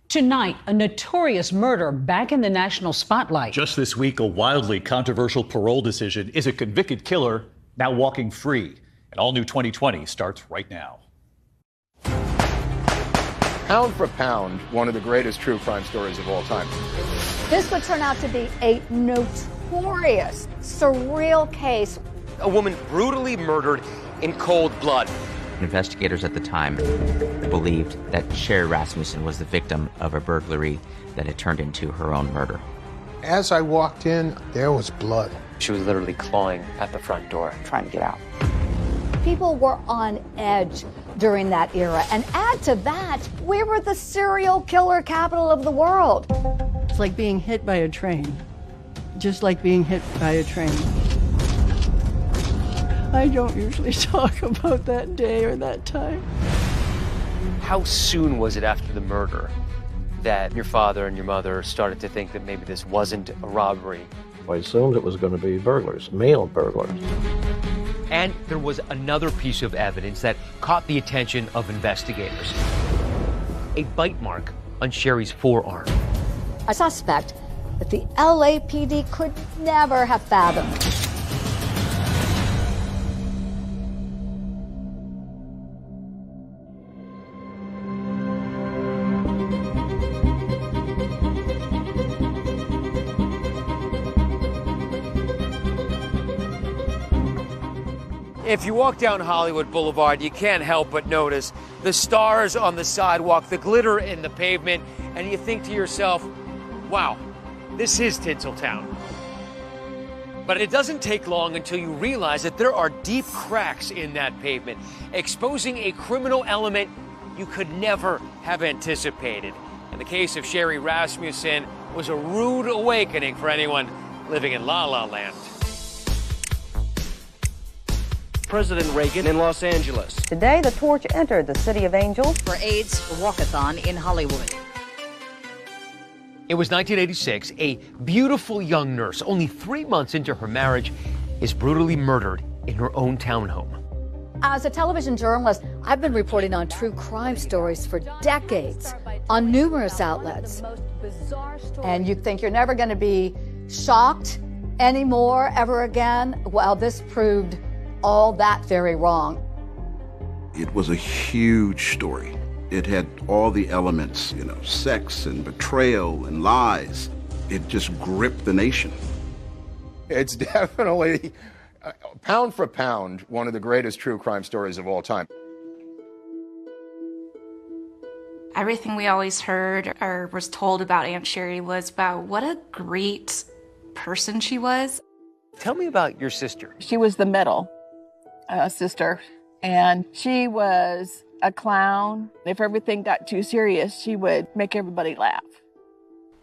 Tonight, a notorious murder back in the national spotlight. Just this week, a wildly controversial parole decision. Is a convicted killer now walking free? An all-new 2020 starts right now. Pound for pound, one of the greatest true crime stories of all time. This would turn out to be a notorious, surreal case. A woman brutally murdered in cold blood. Investigators at the time believed that Sherry Rasmussen was the victim of a burglary that had turned into her own murder. As I walked in, there was blood. She was literally clawing at the front door, trying to get out. People were on edge during that era. And add to that, we were the serial killer capital of the world. It's like being hit by a train, just like being hit by a train. I don't usually talk about that day or that time. How soon was it after the murder that your father and your mother started to think that maybe this wasn't a robbery? I assumed it was going to be burglars, male burglars. And there was another piece of evidence that caught the attention of investigators. A bite mark on Sherry's forearm. A suspect that the LAPD could never have fathomed. If you walk down Hollywood Boulevard, you can't help but notice the stars on the sidewalk, the glitter in the pavement, and you think to yourself, wow, this is Tinseltown. But it doesn't take long until you realize that there are deep cracks in that pavement, exposing a criminal element you could never have anticipated. And the case of Sherry Rasmussen was a rude awakening for anyone living in La La Land. President Reagan in Los Angeles. Today, the torch entered the City of Angels for AIDS Walkathon in Hollywood. It was 1986. A beautiful young nurse, only 3 months into her marriage, is brutally murdered in her own townhome. As a television journalist, I've been reporting on true crime stories for decades on numerous outlets. And you think you're never going to be shocked anymore ever again? Well, this proved all that very wrong. It was a huge story. It had all the elements, sex and betrayal and lies. It just gripped the nation. It's definitely, pound for pound, one of the greatest true crime stories of all time. Everything we always heard or was told about Aunt Sherry was about what a great person she was. Tell me about your sister. She was the middle sister, and she was a clown. If everything got too serious, she would make everybody laugh.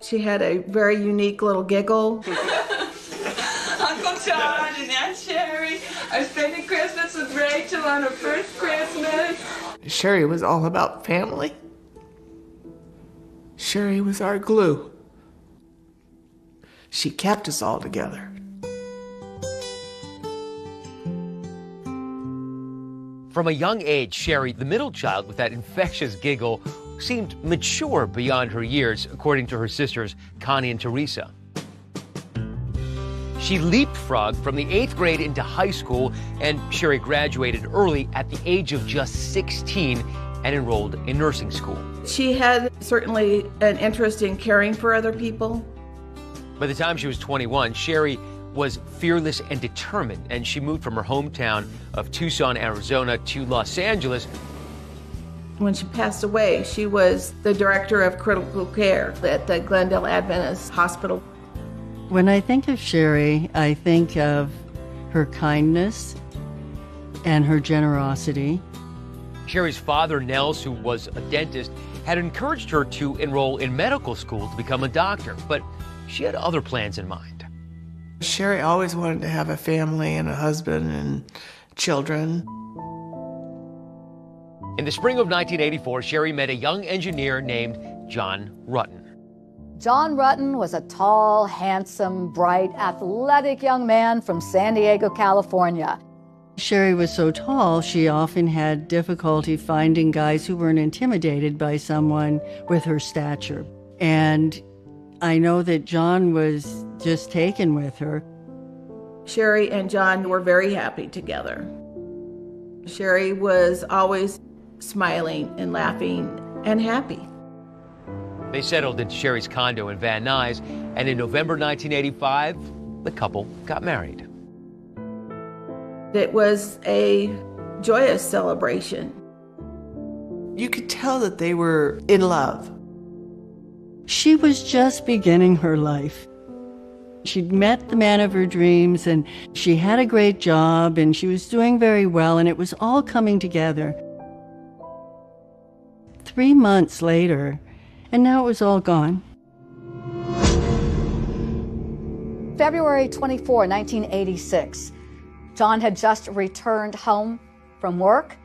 She had a very unique little giggle. Uncle John and Aunt Sherry are spending Christmas with Rachel on her first Christmas. Sherry was all about family. Sherry was our glue. She kept us all together. From a young age, Sherry, the middle child with that infectious giggle, seemed mature beyond her years, according to her sisters, Connie and Teresa. She leapfrogged from the 8th grade into high school, and Sherry graduated early at the age of just 16 and enrolled in nursing school. She had certainly an interest in caring for other people. By the time she was 21, Sherry was fearless and determined, and she moved from her hometown of Tucson, Arizona to Los Angeles. When she passed away, she was the director of critical care at the Glendale Adventist Hospital. When I think of Sherry, I think of her kindness and her generosity. Sherry's father, Nels, who was a dentist, had encouraged her to enroll in medical school to become a doctor, but she had other plans in mind. Sherry always wanted to have a family and a husband and children. In the spring of 1984, Sherry met a young engineer named John Rutten. John Rutten was a tall, handsome, bright, athletic young man from San Diego, California. Sherry was so tall, she often had difficulty finding guys who weren't intimidated by someone with her stature. And I know that John was just taken with her. Sherry and John were very happy together. Sherry was always smiling and laughing and happy. They settled in Sherry's condo in Van Nuys, and in November 1985, the couple got married. It was a joyous celebration. You could tell that they were in love. She was just beginning her life. She'd met the man of her dreams, and she had a great job, and she was doing very well, and it was all coming together. 3 months later, and now it was all gone. February 24, 1986. John had just returned home from work,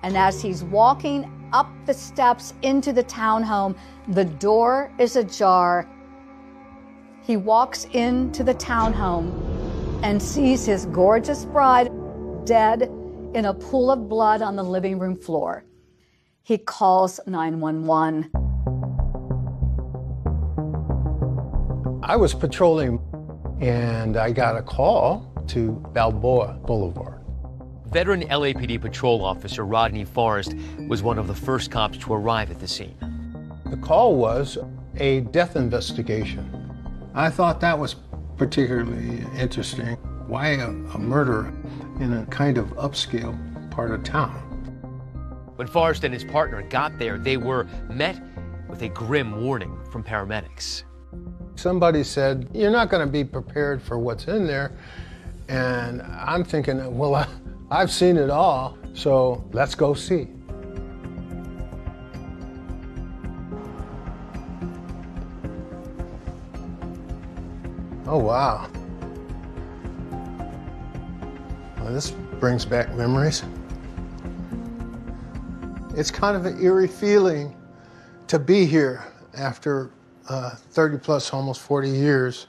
and as he's walking up the steps into the townhome, the door is ajar. He walks into the townhome and sees his gorgeous bride dead in a pool of blood on the living room floor. He calls 911. I was patrolling and I got a call to Balboa Boulevard. Veteran LAPD patrol officer Rodney Forrest was one of the first cops to arrive at the scene. The call was a death investigation. I thought that was particularly interesting. Why a murder in a kind of upscale part of town? When Forrest and his partner got there, they were met with a grim warning from paramedics. Somebody said, "You're not going to be prepared for what's in there." And I'm thinking, well, I've seen it all, so let's go see. Oh, wow. Well, this brings back memories. It's kind of an eerie feeling to be here after 30 plus, almost 40 years.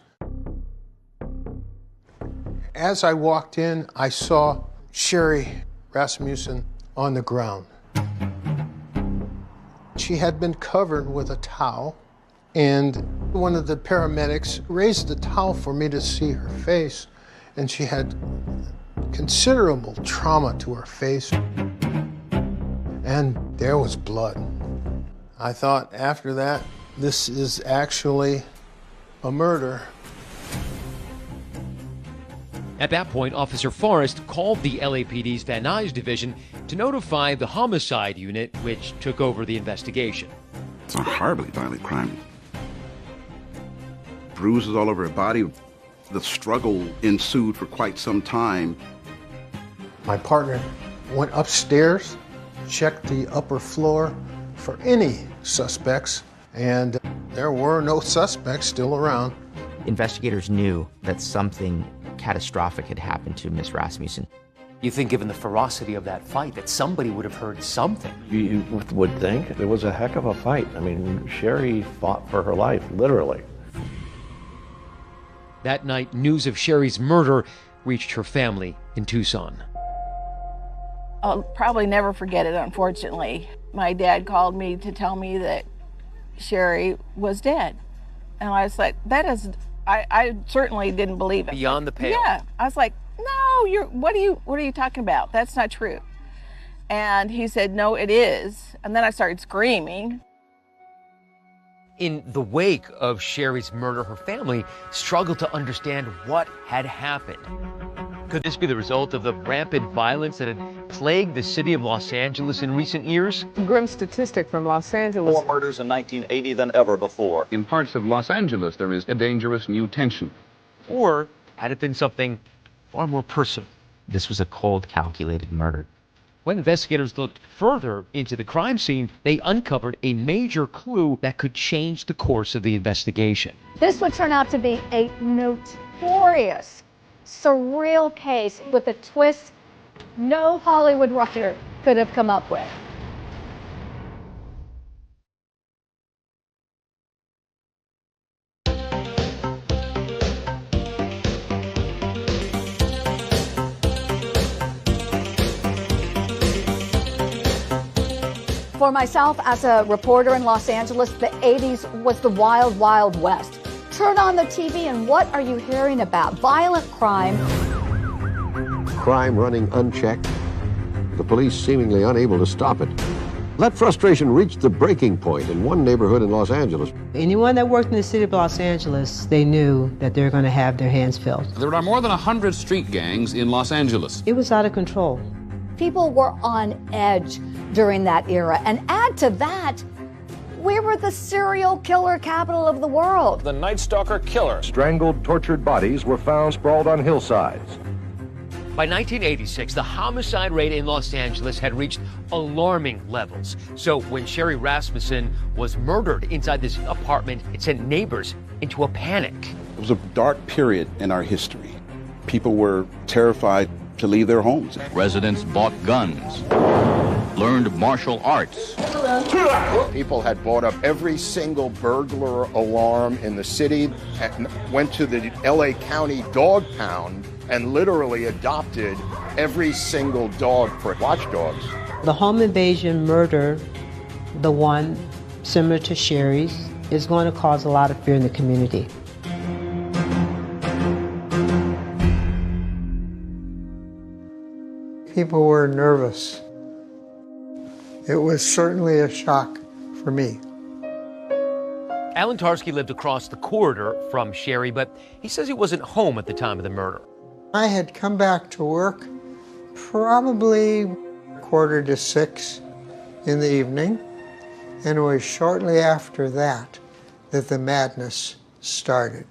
As I walked in, I saw Sherry Rasmussen on the ground. She had been covered with a towel, and one of the paramedics raised the towel for me to see her face, and she had considerable trauma to her face, and there was blood. I thought after that, this is actually a murder. At that point, Officer Forrest called the LAPD's Van Nuys division to notify the homicide unit, which took over the investigation. It's a horribly violent crime. Bruises all over her body. The struggle ensued for quite some time. My partner went upstairs, checked the upper floor for any suspects, and there were no suspects still around. Investigators knew that something catastrophic had happened to Miss Rasmussen. You think, given the ferocity of that fight, that somebody would have heard something. You would think. It was a heck of a fight. I mean, Sherry fought for her life, literally. That night, news of Sherry's murder reached her family in Tucson. I'll probably never forget it, unfortunately. My dad called me to tell me that Sherry was dead. And I was like, I certainly didn't believe it. Beyond the pale. Yeah. I was like, no, what are you talking about? That's not true. And he said, no, it is. And then I started screaming. In the wake of Sherry's murder, her family struggled to understand what had happened. Could this be the result of the rampant violence that had plagued the city of Los Angeles in recent years? Grim statistic from Los Angeles. More murders in 1980 than ever before. In parts of Los Angeles, there is a dangerous new tension. Or had it been something far more personal? This was a cold, calculated murder. When investigators looked further into the crime scene, they uncovered a major clue that could change the course of the investigation. This would turn out to be a notorious, surreal case with a twist no Hollywood writer could have come up with. For myself, as a reporter in Los Angeles, the 80s was the wild, wild west. Turn on the TV and what are you hearing about? Violent crime. Crime running unchecked, the police seemingly unable to stop it. That frustration reached the breaking point in one neighborhood in Los Angeles. Anyone that worked in the city of Los Angeles, they knew that they were going to have their hands filled. There are more than 100 street gangs in Los Angeles. It was out of control. People were on edge during that era. And add to that, we were the serial killer capital of the world. The Night Stalker killer. Strangled, tortured bodies were found sprawled on hillsides. By 1986, the homicide rate in Los Angeles had reached alarming levels. So when Sherry Rasmussen was murdered inside this apartment, it sent neighbors into a panic. It was a dark period in our history. People were terrified to leave their homes. Residents bought guns, learned martial arts. People had bought up every single burglar alarm in the city, and went to the LA County dog pound and literally adopted every single dog for watchdogs. The home invasion murder, the one similar to Sherry's, is going to cause a lot of fear in the community. People were nervous. It was certainly a shock for me. Alan Tarsky lived across the corridor from Sherry, but he says he wasn't home at the time of the murder. I had come back to work probably 5:45 in the evening, and it was shortly after that that the madness started.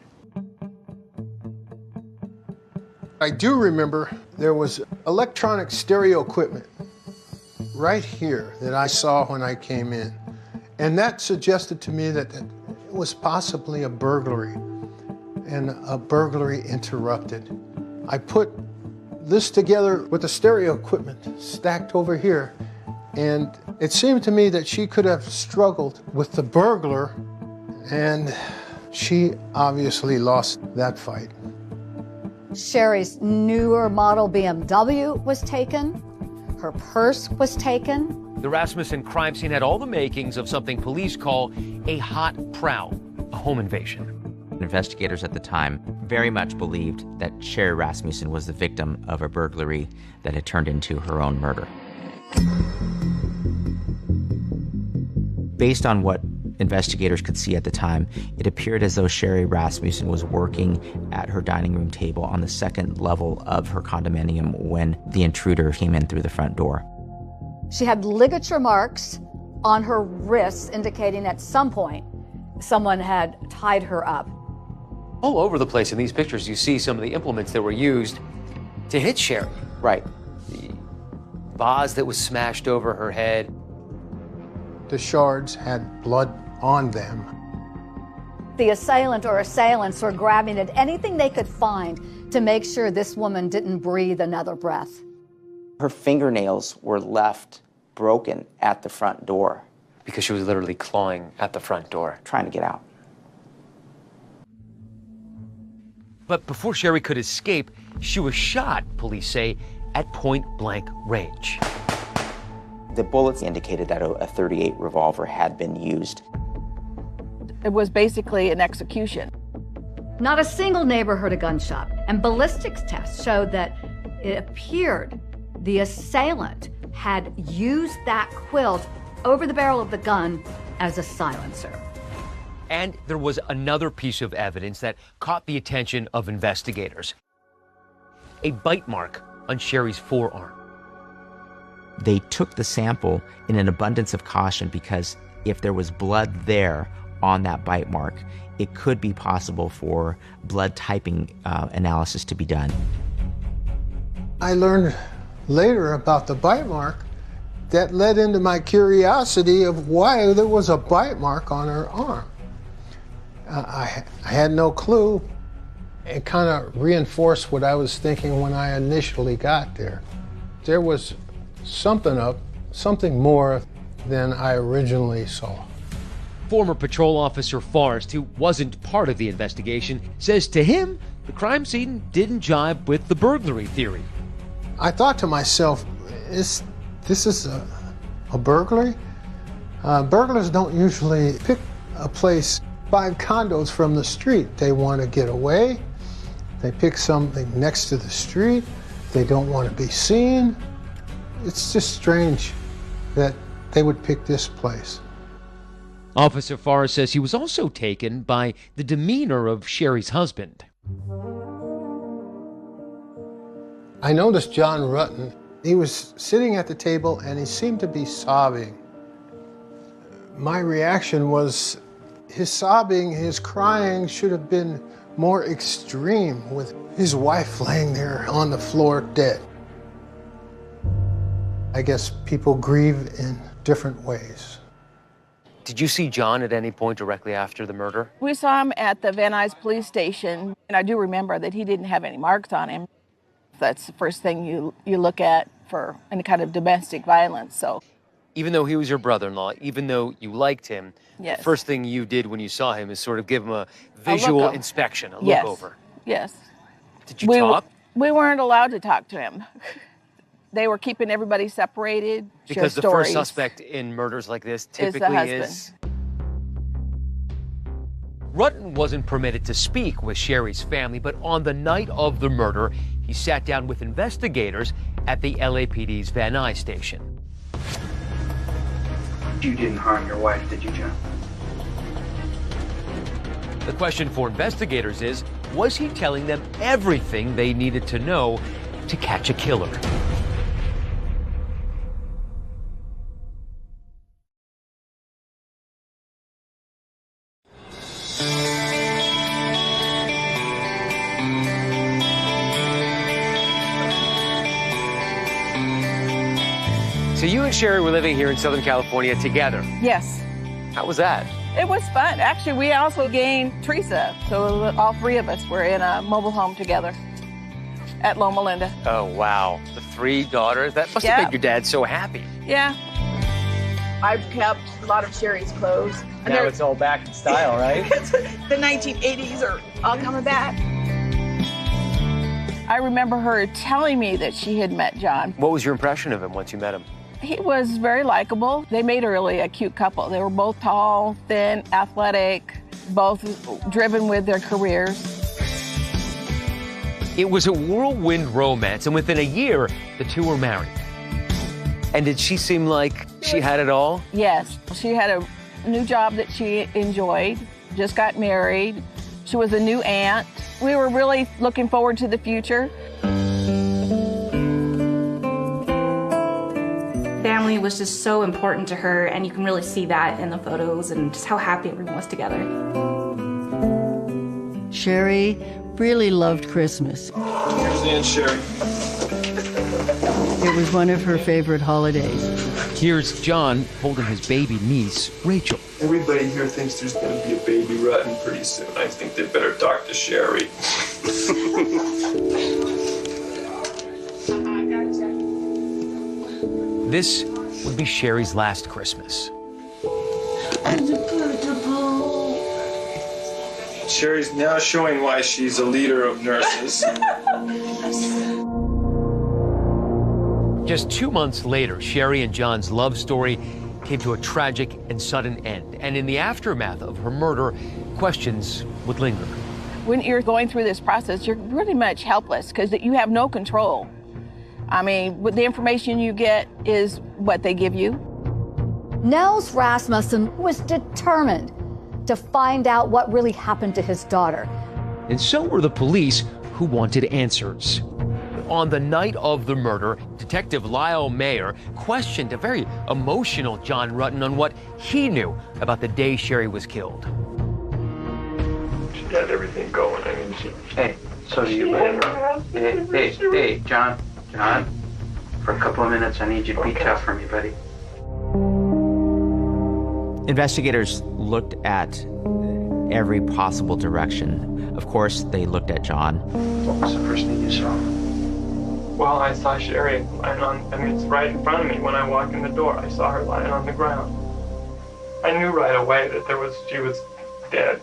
I do remember there was electronic stereo equipment right here that I saw when I came in, and that suggested to me that it was possibly a burglary, and a burglary interrupted. I put this together with the stereo equipment stacked over here, and it seemed to me that she could have struggled with the burglar, and she obviously lost that fight. Sherry's newer model BMW was taken. Her purse was taken. The Rasmussen crime scene had all the makings of something police call a hot prowl, a home invasion. Investigators at the time very much believed that Sherry Rasmussen was the victim of a burglary that had turned into her own murder. Based on what investigators could see at the time, it appeared as though Sherry Rasmussen was working at her dining room table on the second level of her condominium when the intruder came in through the front door. She had ligature marks on her wrists, indicating at some point someone had tied her up. All over the place in these pictures, you see some of the implements that were used to hit Sherry. Right. The vase that was smashed over her head. The shards had blood on them. The assailant or assailants were grabbing at anything they could find to make sure this woman didn't breathe another breath. Her fingernails were left broken at the front door. Because she was literally clawing at the front door. Trying to get out. But before Sherry could escape, she was shot, police say, at point-blank range. The bullets indicated that a .38 revolver had been used. It was basically an execution. Not a single neighbor heard a gunshot, and ballistics tests showed that it appeared the assailant had used that quilt over the barrel of the gun as a silencer. And there was another piece of evidence that caught the attention of investigators. A bite mark on Sherry's forearm. They took the sample in an abundance of caution because if there was blood there on that bite mark, it could be possible for blood typing analysis to be done. I learned later about the bite mark that led into my curiosity of why there was a bite mark on her arm. I had no clue. It kind of reinforced what I was thinking when I initially got there. There was something more than I originally saw. Former patrol officer Forrest, who wasn't part of the investigation, says to him, the crime scene didn't jibe with the burglary theory. I thought to myself, this is a burglary? Burglars don't usually pick a place 5 condos from the street. They want to get away. They pick something next to the street. They don't want to be seen. It's just strange that they would pick this place. Officer Forrest says he was also taken by the demeanor of Sherry's husband. I noticed John Rutten. He was sitting at the table and he seemed to be sobbing. My reaction was his sobbing, his crying should have been more extreme, with his wife laying there on the floor dead. I guess people grieve in different ways. Did you see John at any point directly after the murder? We saw him at the Van Nuys police station, and I do remember that he didn't have any marks on him. That's the first thing you look at for any kind of domestic violence. So, even though he was your brother-in-law, even though you liked him, yes. The first thing you did when you saw him is sort of give him a visual inspection, a yes. look over. Yes. Did you talk? We weren't allowed to talk to him. They were keeping everybody separated. Because the first suspect in murders like this typically is. Rutten wasn't permitted to speak with Sherry's family, but on the night of the murder, he sat down with investigators at the LAPD's Van Nuys station. You didn't harm your wife, did you, John? The question for investigators is, was he telling them everything they needed to know to catch a killer? So you and Sherry were living here in Southern California together. Yes. How was that? It was fun. Actually, we also gained Teresa, so all 3 of us were in a mobile home together at Loma Linda. Oh, wow. The 3 daughters? That must have made your dad so happy. Yeah. I've kept a lot of Sherry's clothes. Now it's all back in style, right? The 1980s are all coming back. I remember her telling me that she had met John. What was your impression of him once you met him? He was very likable. They made a really a cute couple. They were both tall, thin, athletic, both driven with their careers. It was a whirlwind romance, and within a year, the 2 were married. And did she seem like she had it all? Yes. She had a new job that she enjoyed, just got married. She was a new aunt. We were really looking forward to the future. Family was just so important to her, and you can really see that in the photos and just how happy everyone was together. Sherry really loved Christmas. Here's Aunt Sherry. It was one of her favorite holidays. Here's John holding his baby niece, Rachel. Everybody here thinks there's going to be a baby Rutten pretty soon. I think they better talk to Sherry. This would be Sherry's last Christmas. Sherry's now showing why she's a leader of nurses. Just 2 months later, Sherry and John's love story came to a tragic and sudden end. And in the aftermath of her murder, questions would linger. When you're going through this process, you're pretty much helpless because you have no control. I mean, the information you get is what they give you. Nels Rasmussen was determined to find out what really happened to his daughter. And so were the police, who wanted answers. On the night of the murder, Detective Lyle Mayer questioned a very emotional John Rutten on what he knew about the day Sherry was killed. She had everything going. I mean, Hey, so do you, buddy? Hey, John, for a couple of minutes, I need you to be tough for me, buddy. Investigators looked at every possible direction. Of course, they looked at John. What was the first thing you saw? well, I saw Sherry lying on, it's right in front of me when I walked in the door. I saw her lying on the ground. I knew right away that she was dead.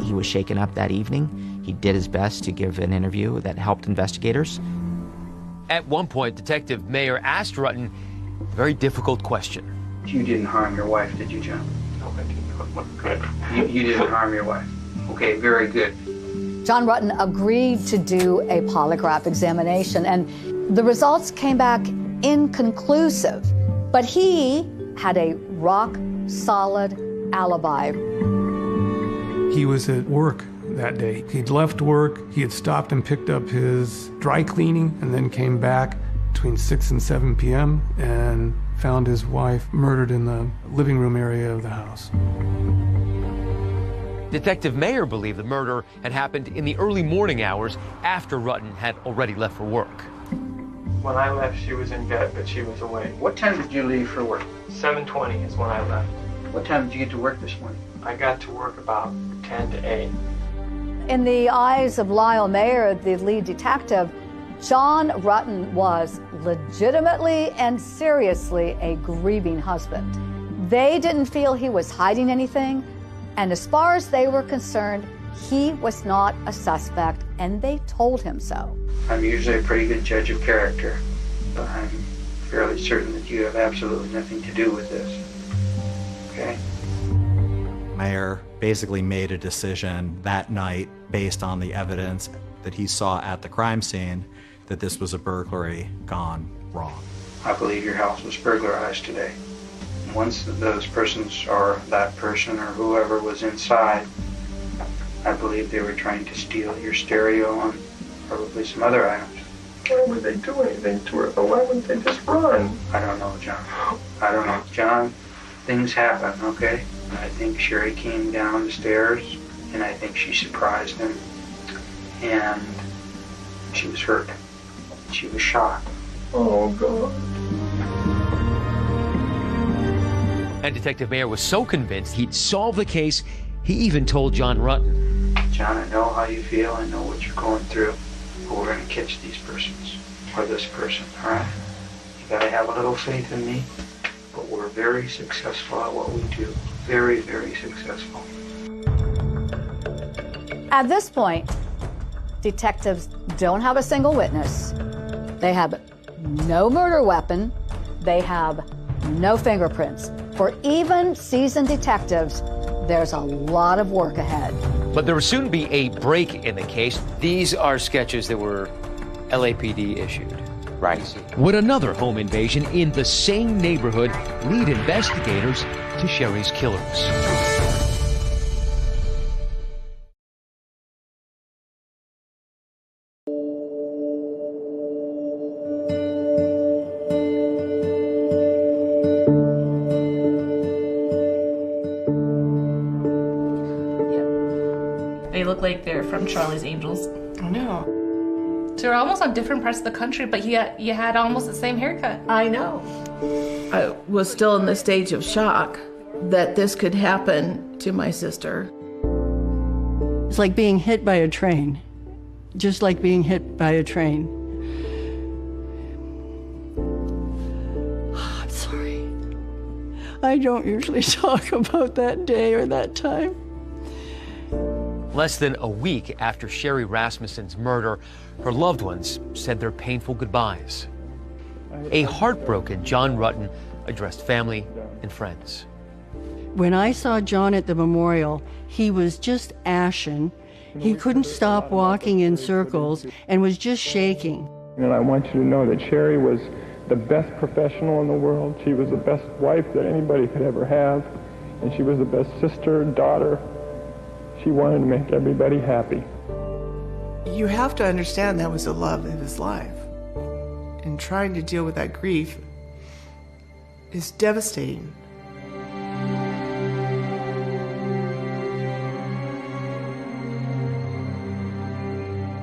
He was shaken up that evening. He did his best to give an interview that helped investigators. At one point, Detective Mayer asked Rutten A very difficult question. You didn't harm your wife, did you, John? No, I didn't. Good. You didn't harm your wife. Okay, very good. John Rutten agreed to do a polygraph examination, and the results came back inconclusive. But he had a rock-solid alibi. He was at work that day. He'd left work, he had stopped and picked up his dry cleaning, and then came back between 6 and 7 p.m. and found his wife murdered in the living room area of the house. Detective Mayer believed the murder had happened in the early morning hours after Rutten had already left for work. When I left, she was in bed, but she was awake. What time did you leave for work? 7:20 is when I left. What time did you get to work this morning? I got to work about 10 to 8. In the eyes of Lyle Mayer, the lead detective, John Rutten was legitimately and seriously a grieving husband. They didn't feel he was hiding anything, and as far as they were concerned, he was not a suspect, and they told him so. I'm usually a pretty good judge of character, but I'm fairly certain that you have absolutely nothing to do with this. Okay? Mayer basically made a decision that night based on the evidence that he saw at the crime scene that this was a burglary gone wrong. I believe your house was burglarized today. Once those persons, or that person, or whoever was inside, I believe they were trying to steal your stereo and probably some other items. Why would they do anything to her? Why wouldn't they just run? I don't know, John. I don't know. John, things happen, okay? I think Sherry came down the stairs, and I think she surprised him, and she was hurt. She was shot. Oh, God. And Detective Mayer was so convinced he'd solve the case, he even told John Rutten. John, I know how you feel. I know what you're going through. But we're going to catch these persons, or this person, all right? You got to have a little faith in me. But we're very successful at what we do. Very, very successful. At this point, detectives don't have a single witness. They have no murder weapon. They have no fingerprints. For even seasoned detectives, there's a lot of work ahead. But there will soon be a break in the case. These are sketches that were LAPD issued. Right. Would another home invasion in the same neighborhood lead investigators to Sherry's killers? They look like they're from Charlie's Angels. I know. So they're almost on different parts of the country, but you had almost the same haircut. I know. I was still in the stage of shock that this could happen to my sister. It's like being hit by a train, just like being hit by a train. I'm sorry. I don't usually talk about that day or that time. Less than a week after Sherry Rasmussen's murder, her loved ones said their painful goodbyes. A heartbroken John Rutten addressed family and friends. When I saw John at the memorial, he was just ashen. He couldn't stop walking in circles and was just shaking. And I want you to know that Sherry was the best professional in the world. She was the best wife that anybody could ever have. And she was the best sister, daughter. She wanted to make everybody happy. You have to understand that was the love of his life. And trying to deal with that grief is devastating.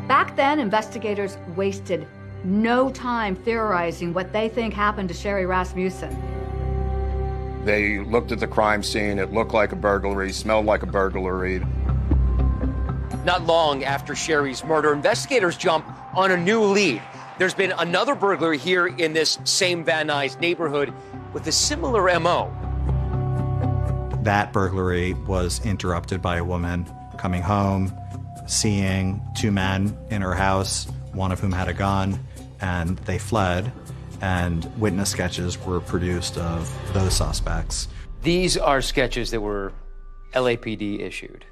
Back then, investigators wasted no time theorizing what they think happened to Sherry Rasmussen. They looked at the crime scene. It looked like a burglary, smelled like a burglary. Not long after Sherry's murder, investigators jump on a new lead. There's been another burglary here in this same Van Nuys neighborhood with a similar MO. That burglary was interrupted by a woman coming home, seeing two men in her house, one of whom had a gun, and they fled. and witness sketches were produced of those suspects. These are sketches that were LAPD issued.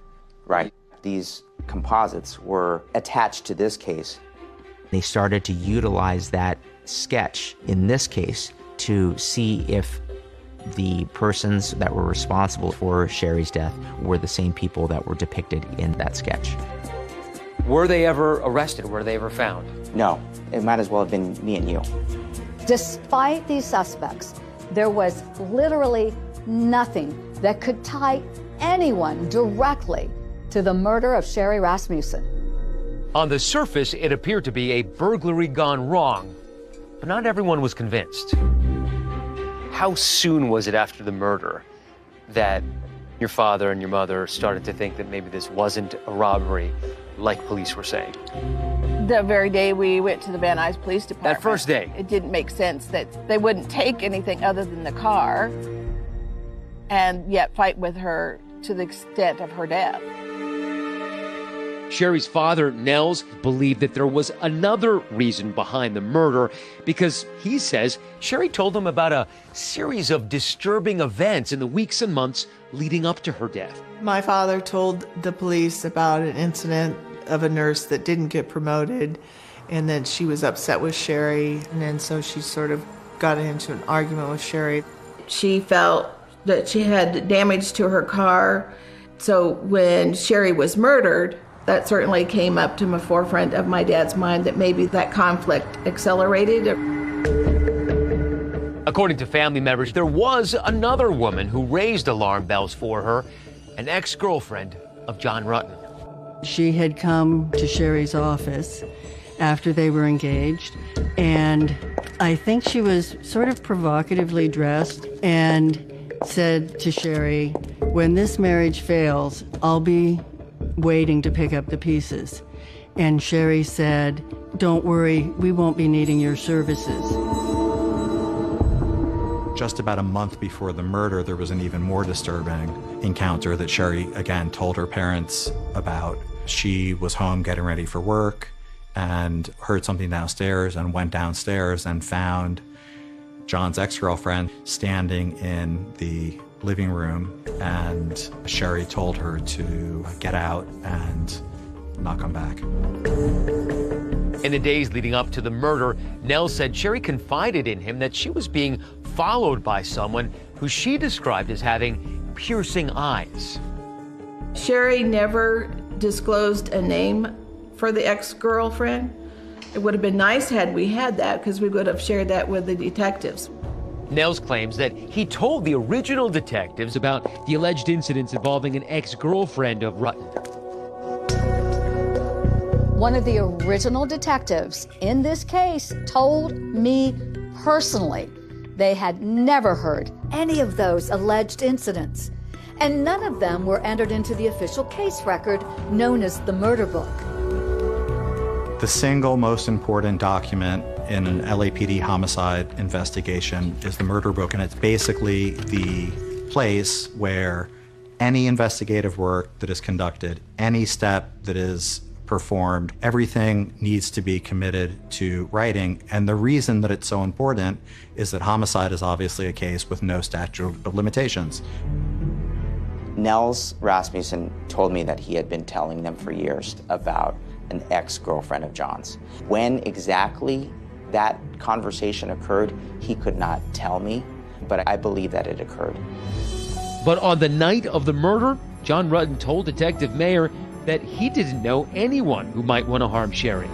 Right. These composites were attached to this case. They started to utilize that sketch in this case to see if the persons that were responsible for Sherry's death were the same people that were depicted in that sketch. Were they ever arrested? Were they ever found? No, it might as well have been me and you. Despite these suspects, there was literally nothing that could tie anyone directly to the murder of Sherry Rasmussen. On the surface, it appeared to be a burglary gone wrong, but not everyone was convinced. How soon was it after the murder that your father and your mother started to think that maybe this wasn't a robbery like police were saying? The very day we went to the Van Nuys Police Department. That first day. It didn't make sense that they wouldn't take anything other than the car and yet fight with her to the extent of her death. Sherry's father, Nels, believed that there was another reason behind the murder because he says Sherry told him about a series of disturbing events in the weeks and months leading up to her death. My father told the police about an incident of a nurse that didn't get promoted, and then she was upset with Sherry, and then so she sort of got into an argument with Sherry. She felt that she had damage to her car, so when Sherry was murdered, that certainly came up to the forefront of my dad's mind that maybe that conflict accelerated. According to family members, there was another woman who raised alarm bells for her, an ex-girlfriend of John Rutten. She had come to Sherry's office after they were engaged, and I think she was sort of provocatively dressed and said to Sherry, "When this marriage fails, I'll be waiting to pick up the pieces." And Sherry said, "Don't worry, we won't be needing your services." Just about a month before the murder, there was an even more disturbing encounter that Sherry, again, told her parents about. She was home getting ready for work and heard something downstairs and went downstairs and found John's ex-girlfriend standing in the living room, and Sherry told her to get out and not come back. In the days leading up to the murder, Nell said Sherry confided in him that she was being followed by someone who she described as having piercing eyes. Sherry never disclosed a name for the ex-girlfriend. It would have been nice had we had that, because we would have shared that with the detectives. Nels claims that he told the original detectives about the alleged incidents involving an ex-girlfriend of Rutten. One of the original detectives in this case told me personally they had never heard any of those alleged incidents, and none of them were entered into the official case record known as the murder book. The single most important document in an LAPD homicide investigation is the murder book, and it's basically the place where any investigative work that is conducted, any step that is performed, everything needs to be committed to writing. And the reason that it's so important is that homicide is obviously a case with no statute of limitations. Nels Rasmussen told me that he had been telling them for years about an ex-girlfriend of John's. When exactly that conversation occurred, he could not tell me, but I believe that it occurred. But on the night of the murder, John Rutten told Detective Mayer that he didn't know anyone who might want to harm Sherry.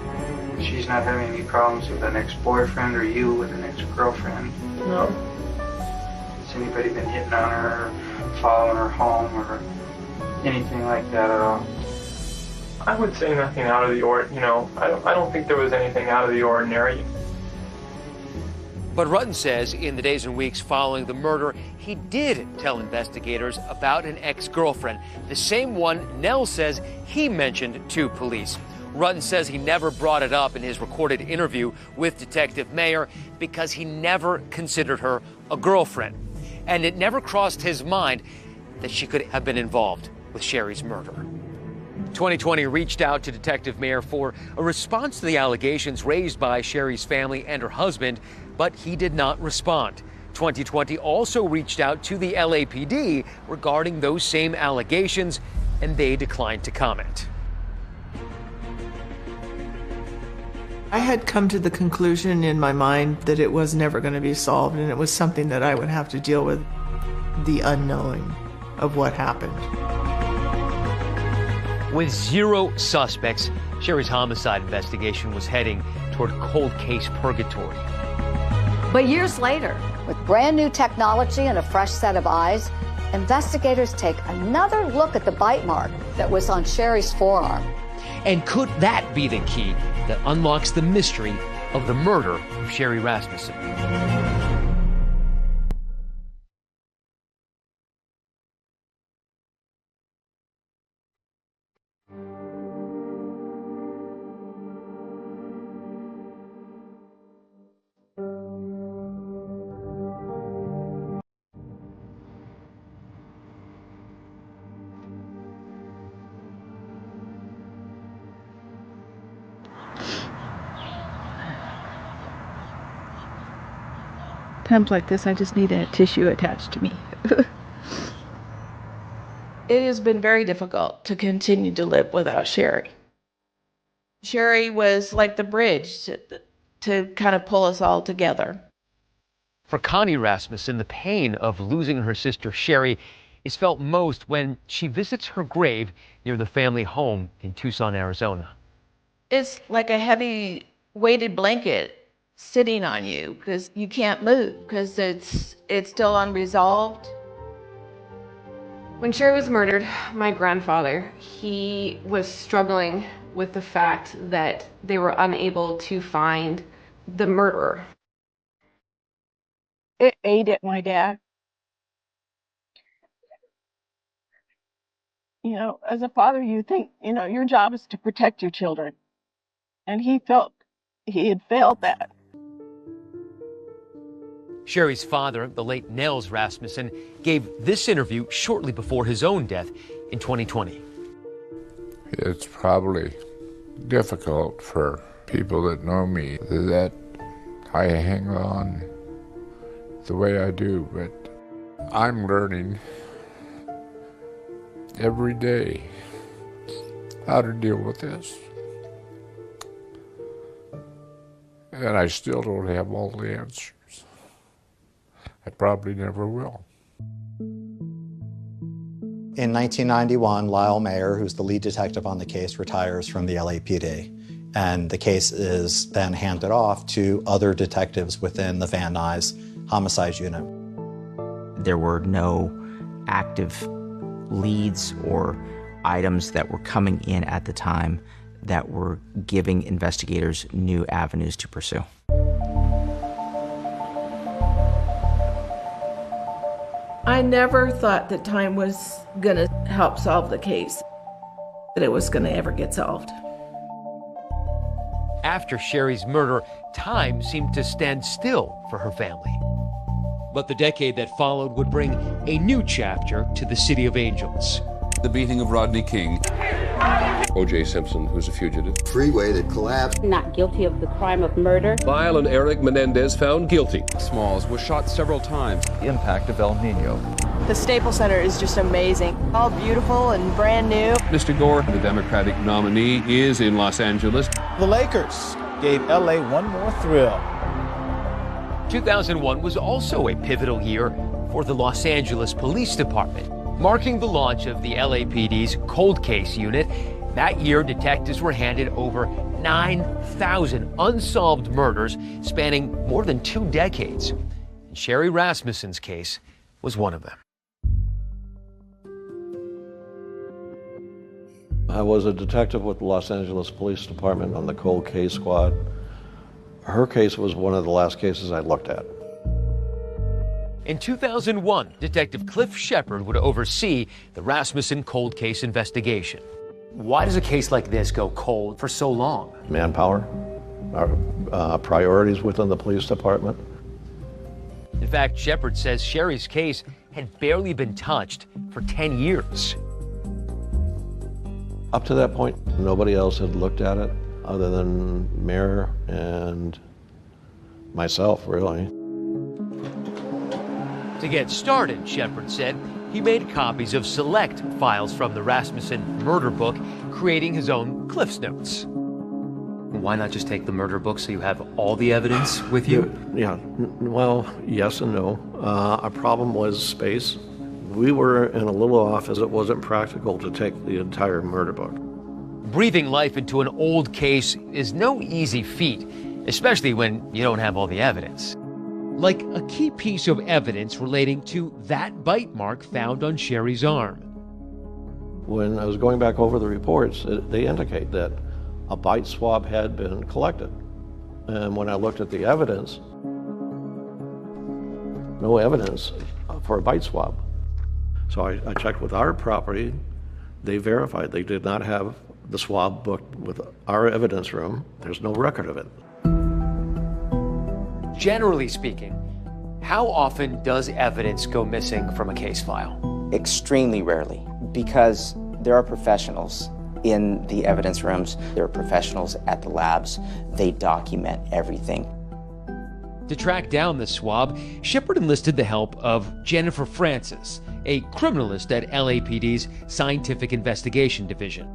She's not having any problems with an ex-boyfriend or you with an ex-girlfriend. No. Has anybody been hitting on her, following her home, or anything like that at all? I would say nothing out of the ordinary. I don't think there was anything out of the ordinary. But Rutten says in the days and weeks following the murder, he did tell investigators about an ex-girlfriend, the same one Nell says he mentioned to police. Rutten says he never brought it up in his recorded interview with Detective Mayer because he never considered her a girlfriend. And it never crossed his mind that she could have been involved with Sherry's murder. 2020 reached out to Detective Mayer for a response to the allegations raised by Sherry's family and her husband, but he did not respond. 2020 also reached out to the LAPD regarding those same allegations, and they declined to comment. I had come to the conclusion in my mind that it was never going to be solved, and it was something that I would have to deal with, the unknowing of what happened. With 0 suspects, Sherry's homicide investigation was heading toward cold case purgatory. But years later, with brand new technology and a fresh set of eyes, investigators take another look at the bite mark that was on Sherry's forearm. And could that be the key that unlocks the mystery of the murder of Sherry Rasmussen? Times like this, I just need a tissue attached to me. It has been very difficult to continue to live without Sherry. Sherry was like the bridge to kind of pull us all together. For Connie Rasmussen, the pain of losing her sister Sherry is felt most when she visits her grave near the family home in Tucson, Arizona. It's like a heavy weighted blanket sitting on you because you can't move because it's still unresolved. When Sherry was murdered, my grandfather, he was struggling with the fact that they were unable to find the murderer. It ate at my dad. You know, as a father, you think, you know, your job is to protect your children. And he felt he had failed that. Sherry's father, the late Nels Rasmussen, gave this interview shortly before his own death in 2020. It's probably difficult for people that know me that I hang on the way I do, but I'm learning every day how to deal with this. And I still don't have all the answers. I probably never will. In 1991, Lyle Mayer, who's the lead detective on the case, retires from the LAPD. And the case is then handed off to other detectives within the Van Nuys homicide unit. There were no active leads or items that were coming in at the time that were giving investigators new avenues to pursue. I never thought that time was going to help solve the case, that it was going to ever get solved. After Sherry's murder, time seemed to stand still for her family. But the decade that followed would bring a new chapter to the City of Angels. The beating of Rodney King. O.J. Simpson, who's a fugitive. Freeway that collapsed. Not guilty of the crime of murder. Lyle and Eric Menendez found guilty. Smalls was shot several times. The impact of El Nino. The Staples Center is just amazing. All beautiful and brand new. Mr. Gore, the Democratic nominee, is in Los Angeles. The Lakers gave LA one more thrill. 2001 was also a pivotal year for the Los Angeles Police Department, marking the launch of the LAPD's Cold Case Unit. That year, detectives were handed over 9,000 unsolved murders spanning more than 2 decades. And Sherry Rasmussen's case was one of them. I was a detective with the Los Angeles Police Department on the Cold Case Squad. Her case was one of the last cases I looked at. In 2001, Detective Cliff Shepard would oversee the Rasmussen cold case investigation. Why does a case like this go cold for so long? Manpower, our priorities within the police department. In fact, Shepard says Sherry's case had barely been touched for 10 years. Up to that point, nobody else had looked at it other than Mayor and myself, really. To get started, Shepard said, he made copies of select files from the Rasmussen murder book, creating his own Cliff's Notes. Why not just take the murder book so you have all the evidence with you? Yeah, well, yes and no. Our problem was space. We were in a little office. It wasn't practical to take the entire murder book. Breathing life into an old case is no easy feat, especially when you don't have all the evidence. Like a key piece of evidence relating to that bite mark found on Sherry's arm. When I was going back over the reports, they indicate that a bite swab had been collected. And when I looked at the evidence, no evidence for a bite swab. So I checked with our property. They verified they did not have the swab booked with our evidence room. There's no record of it. Generally speaking, how often does evidence go missing from a case file? Extremely rarely, because there are professionals in the evidence rooms, there are professionals at the labs. They document everything. To track down the swab, Shepard enlisted the help of Jennifer Francis, a criminalist at LAPD's Scientific Investigation Division.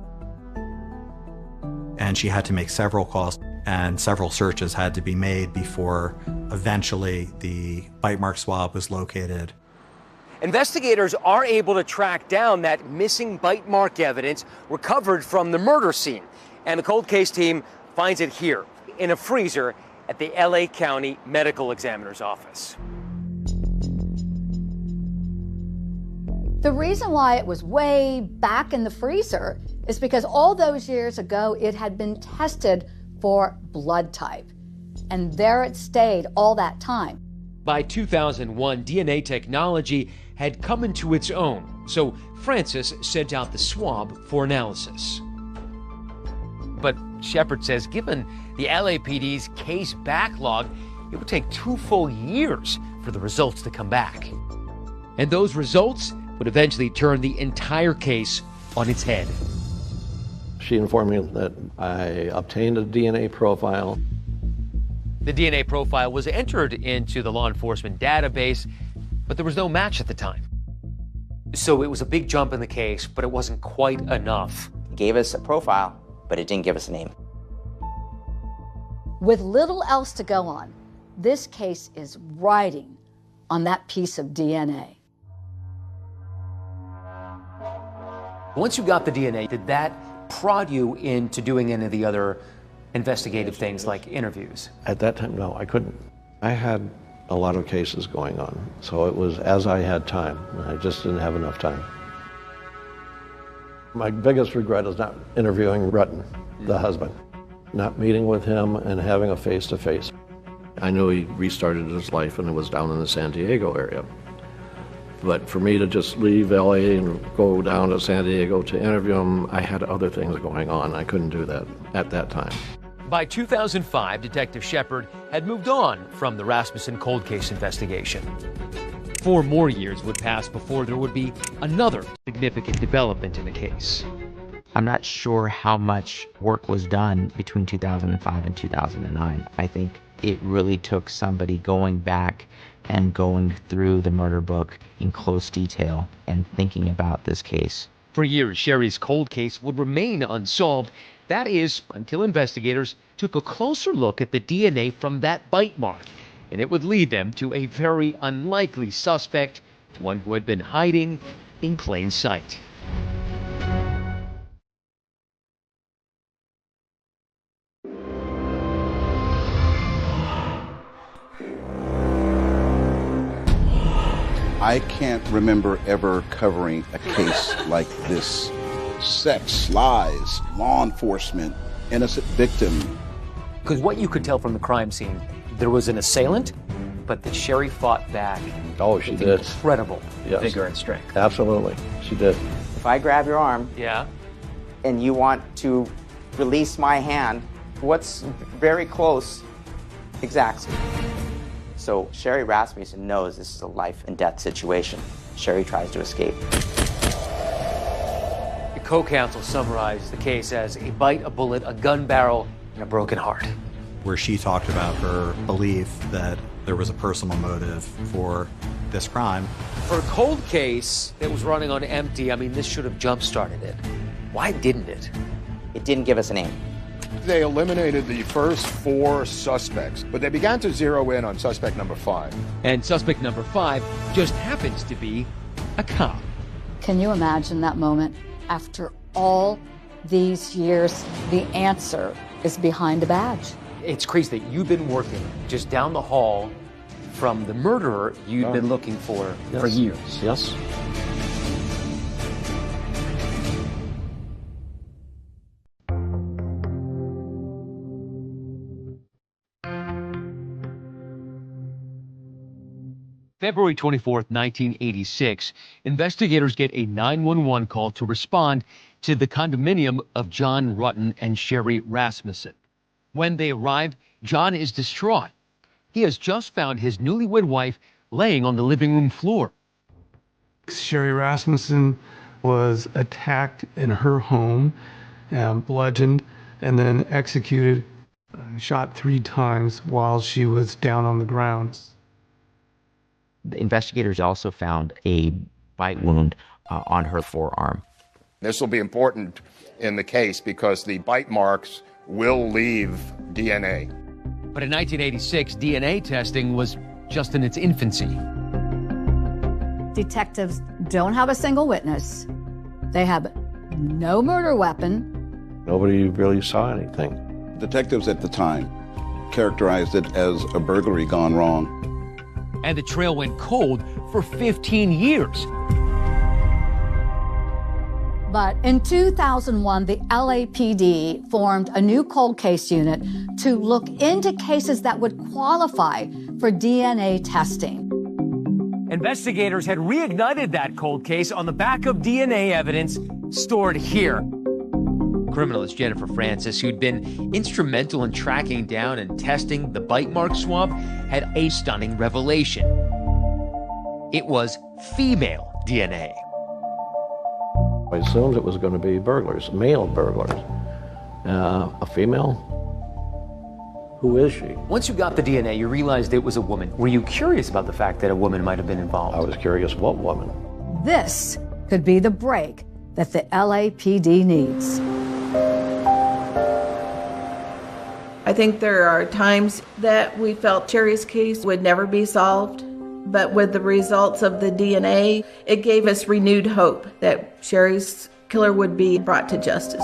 And she had to make several calls, and several searches had to be made before eventually the bite mark swab was located. Investigators are able to track down that missing bite mark evidence recovered from the murder scene. And the cold case team finds it here in a freezer at the LA County Medical Examiner's office. The reason why it was way back in the freezer is because all those years ago it had been tested for blood type. And there it stayed all that time. By 2001, DNA technology had come into its own, so Francis sent out the swab for analysis. But Shepard says given the LAPD's case backlog, it would take 2 full years for the results to come back. And those results would eventually turn the entire case on its head. She informed me that I obtained a DNA profile. The DNA profile was entered into the law enforcement database, but there was no match at the time. So it was a big jump in the case, but it wasn't quite enough. It gave us a profile, but it didn't give us a name. With little else to go on, this case is riding on that piece of DNA. Once you got the DNA, did that prod you into doing any of the other investigative things like interviews? At that time, no, I couldn't. I had a lot of cases going on, so it was as I had time. I just didn't have enough time. My biggest regret is not interviewing Rutten, the husband, not meeting with him and having a face-to-face. I knew he restarted his life and it was down in the San Diego area. But for me to just leave LA and go down to San Diego to interview him, I had other things going on. I couldn't do that at that time. By 2005, Detective Shepard had moved on from the Rasmussen cold case investigation. 4 more years would pass before there would be another significant development in the case. I'm not sure how much work was done between 2005 and 2009. I think it really took somebody going back and going through the murder book in close detail and thinking about this case. For years, Sherry's cold case would remain unsolved. That is, until investigators took a closer look at the DNA from that bite mark, and it would lead them to a very unlikely suspect, one who had been hiding in plain sight. I can't remember ever covering a case like this. Sex, lies, law enforcement, innocent victim. Because what you could tell from the crime scene, there was an assailant, but that Sherry fought back. Oh, she did. Incredible vigor and strength. Absolutely, she did. If I grab your arm, yeah, and you want to release my hand, what's very close exacts me. So Sherry Rasmussen knows this is a life and death situation. Sherry tries to escape. The co-counsel summarized the case as a bite, a bullet, a gun barrel, and a broken heart. where she talked about her belief that there was a personal motive for this crime. For a cold case that was running on empty, I mean, this should have jump-started it. Why didn't it? It didn't give us a name. They eliminated the first 4 suspects, but they began to zero in on suspect number 5. And suspect number 5 just happens to be a cop. Can you imagine that moment? After all these years, the answer is behind a badge. It's crazy that you've been working just down the hall from the murderer you'd been looking for years. Yes. February 24th, 1986, investigators get a 911 call to respond to the condominium of John Rutten and Sherry Rasmussen. When they arrive, John is distraught. He has just found his newlywed wife laying on the living room floor. Sherry Rasmussen was attacked in her home, bludgeoned, and then executed, shot 3 times while she was down on the ground. The investigators also found a bite wound on her forearm. This will be important in the case because the bite marks will leave DNA. But in 1986, DNA testing was just in its infancy. Detectives don't have a single witness. They have no murder weapon. Nobody really saw anything. Detectives at the time characterized it as a burglary gone wrong. And the trail went cold for 15 years. But in 2001, the LAPD formed a new cold case unit to look into cases that would qualify for DNA testing. Investigators had reignited that cold case on the back of DNA evidence stored here. Criminalist Jennifer Francis, who'd been instrumental in tracking down and testing the bite mark swab, had a stunning revelation. It was female DNA. I assumed it was going to be burglars, male burglars. A female? Who is she? Once you got the DNA, you realized it was a woman. Were you curious about the fact that a woman might have been involved? I was curious what woman. This could be the break that the LAPD needs. I think there are times that we felt Sherry's case would never be solved, but with the results of the DNA, it gave us renewed hope that Sherry's killer would be brought to justice.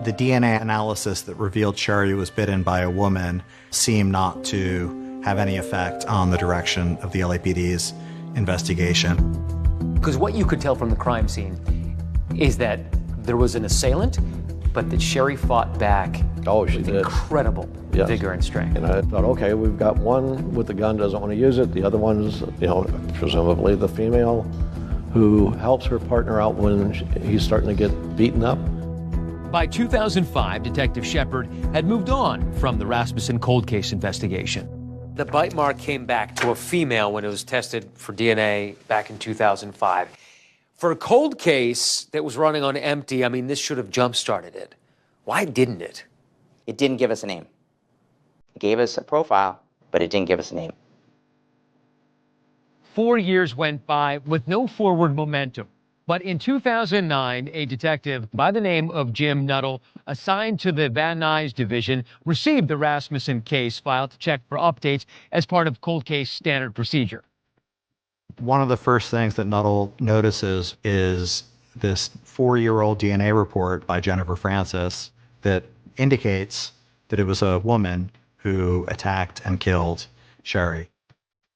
The DNA analysis that revealed Sherry was bitten by a woman seemed not to have any effect on the direction of the LAPD's investigation. Because what you could tell from the crime scene is that there was an assailant, but that Sherry fought back with incredible vigor and strength. And I thought, okay, we've got one with the gun, doesn't want to use it. The other one's, presumably the female who helps her partner out when he's starting to get beaten up. By 2005, Detective Shepard had moved on from the Rasmussen cold case investigation. The bite mark came back to a female when it was tested for DNA back in 2005. For a cold case that was running on empty, I mean, this should have jump-started it. Why didn't it? It didn't give us a name. It gave us a profile, but it didn't give us a name. 4 years went by with no forward momentum. But in 2009, a detective by the name of Jim Nuttall, assigned to the Van Nuys division, received the Rasmussen case file to check for updates as part of cold case standard procedure. One of the first things that Nuttall notices is this 4-year-old DNA report by Jennifer Francis that indicates that it was a woman who attacked and killed Sherry.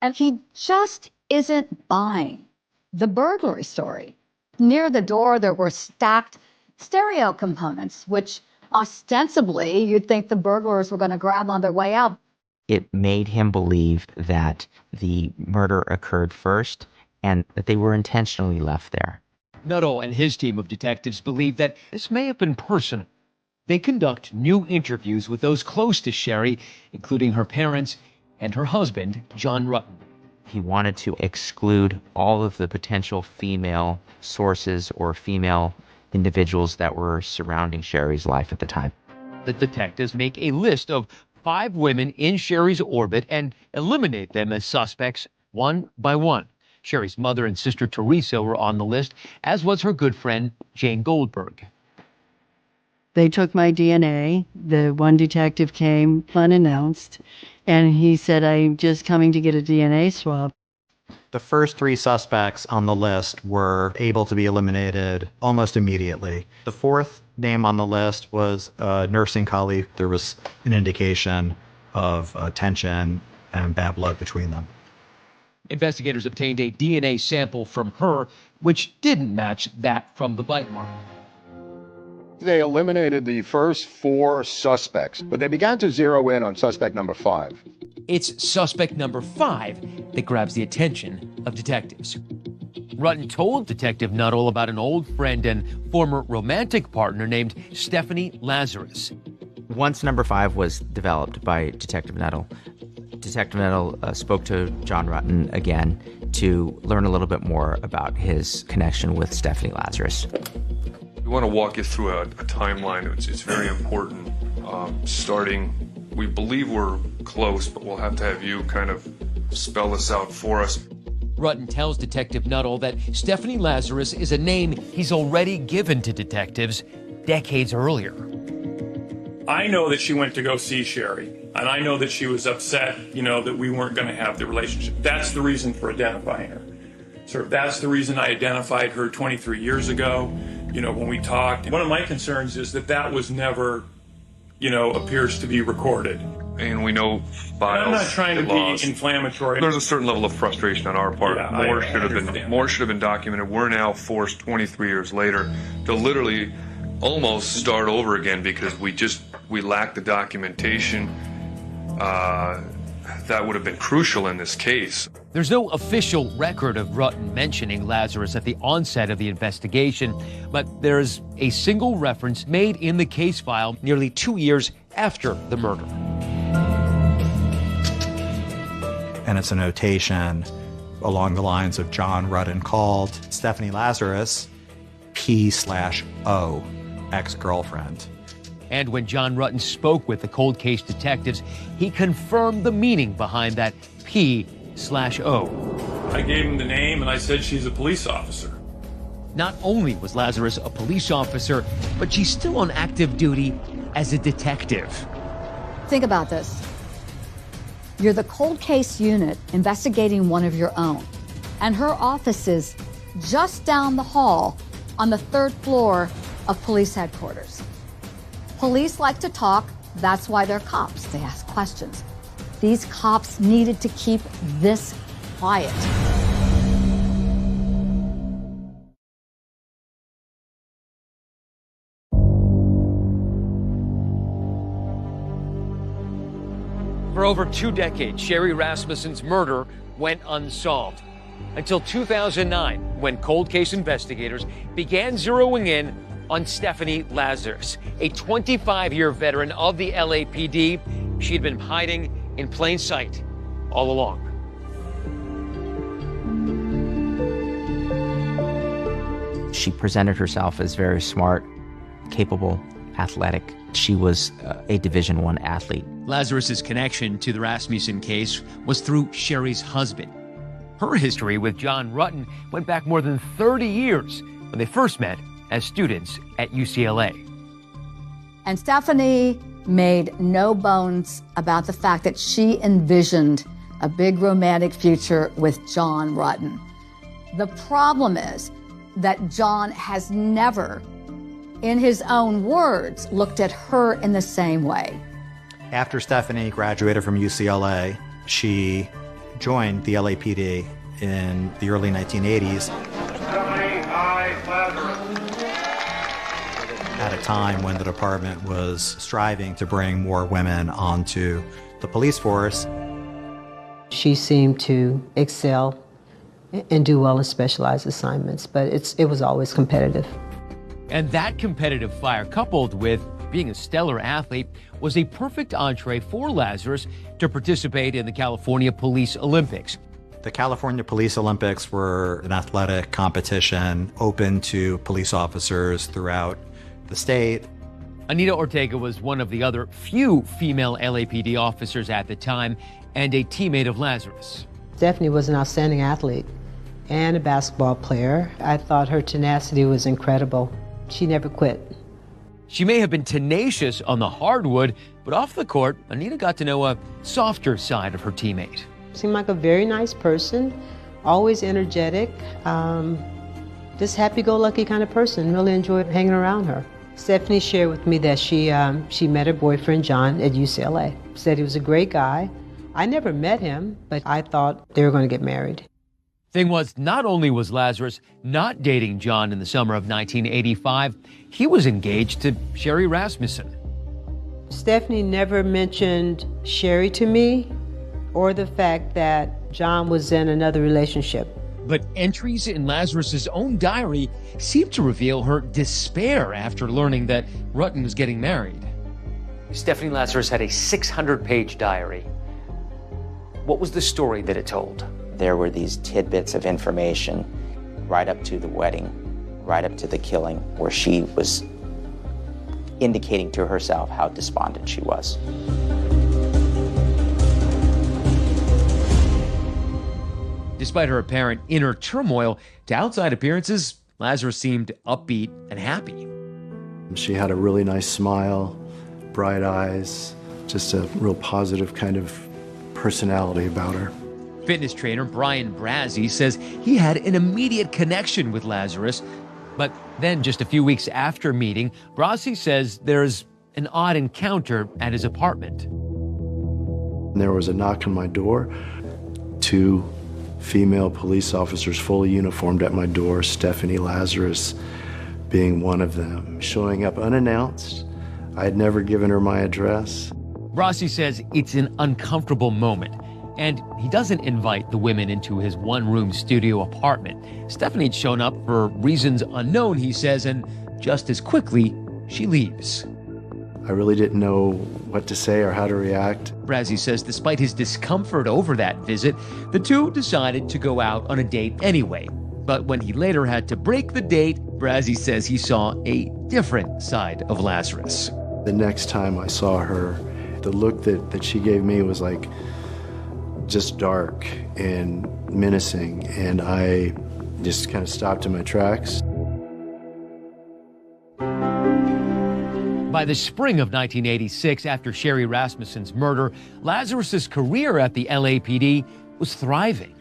And he just isn't buying the burglary story. Near the door, there were stacked stereo components, which ostensibly you'd think the burglars were going to grab on their way out. It made him believe that the murder occurred first and that they were intentionally left there. Nuttall and his team of detectives believe that this may have been personal. They conduct new interviews with those close to Sherry, including her parents and her husband, John Rutten. He wanted to exclude all of the potential female sources or female individuals that were surrounding Sherry's life at the time. The detectives make a list of 5 women in Sherry's orbit and eliminate them as suspects one by one. Sherry's mother and sister Teresa were on the list, as was her good friend Jane Goldberg. They took my DNA. The one detective came unannounced, and he said, "I'm just coming to get a DNA swab." The first 3 suspects on the list were able to be eliminated almost immediately. The 4th name on the list was a nursing colleague. There was an indication of tension and bad blood between them. Investigators obtained a DNA sample from her, which didn't match that from the bite mark. They eliminated the first 4 suspects, but they began to zero in on suspect number 5. It's suspect number 5 that grabs the attention of detectives. Rutten told Detective Nuttall about an old friend and former romantic partner named Stephanie Lazarus. Once number 5 was developed by Detective Nuttall, Detective Nuttall spoke to John Rutten again to learn a little bit more about his connection with Stephanie Lazarus. We want to walk you through a timeline. It's very important. Starting, we believe we're close, but we'll have to have you kind of spell this out for us. Rutten tells Detective Nuttall that Stephanie Lazarus is a name he's already given to detectives decades earlier. I know that she went to go see Sherry, and I know that she was upset, that we weren't going to have the relationship. That's the reason for identifying her. So that's the reason I identified her 23 years ago, when we talked. One of my concerns is that was never, appears to be recorded. And we know files. I'm not trying to be inflammatory. There's a certain level of frustration on our part. Yeah, more should have been documented. We're now forced 23 years later to literally almost start over again because we lack the documentation that would have been crucial in this case. There's no official record of Rutten mentioning Lazarus at the onset of the investigation, but there's a single reference made in the case file nearly 2 years after the murder. And it's a notation along the lines of John Rutten called Stephanie Lazarus P/O, ex-girlfriend. And when John Rutten spoke with the cold case detectives, he confirmed the meaning behind that P/O. I gave him the name and I said she's a police officer. Not only was Lazarus a police officer, but she's still on active duty as a detective. Think about this. You're the cold case unit investigating one of your own, and her office is just down the hall on the 3rd floor of police headquarters. Police like to talk, that's why they're cops. They ask questions. These cops needed to keep this quiet. For over 2 decades, Sherry Rasmussen's murder went unsolved. Until 2009, when cold case investigators began zeroing in on Stephanie Lazarus, a 25-year veteran of the LAPD. She had been hiding in plain sight all along. She presented herself as very smart, capable, athletic. She was a Division I athlete. Lazarus's connection to the Rasmussen case was through Sherry's husband. Her history with John Rutten went back more than 30 years when they first met as students at UCLA. And Stephanie made no bones about the fact that she envisioned a big romantic future with John Rutten. The problem is that John has never, in his own words, looked at her in the same way. After Stephanie graduated from UCLA, she joined the LAPD in the early 1980s. At a time when the department was striving to bring more women onto the police force. She seemed to excel and do well in specialized assignments, but it was always competitive. And that competitive fire, coupled with being a stellar athlete, was a perfect entree for Lazarus to participate in the California Police Olympics. The California Police Olympics were an athletic competition open to police officers throughout the state. Anita Ortega was one of the other few female LAPD officers at the time and a teammate of Lazarus. Stephanie was an outstanding athlete and a basketball player. I thought her tenacity was incredible. She never quit. She may have been tenacious on the hardwood, but off the court, Anita got to know a softer side of her teammate. Seemed like a very nice person, always energetic, just happy-go-lucky kind of person. Really enjoyed hanging around her. Stephanie shared with me that she met her boyfriend, John, at UCLA. Said he was a great guy. I never met him, but I thought they were going to get married. Thing was, not only was Lazarus not dating John in the summer of 1985, he was engaged to Sherry Rasmussen. Stephanie never mentioned Sherry to me or the fact that John was in another relationship. But entries in Lazarus's own diary seemed to reveal her despair after learning that Rutten was getting married. Stephanie Lazarus had a 600-page diary. What was the story that it told? There were these tidbits of information right up to the wedding, right up to the killing, where she was indicating to herself how despondent she was. Despite her apparent inner turmoil, to outside appearances, Lazarus seemed upbeat and happy. She had a really nice smile, bright eyes, just a real positive kind of personality about her. Fitness trainer Brian Brazzi says he had an immediate connection with Lazarus, but then just a few weeks after meeting, Brazzi says there's an odd encounter at his apartment. There was a knock on my door. 2 female police officers fully uniformed at my door, Stephanie Lazarus being one of them, showing up unannounced. I had never given her my address. Brazzi says it's an uncomfortable moment, and he doesn't invite the women into his one-room studio apartment. Stephanie had shown up for reasons unknown, he says, and just as quickly, she leaves. I really didn't know what to say or how to react. Brazzi says despite his discomfort over that visit, the two decided to go out on a date anyway. But when he later had to break the date, Brazzi says he saw a different side of Lazarus. The next time I saw her, the look that she gave me was like just dark and menacing, and I just kind of stopped in my tracks. By the spring of 1986, after Sherry Rasmussen's murder, Lazarus's career at the LAPD was thriving.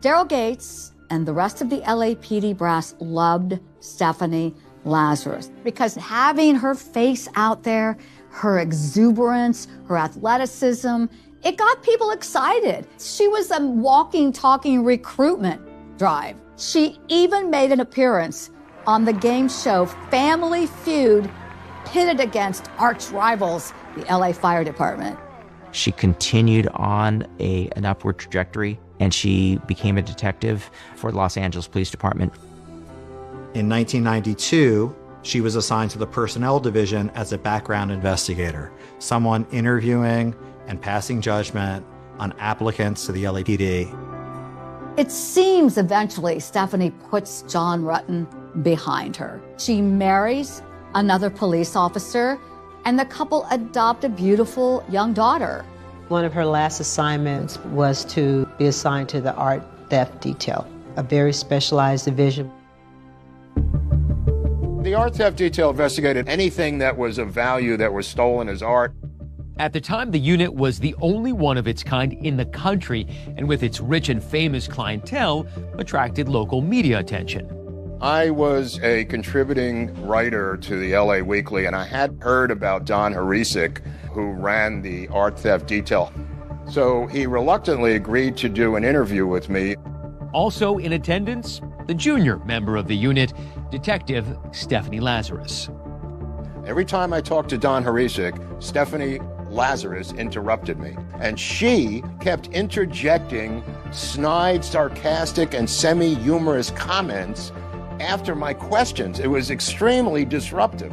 Daryl Gates and the rest of the LAPD brass loved Stephanie Lazarus because having her face out there, her exuberance, her athleticism, it got people excited. She was a walking, talking recruitment drive. She even made an appearance on the game show Family Feud, pitted against arch rivals, the LA Fire Department. She continued on an upward trajectory, and she became a detective for the Los Angeles Police Department. In 1992, she was assigned to the Personnel Division as a background investigator, someone interviewing and passing judgment on applicants to the LAPD. It seems eventually Stephanie puts John Rutten behind her. She marries another police officer, and the couple adopt a beautiful young daughter. One of her last assignments was to be assigned to the art theft detail, a very specialized division. The art theft detail investigated anything that was of value that was stolen as art. At the time, the unit was the only one of its kind in the country, and with its rich and famous clientele, attracted local media attention. I was a contributing writer to the LA Weekly, and I had heard about Don Harisik, who ran the art theft detail. So he reluctantly agreed to do an interview with me. Also in attendance, the junior member of the unit, Detective Stephanie Lazarus. Every time I talked to Don Harisik, Stephanie Lazarus interrupted me, and she kept interjecting snide, sarcastic, and semi-humorous comments after my questions. It was extremely disruptive.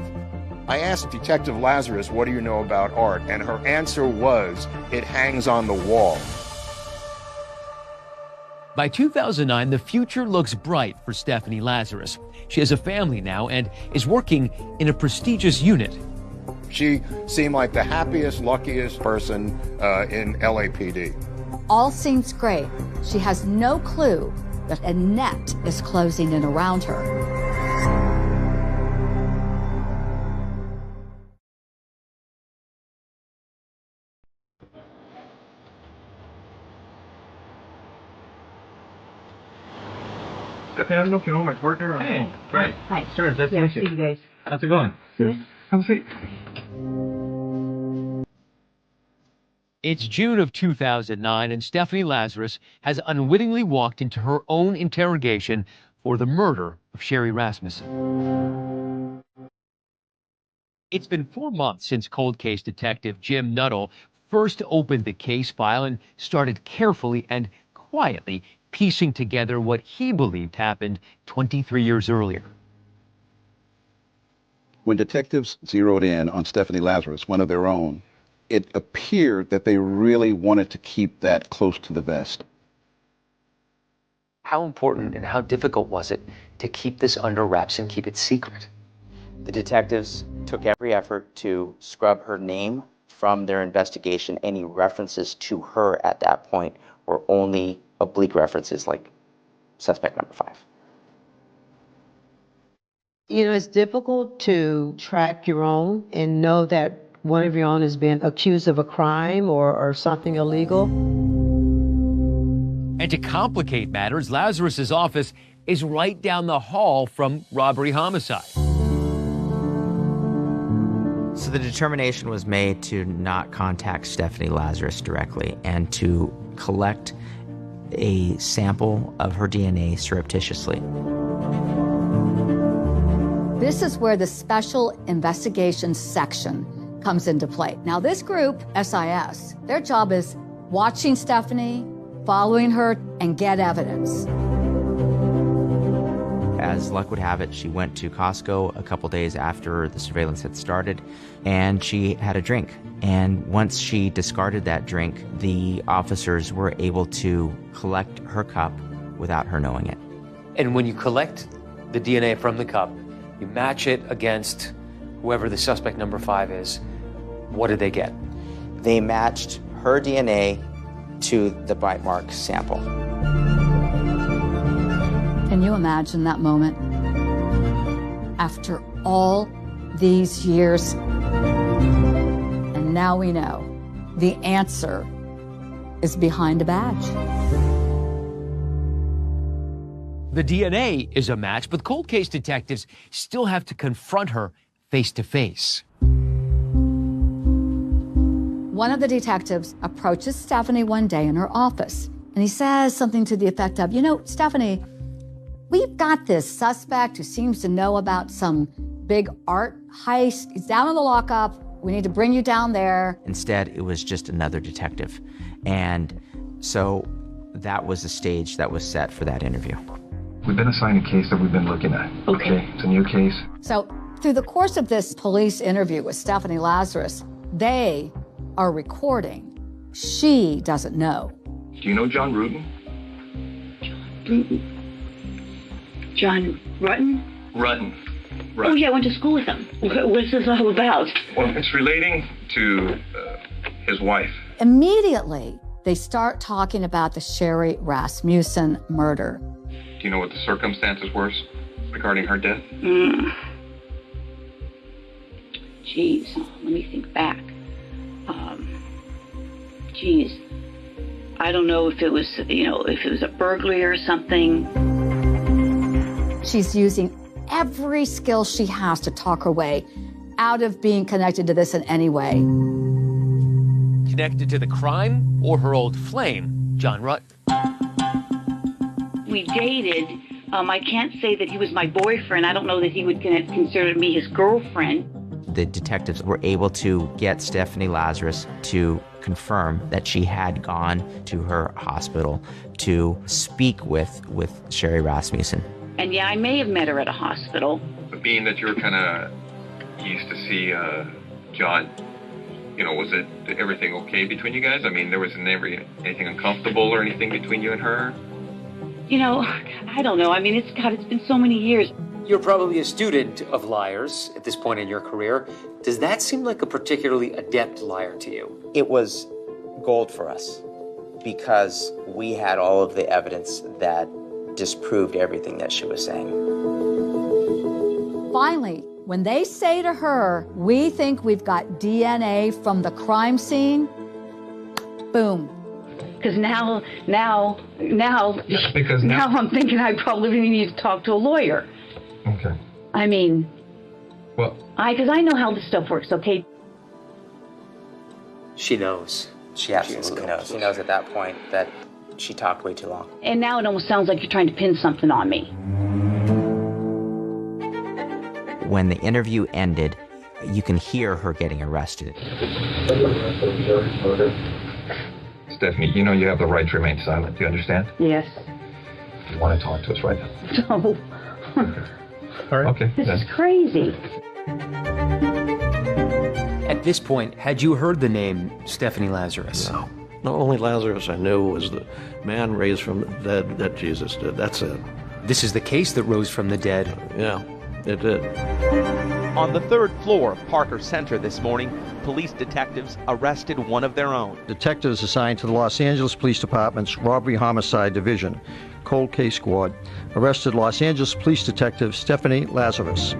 I asked Detective Lazarus, "What do you know about art?" And her answer was, "It hangs on the wall." By 2009, the future looks bright for Stephanie Lazarus. She has a family now and is working in a prestigious unit. She seemed like the happiest, luckiest person in LAPD. All seems great. She has no clue that a net is closing in around her. I don't know if you know my partner. Hey, right. Hi. Sure, nice to meet you. See you guys. How's it going? Good. Have a seat. It's June of 2009, and Stephanie Lazarus has unwittingly walked into her own interrogation for the murder of Sherry Rasmussen. It's been 4 months since cold case detective Jim Nuttall first opened the case file and started carefully and quietly piecing together what he believed happened 23 years earlier. When detectives zeroed in on Stephanie Lazarus, one of their own, it appeared that they really wanted to keep that close to the vest. How important and how difficult was it to keep this under wraps and keep it secret? The detectives took every effort to scrub her name from their investigation. Any references to her at that point were only oblique references like suspect number 5. You know, it's difficult to track your own and know that one of your own has been accused of a crime or something illegal. And to complicate matters, Lazarus's office is right down the hall from robbery homicide. So the determination was made to not contact Stephanie Lazarus directly and to collect a sample of her DNA surreptitiously. This is where the Special Investigations Section comes into play. Now, this group, SIS, their job is watching Stephanie, following her, and get evidence. As luck would have it, she went to Costco a couple days after the surveillance had started, and she had a drink. And once she discarded that drink, the officers were able to collect her cup without her knowing it. And when you collect the DNA from the cup, you match it against whoever the suspect number 5 is. What did they get? They matched her DNA to the bite mark sample. Can you imagine that moment? After all these years, and now we know the answer is behind a badge. The DNA is a match, but cold case detectives still have to confront her face to face. One of the detectives approaches Stephanie one day in her office, and he says something to the effect of, you know, Stephanie, we've got this suspect who seems to know about some big art heist. He's down in the lockup. We need to bring you down there. Instead, it was just another detective. And so that was the stage that was set for that interview. We've been assigned a case that we've been looking at. Okay. It's a new case. So through the course of this police interview with Stephanie Lazarus, they are recording. She doesn't know. Do you know John Rutten? John Rutten? Rutten. Oh, yeah, I went to school with him. What's this all about? Well, it's relating to his wife. Immediately, they start talking about the Sherry Rasmussen murder. Do you know what the circumstances were regarding her death? Jeez, let me think back. I don't know if it was, if it was a burglary or something. She's using every skill she has to talk her way out of being connected to this in any way. Connected to the crime or her old flame, John Rutten? We dated. I can't say that he was my boyfriend. I don't know that he would consider me his girlfriend. The detectives were able to get Stephanie Lazarus to confirm that she had gone to her hospital to speak with Sherry Rasmussen. And yeah, I may have met her at a hospital. But being that you're kind of used to see John, was everything okay between you guys? I mean, there wasn't anything uncomfortable or anything between you and her? I don't know. I mean, it's been so many years. You're probably a student of liars at this point in your career. Does that seem like a particularly adept liar to you? It was gold for us because we had all of the evidence that disproved everything that she was saying. Finally, when they say to her, we think we've got DNA from the crime scene, boom. Because now I'm thinking I probably need to talk to a lawyer. Okay. I mean, well, because I know how this stuff works, okay? She knows. She absolutely knows. She knows at that point that she talked way too long. And now it almost sounds like you're trying to pin something on me. When the interview ended, you can hear her getting arrested. Stephanie, you know you have the right to remain silent. Do you understand? Yes. You want to talk to us right now? No. All right. Okay. This is crazy. At this point, had you heard the name Stephanie Lazarus? No. The only Lazarus I knew was the man raised from the dead that Jesus did. That's it. This is the case that rose from the dead. Yeah, it did. On the third floor of Parker Center this morning, police detectives arrested one of their own. Detectives assigned to the Los Angeles Police Department's Robbery Homicide Division, Cold Case Squad, arrested Los Angeles Police Detective Stephanie Lazarus.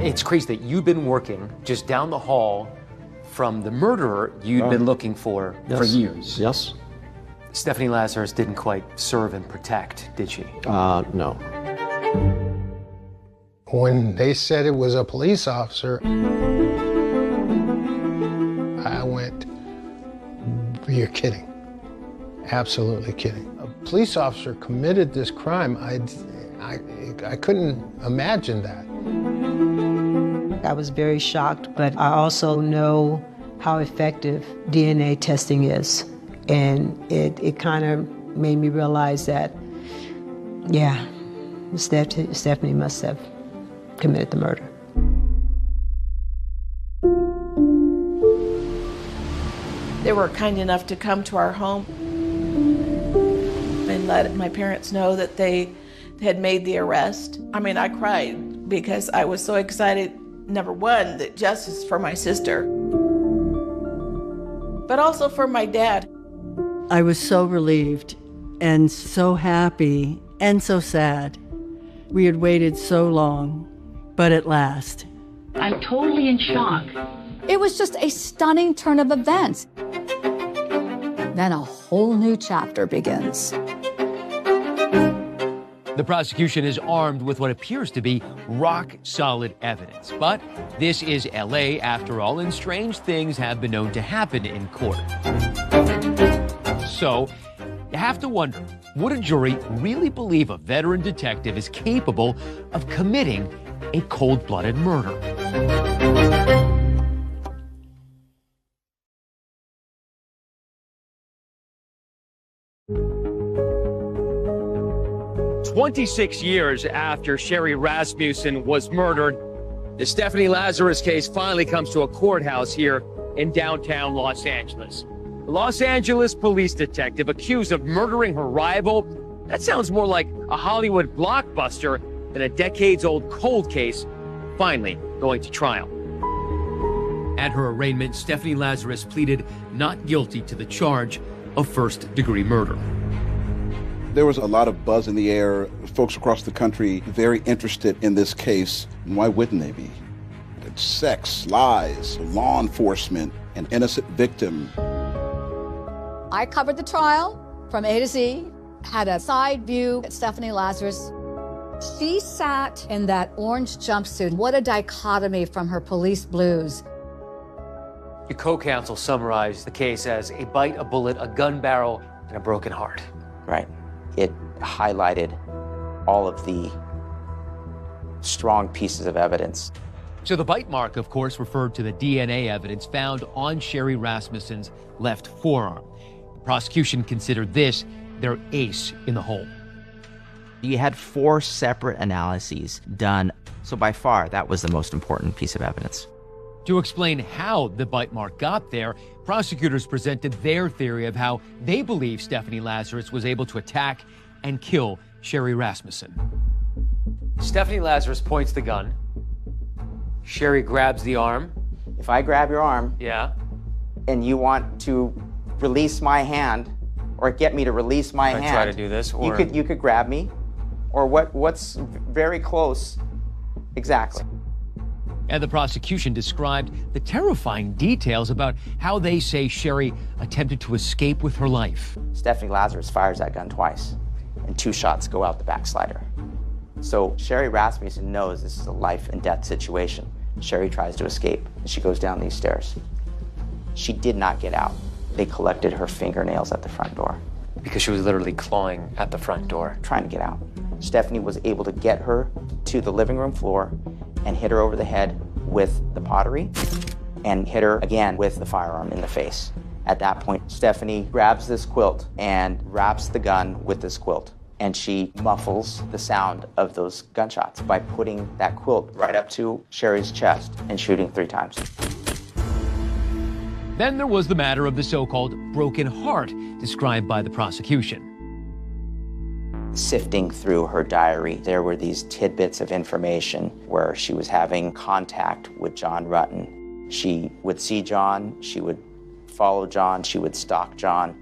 It's crazy that you've been working just down the hall from the murderer you'd been looking for years. Yes. Stephanie Lazarus didn't quite serve and protect, did she? No. When they said it was a police officer, I went, you're kidding. Absolutely kidding. A police officer committed this crime. I couldn't imagine that. I was very shocked, but I also know how effective DNA testing is. And it kind of made me realize that, yeah, Stephanie must have committed the murder. They were kind enough to come to our home and let my parents know that they had made the arrest. I mean, I cried because I was so excited, number one, that justice for my sister, but also for my dad. I was so relieved and so happy and so sad. We had waited so long, but at last. I'm totally in shock. It was just a stunning turn of events. Then a whole new chapter begins. The prosecution is armed with what appears to be rock-solid evidence. But this is LA after all, and strange things have been known to happen in court. So, you have to wonder, would a jury really believe a veteran detective is capable of committing a cold-blooded murder? 26 years after Sherry Rasmussen was murdered, the Stephanie Lazarus case finally comes to a courthouse here in downtown Los Angeles. The Los Angeles police detective accused of murdering her rival. That sounds more like a Hollywood blockbuster than a decades-old cold case finally going to trial. At her arraignment, Stephanie Lazarus pleaded not guilty to the charge of first-degree murder. There was a lot of buzz in the air, folks across the country very interested in this case. And why wouldn't they be? It's sex, lies, law enforcement, an innocent victim. I covered the trial from A to Z, had a side view at Stephanie Lazarus. She sat in that orange jumpsuit. What a dichotomy from her police blues. Your co-counsel summarized the case as a bite, a bullet, a gun barrel, and a broken heart. Right. It highlighted all of the strong pieces of evidence. So the bite mark, of course, referred to the DNA evidence found on Sherry Rasmussen's left forearm. The prosecution considered this their ace in the hole. You had 4 separate analyses done, so by far that was the most important piece of evidence. To explain how the bite mark got there, prosecutors presented their theory of how they believe Stephanie Lazarus was able to attack and kill Sherry Rasmussen. Stephanie Lazarus points the gun. Sherry grabs the arm. If I grab your arm, yeah, and you want to release my hand, or get me to release my hand, try to do this, or you could grab me, or what's very close, exactly. And the prosecution described the terrifying details about how they say Sherry attempted to escape with her life. Stephanie Lazarus fires that gun twice, and 2 shots go out the backslider. So Sherry Rasmussen knows this is a life and death situation. Sherry tries to escape, and she goes down these stairs. She did not get out. They collected her fingernails at the front door. Because she was literally clawing at the front door. Trying to get out. Stephanie was able to get her to the living room floor and hit her over the head with the pottery and hit her again with the firearm in the face. At that point, Stephanie grabs this quilt and wraps the gun with this quilt. And she muffles the sound of those gunshots by putting that quilt right up to Sherry's chest and shooting 3 times. Then there was the matter of the so-called broken heart described by the prosecution. Sifting through her diary, there were these tidbits of information where she was having contact with John Rutten. She would see John, she would follow John, she would stalk John.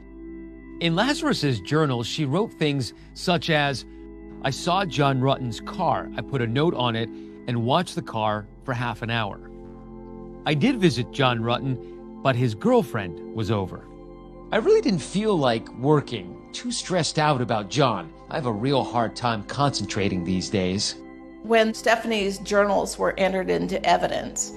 In Lazarus's journal, she wrote things such as, "I saw John Rutten's car. I put a note on it and watched the car for half an hour. I did visit John Rutten, but his girlfriend was over. I really didn't feel like working. Too stressed out about John. I have a real hard time concentrating these days." When Stephanie's journals were entered into evidence,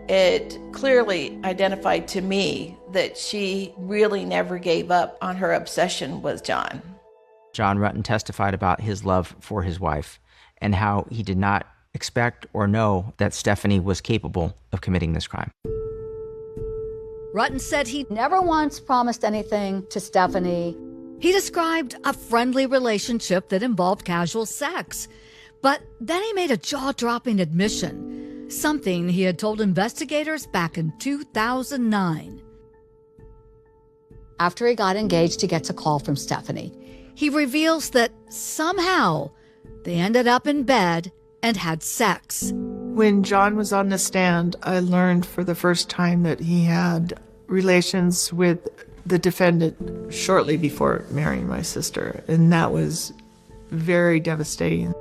it clearly identified to me that she really never gave up on her obsession with John. John Rutten testified about his love for his wife and how he did not expect or know that Stephanie was capable of committing this crime. Rutten said he never once promised anything to Stephanie. He described a friendly relationship that involved casual sex. But then he made a jaw-dropping admission, something he had told investigators back in 2009. After he got engaged, he gets a call from Stephanie. He reveals that somehow they ended up in bed and had sex. When John was on the stand, I learned for the first time that he had relations with the defendant shortly before marrying my sister, and that was very devastating.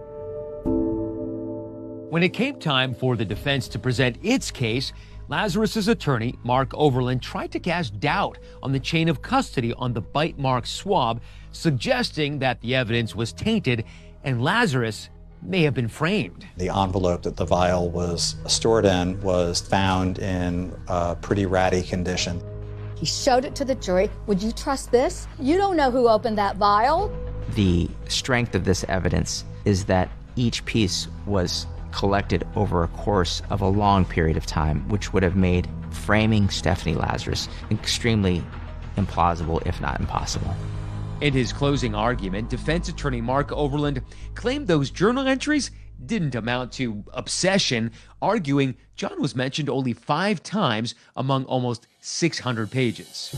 When it came time for the defense to present its case, Lazarus's attorney, Mark Overland, tried to cast doubt on the chain of custody on the bite mark swab, suggesting that the evidence was tainted and Lazarus may have been framed. The envelope that the vial was stored in was found in a pretty ratty condition. He showed it to the jury. Would you trust this? You don't know who opened that vial. The strength of this evidence is that each piece was collected over a course of a long period of time, which would have made framing Stephanie Lazarus extremely implausible, if not impossible. In his closing argument, defense attorney Mark Overland claimed those journal entries didn't amount to obsession, arguing John was mentioned only 5 times among almost 600 pages.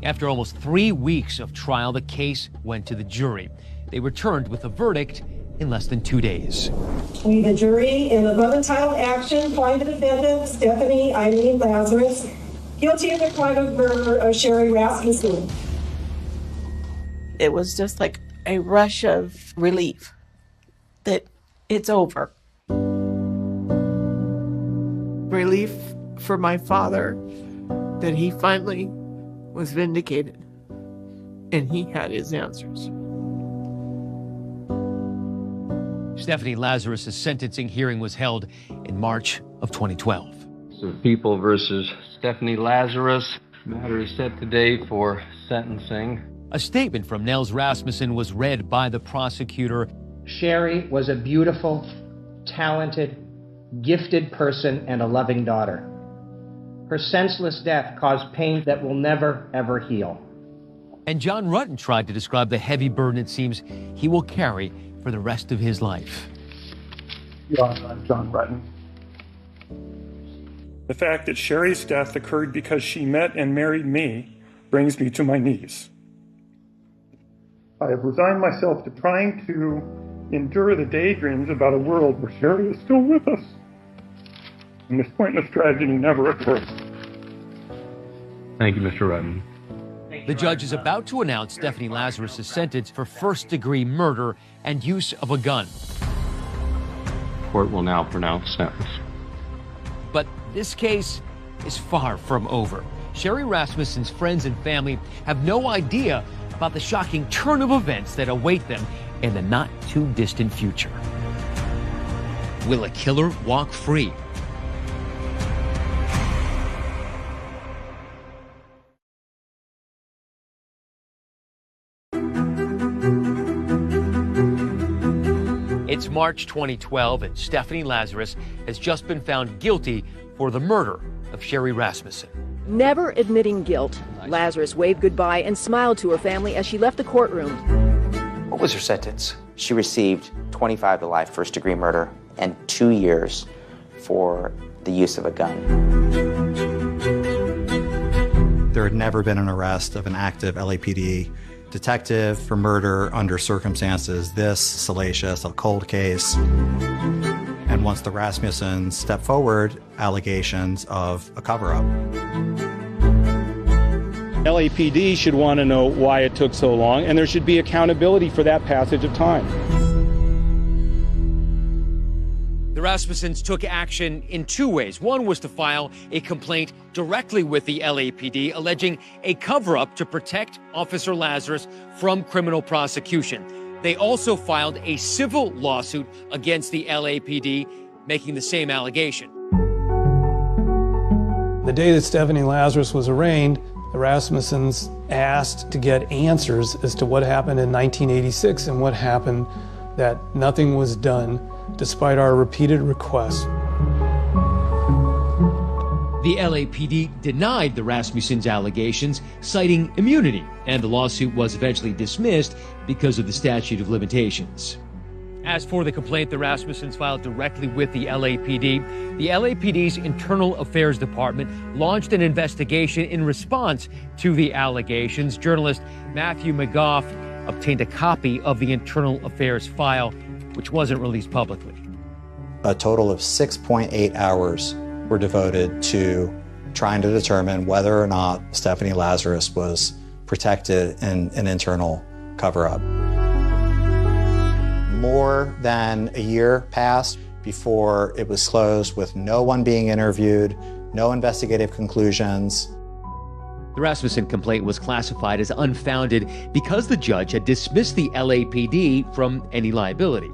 After almost 3 weeks of trial, the case went to the jury. They returned with a verdict in less than 2 days. We, the jury, in the above entitled action, find the defendant, Stephanie Eileen Lazarus, guilty of the crime of murder of Sherry Rasmussen. It was just like a rush of relief that it's over. Relief for my father that he finally was vindicated and he had his answers. Stephanie Lazarus' sentencing hearing was held in March of 2012. So People versus Stephanie Lazarus. Matter is set today for sentencing. A statement from Nels Rasmussen was read by the prosecutor. Sherry was a beautiful, talented, gifted person and a loving daughter. Her senseless death caused pain that will never, ever heal. And John Rutten tried to describe the heavy burden it seems he will carry for the rest of his life. I'm John Rutten. The fact that Sherry's death occurred because she met and married me brings me to my knees. I have resigned myself to trying to endure the daydreams about a world where Sherry is still with us. And this pointless tragedy never occurred. Thank you, Mr. Rudden. The judge is about to announce Stephanie Lazarus' sentence for first-degree murder and use of a gun. Court will now pronounce sentence. But this case is far from over. Sherry Rasmussen's friends and family have no idea about the shocking turn of events that await them in the not-too-distant future. Will a killer walk free? It's March 2012, and Stephanie Lazarus has just been found guilty for the murder of Sherry Rasmussen. Never admitting guilt, Lazarus waved goodbye and smiled to her family as she left the courtroom. What was her sentence? She received 25 to life first-degree murder and 2 years for the use of a gun. There had never been an arrest of an active LAPD detective for murder under circumstances this salacious, a cold case. And once the Rasmussens stepped forward, allegations of a cover-up. LAPD should want to know why it took so long, and there should be accountability for that passage of time. The Rasmussens took action in two ways. One was to file a complaint directly with the LAPD alleging a cover-up to protect Officer Lazarus from criminal prosecution. They also filed a civil lawsuit against the LAPD, making the same allegation. The day that Stephanie Lazarus was arraigned, the Rasmussens asked to get answers as to what happened in 1986 and what happened that nothing was done despite our repeated requests. The LAPD denied the Rasmussens' allegations, citing immunity, and the lawsuit was eventually dismissed because of the statute of limitations. As for the complaint the Rasmussens filed directly with the LAPD's Internal Affairs Department launched an investigation in response to the allegations. Journalist Matthew McGough obtained a copy of the Internal Affairs file, which wasn't released publicly. A total of 6.8 hours were devoted to trying to determine whether or not Stephanie Lazarus was protected in an internal cover-up. More than a year passed before it was closed with no one being interviewed, no investigative conclusions. The Rasmussen complaint was classified as unfounded because the judge had dismissed the LAPD from any liability.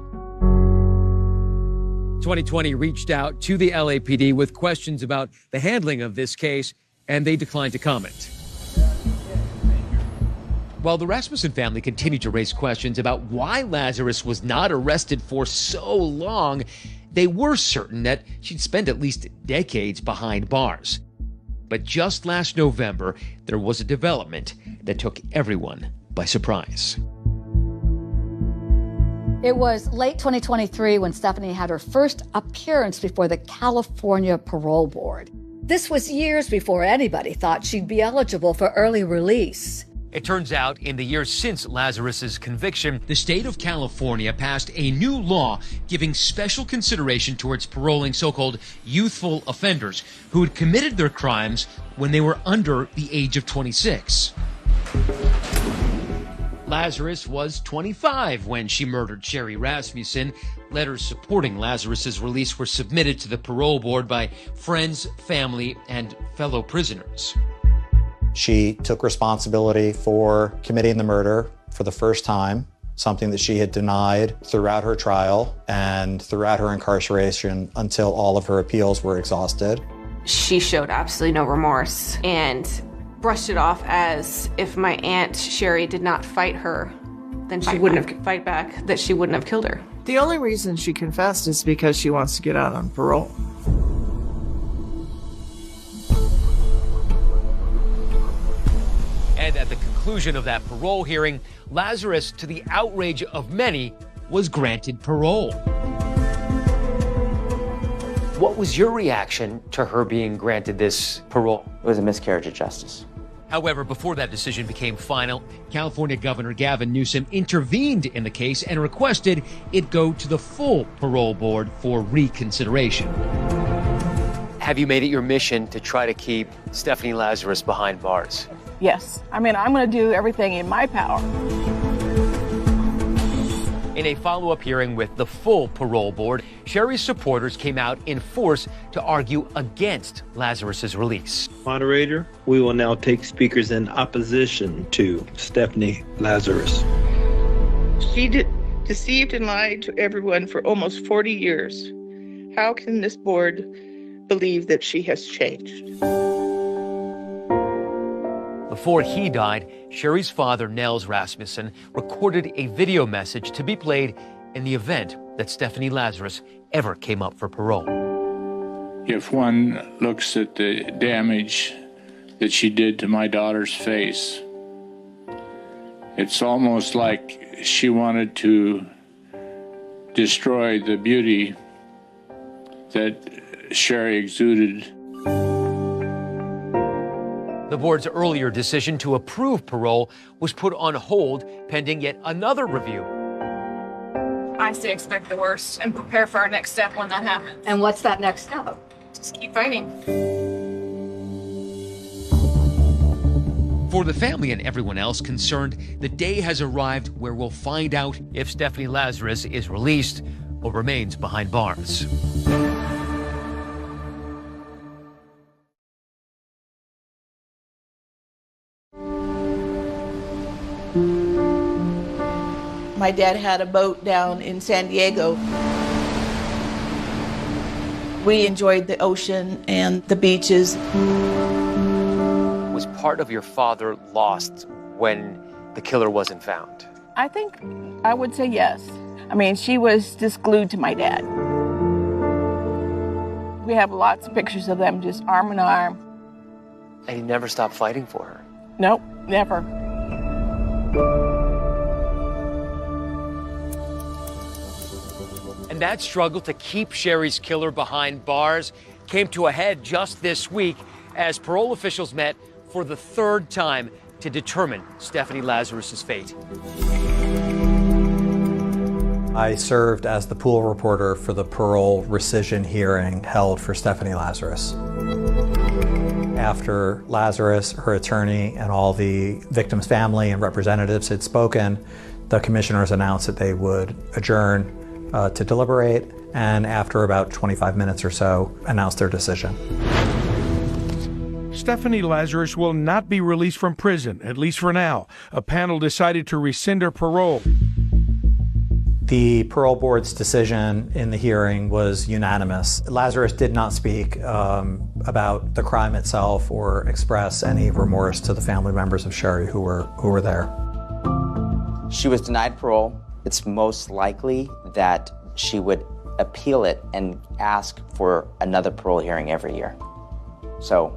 2020 reached out to the LAPD with questions about the handling of this case, and they declined to comment. While the Rasmussen family continued to raise questions about why Lazarus was not arrested for so long, they were certain that she'd spent at least decades behind bars. But just last November, there was a development that took everyone by surprise. It was late 2023 when Stephanie had her first appearance before the California Parole Board. This was years before anybody thought she'd be eligible for early release. It turns out, in the years since Lazarus's conviction, the state of California passed a new law giving special consideration towards paroling so-called youthful offenders who had committed their crimes when they were under the age of 26. Lazarus was 25 when she murdered Sherry Rasmussen. Letters supporting Lazarus's release were submitted to the parole board by friends, family, and fellow prisoners. She took responsibility for committing the murder for the first time, something that she had denied throughout her trial and throughout her incarceration until all of her appeals were exhausted. She showed absolutely no remorse and brushed it off as if my Aunt Sherry did not fight her, then she wouldn't have fight back, that she wouldn't have killed her. The only reason she confessed is because she wants to get out on parole. And at the conclusion of that parole hearing, Lazarus, to the outrage of many, was granted parole. What was your reaction to her being granted this parole? It was a miscarriage of justice. However, before that decision became final, California Governor Gavin Newsom intervened in the case and requested it go to the full parole board for reconsideration. Have you made it your mission to try to keep Stephanie Lazarus behind bars? Yes. I mean, I'm going to do everything in my power. In a follow-up hearing with the full parole board, Sherry's supporters came out in force to argue against Lazarus's release. Moderator, we will now take speakers in opposition to Stephanie Lazarus. She deceived and lied to everyone for almost 40 years. How can this board believe that she has changed? Before he died, Sherry's father, Nels Rasmussen, recorded a video message to be played in the event that Stephanie Lazarus ever came up for parole. If one looks at the damage that she did to my daughter's face, it's almost like she wanted to destroy the beauty that Sherry exuded. The board's earlier decision to approve parole was put on hold pending yet another review. I say expect the worst and prepare for our next step when that happens. And what's that next step? Just keep fighting. For the family and everyone else concerned, the day has arrived where we'll find out if Stephanie Lazarus is released or remains behind bars. My dad had a boat down in San Diego. We enjoyed the ocean and the beaches. Was part of your father lost when the killer wasn't found? I think I would say yes. I mean, she was just glued to my dad. We have lots of pictures of them just arm in arm. And you never stopped fighting for her? Nope, never. And that struggle to keep Sherry's killer behind bars came to a head just this week as parole officials met for the third time to determine Stephanie Lazarus's fate. I served as the pool reporter for the parole rescission hearing held for Stephanie Lazarus. After Lazarus, her attorney, and all the victim's family and representatives had spoken, the commissioners announced that they would adjourn to deliberate, and after about 25 minutes or so, announced their decision. Stephanie Lazarus will not be released from prison, at least for now. A panel decided to rescind her parole. The parole board's decision in the hearing was unanimous. Lazarus did not speak about the crime itself or express any remorse to the family members of Sherry who were there. She was denied parole. It's most likely that she would appeal it and ask for another parole hearing every year. So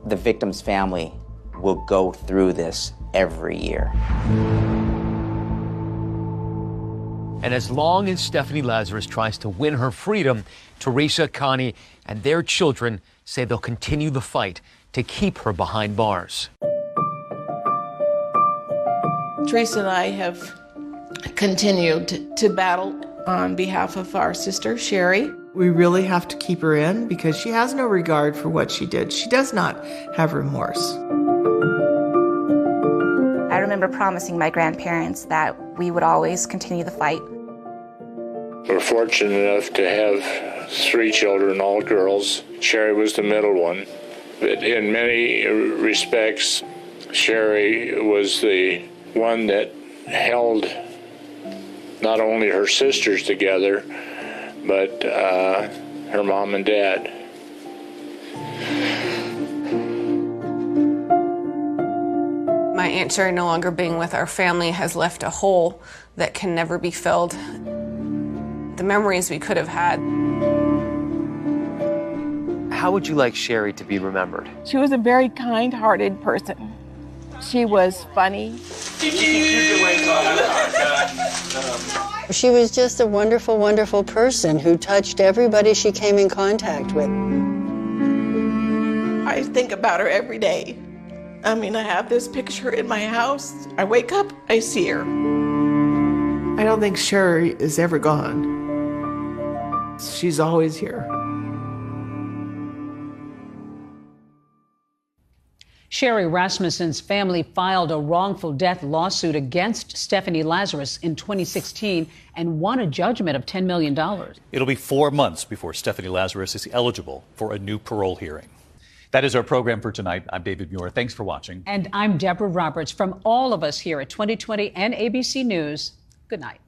the victim's family will go through this every year. And as long as Stephanie Lazarus tries to win her freedom, Teresa, Connie, and their children say they'll continue the fight to keep her behind bars. Teresa and I have continued to battle on behalf of our sister, Sherry. We really have to keep her in because she has no regard for what she did. She does not have remorse. I remember promising my grandparents that we would always continue the fight. We're fortunate enough to have 3 children, all girls. Sherry was the middle one. But in many respects, Sherry was the one that held not only her sisters together, but her mom and dad. My Aunt Sherry no longer being with our family has left a hole that can never be filled. The memories we could have had. How would you like Sherry to be remembered? She was a very kind-hearted person. She was funny. She was just a wonderful, wonderful person who touched everybody she came in contact with. I think about her every day. I mean, I have this picture in my house. I wake up, I see her. I don't think Sherry is ever gone. She's always here. Sherry Rasmussen's family filed a wrongful death lawsuit against Stephanie Lazarus in 2016 and won a judgment of $10 million. It'll be 4 months before Stephanie Lazarus is eligible for a new parole hearing. That is our program for tonight. I'm David Muir. Thanks for watching. And I'm Deborah Roberts. From all of us here at 2020 and ABC News, good night.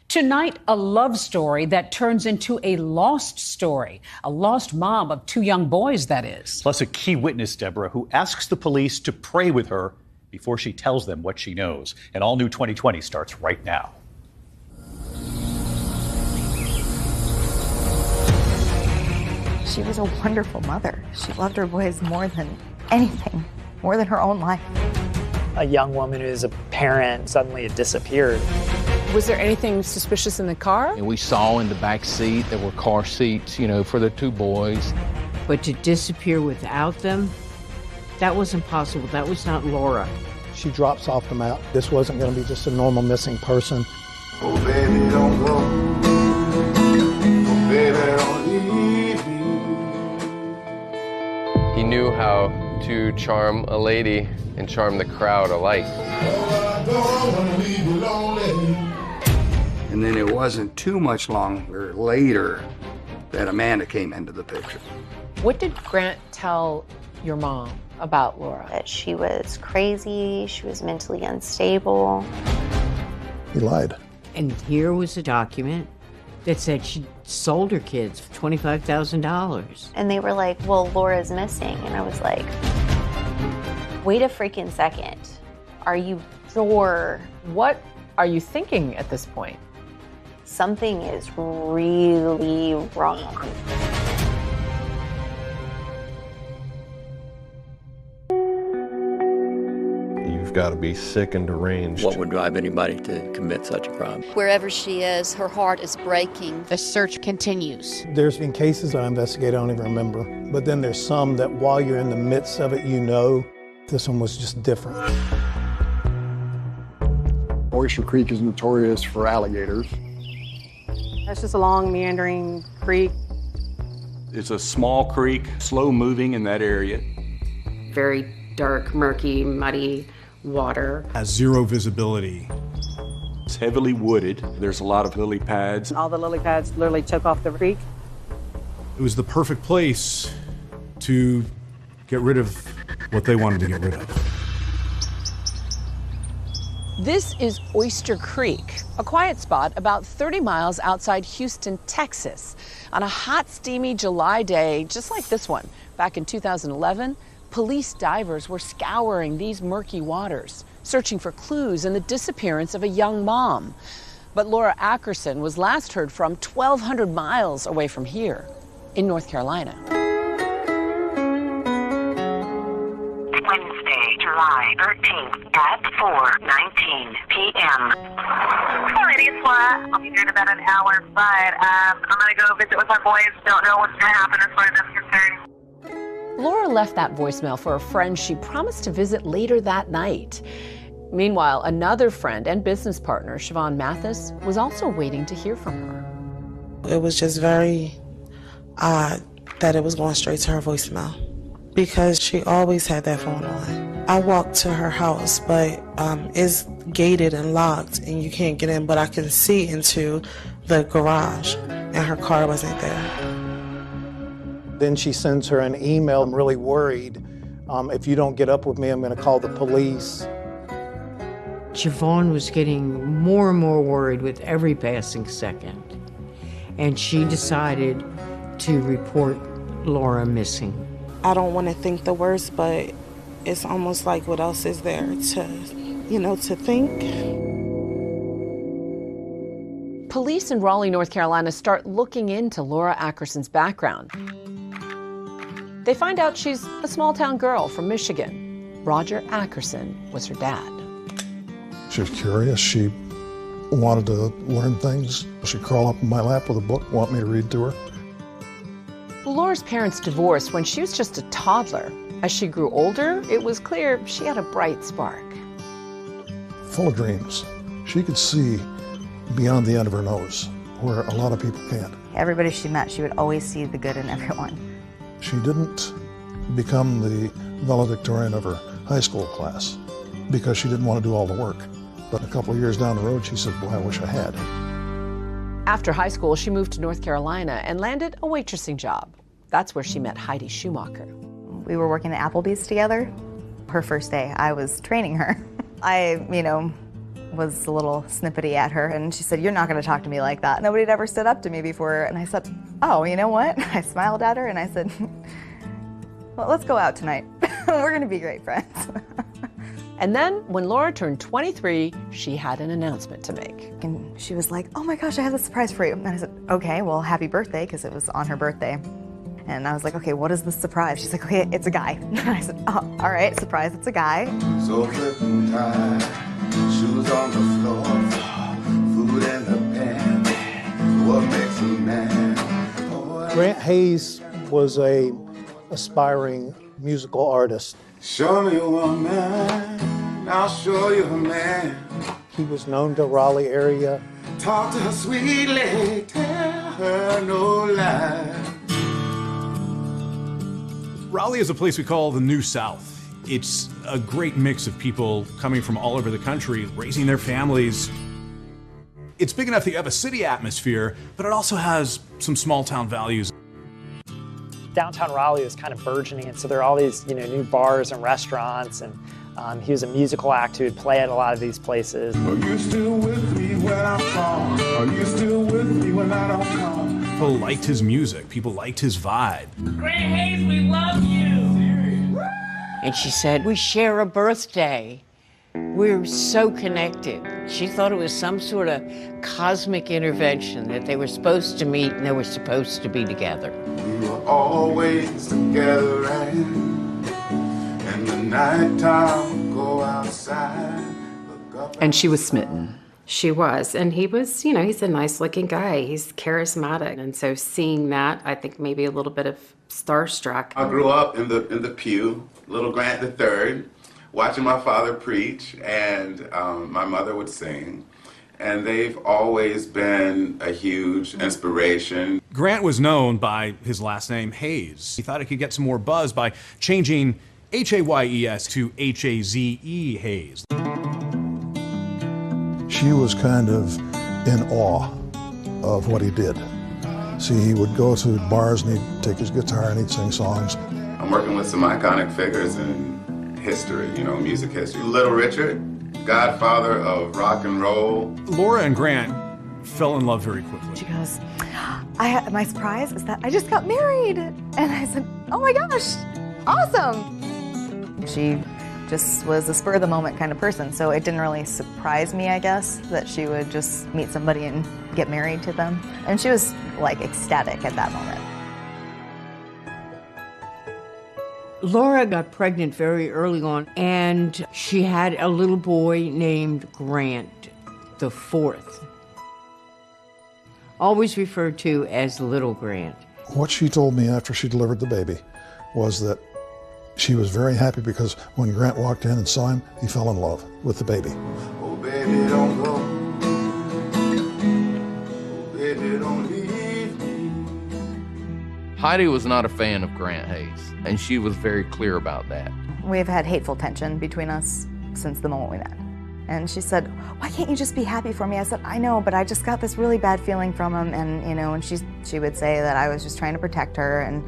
Tonight, a love story that turns into a lost story. A lost mom of 2 young boys, that is. Plus a key witness, Deborah, who asks the police to pray with her before she tells them what she knows. And All New 2020 starts right now. She was a wonderful mother. She loved her boys more than anything, more than her own life. A young woman who is a parent suddenly disappeared. Was there anything suspicious in the car? And we saw in the back seat there were car seats, for the 2 boys. But to disappear without them, that wasn't possible. That was not Laura. She drops off the map. This wasn't going to be just a normal missing person. Oh, baby, don't go. Oh, baby, don't leave me. He knew how to charm a lady and charm the crowd alike. Oh, I don't want to leave you lonely. And then it wasn't too much longer later that Amanda came into the picture. What did Grant tell your mom about Laura? That she was crazy, she was mentally unstable. He lied. And here was a document that said she sold her kids for $25,000. And they were like, well, Laura's missing. And I was like, wait a freaking second. Are you sure? What are you thinking at this point? Something is really wrong. You've got to be sick and deranged. What would drive anybody to commit such a crime? Wherever she is, her heart is breaking. The search continues. There's been cases I investigated, I don't even remember. But then there's some that while you're in the midst of it, this one was just different. Oyster Creek is notorious for alligators. It's just a long, meandering creek. It's a small creek, slow moving in that area. Very dark, murky, muddy water. Has zero visibility. It's heavily wooded. There's a lot of lily pads. All the lily pads literally took off the creek. It was the perfect place to get rid of what they wanted to get rid of. This is Oyster Creek, a quiet spot about 30 miles outside Houston, Texas. On a hot, steamy July day, just like this one, back in 2011, police divers were scouring these murky waters, searching for clues in the disappearance of a young mom. But Laura Ackerson was last heard from 1,200 miles away from here, in North Carolina. Wednesday, July 13th at 4:19 p.m. Hi, lady, it's Laura. I'll be here in about an hour, but I'm going to go visit with my boys. Don't know what's going to happen as far as I'm concerned. Laura left that voicemail for a friend she promised to visit later that night. Meanwhile, another friend and business partner, Siobhan Mathis, was also waiting to hear from her. It was just very odd that it was going straight to her voicemail, because she always had that phone on. I walked to her house, but it's gated and locked and you can't get in, but I can see into the garage and her car wasn't there. Then she sends her an email. I'm really worried. If you don't get up with me, I'm going to call the police. Siobhan was getting more and more worried with every passing second. And she decided to report Laura missing. I don't want to think the worst, but it's almost like what else is there to think? Police in Raleigh, North Carolina start looking into Laura Ackerson's background. They find out she's a small-town girl from Michigan. Roger Ackerson was her dad. She was curious. She wanted to learn things. She'd crawl up in my lap with a book, want me to read to her. Laura's parents divorced when she was just a toddler. As she grew older, it was clear she had a bright spark. Full of dreams. She could see beyond the end of her nose, where a lot of people can't. Everybody she met, she would always see the good in everyone. She didn't become the valedictorian of her high school class because she didn't want to do all the work. But a couple of years down the road, she said, boy, I wish I had. After high school, she moved to North Carolina and landed a waitressing job. That's where she met Heidi Schumacher. We were working at Applebee's together. Her first day, I was training her. I, was a little snippety at her, and she said, "You're not going to talk to me like that." Nobody had ever stood up to me before, and I said, "Oh, you know what?" I smiled at her, and I said, "Well, let's go out tonight. We're going to be great friends." And then, when Laura turned 23, she had an announcement to make. And she was like, "Oh my gosh, I have a surprise for you." And I said, "Okay, well, happy birthday," because it was on her birthday. And I was like, "Okay, what is the surprise?" She's like, "Okay, it's a guy." And I said, "Oh, all right, surprise, it's a guy." So flipping tight, shoes on the floor, food in the pan, what makes a man? Grant Hayes was a aspiring musical artist. Show me one man, I'll show you a man. He was known to Raleigh area. Talk to her sweetly, tell her no lie. Raleigh is a place we call the New South. It's a great mix of people coming from all over the country, raising their families. It's big enough that you have a city atmosphere, but it also has some small town values. Downtown Raleigh is kind of burgeoning, and so there are all these new bars and restaurants, and he was a musical act who would play at a lot of these places. Are you still with me when I'm gone? Are you still with me when I don't come? People liked his music. People liked his vibe. Grant Hayes, we love you. And she said, "We share a birthday. We're so connected." She thought it was some sort of cosmic intervention, that they were supposed to meet and they were supposed to be together. We were always together, and in the nighttime, go outside. And she was smitten. She was, and he was, he's a nice-looking guy. He's charismatic, and so seeing that, I think maybe a little bit of starstruck. I grew up in the pew, little Grant III, watching my father preach, and my mother would sing, and they've always been a huge inspiration. Grant was known by his last name, Hayes. He thought he could get some more buzz by changing Hayes to Haze, Hayes. She was kind of in awe of what he did. See, he would go to bars and he'd take his guitar and he'd sing songs. I'm working with some iconic figures in history, music history. Little Richard, godfather of rock and roll. Laura and Grant fell in love very quickly. She goes, my surprise is that I just got married. And I said, "Oh my gosh, awesome." She just was a spur of the moment kind of person, so it didn't really surprise me, I guess, that she would just meet somebody and get married to them. And she was like ecstatic at that moment. Laura got pregnant very early on, and she had a little boy named Grant, the fourth. Always referred to as Little Grant. What she told me after she delivered the baby was that she was very happy because when Grant walked in and saw him, he fell in love with the baby. Oh, baby, don't go. Oh, baby, don't leave me. Heidi was not a fan of Grant Hayes, and she was very clear about that. We've had hateful tension between us since the moment we met. And she said, "Why can't you just be happy for me?" I said, "I know, but I just got this really bad feeling from him." And, and she would say that I was just trying to protect her, and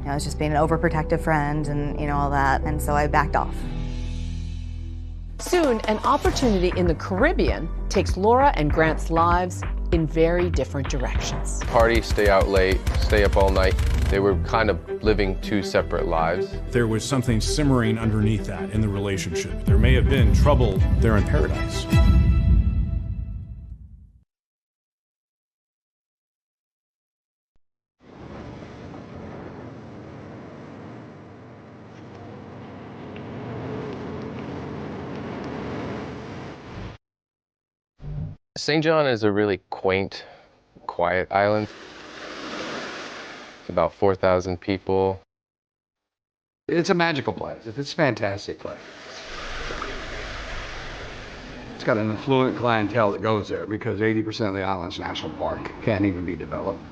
I was just being an overprotective friend, and, all that. And so I backed off. Soon, an opportunity in the Caribbean takes Laura and Grant's lives in very different directions. Party, stay out late, stay up all night. They were kind of living two separate lives. There was something simmering underneath that in the relationship. There may have been trouble there in paradise. St. John is a really quaint, quiet island. It's about 4,000 people. It's a magical place. It's a fantastic place. It's got an affluent clientele that goes there because 80% of the island's national park can't even be developed.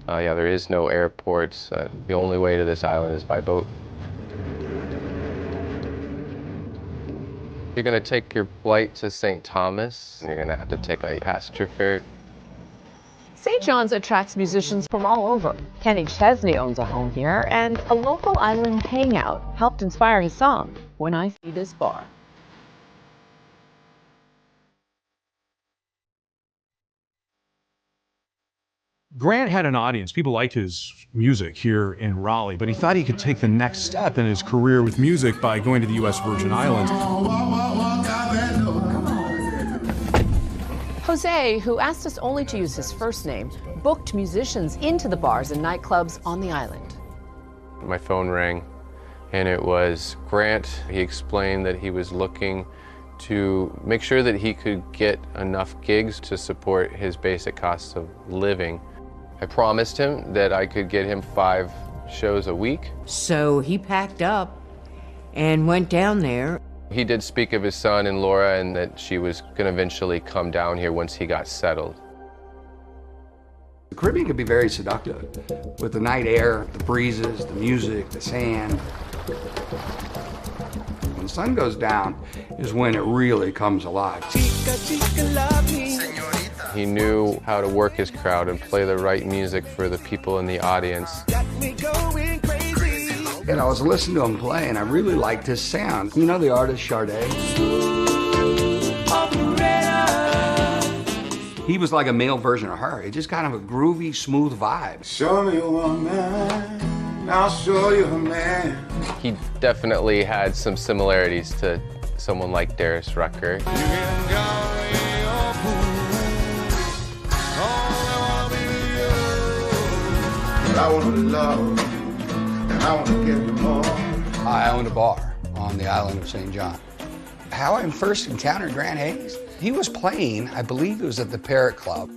Yeah, there is no airports. The only way to this island is by boat. You're gonna take your flight to St. Thomas, and you're gonna have to take a passenger ferry. St. John's attracts musicians from all over. Kenny Chesney owns a home here, and a local island hangout helped inspire his song, When I See This Bar. Grant had an audience. People liked his music here in Raleigh, but he thought he could take the next step in his career with music by going to the U.S. Virgin Islands. Jose, who asked us only to use his first name, booked musicians into the bars and nightclubs on the island. My phone rang, and it was Grant. He explained that he was looking to make sure that he could get enough gigs to support his basic costs of living. I promised him that I could get him 5 shows a week. So he packed up and went down there. He did speak of his son and Laura, and that she was going to eventually come down here once he got settled. The Caribbean can be very seductive with the night air, the breezes, the music, the sand. When the sun goes down is when it really comes alive. He knew how to work his crowd and play the right music for the people in the audience. And I was listening to him play, and I really liked his sound. You know the artist Sade? He was like a male version of her. It just kind of a groovy, smooth vibe. Show me a woman, I'll show you a man. He definitely had some similarities to someone like Darius Rucker. I want to love, and I want to give you more. I owned a bar on the island of St. John. How I first encountered Grant Hayes, he was playing, I believe it was at the Parrot Club.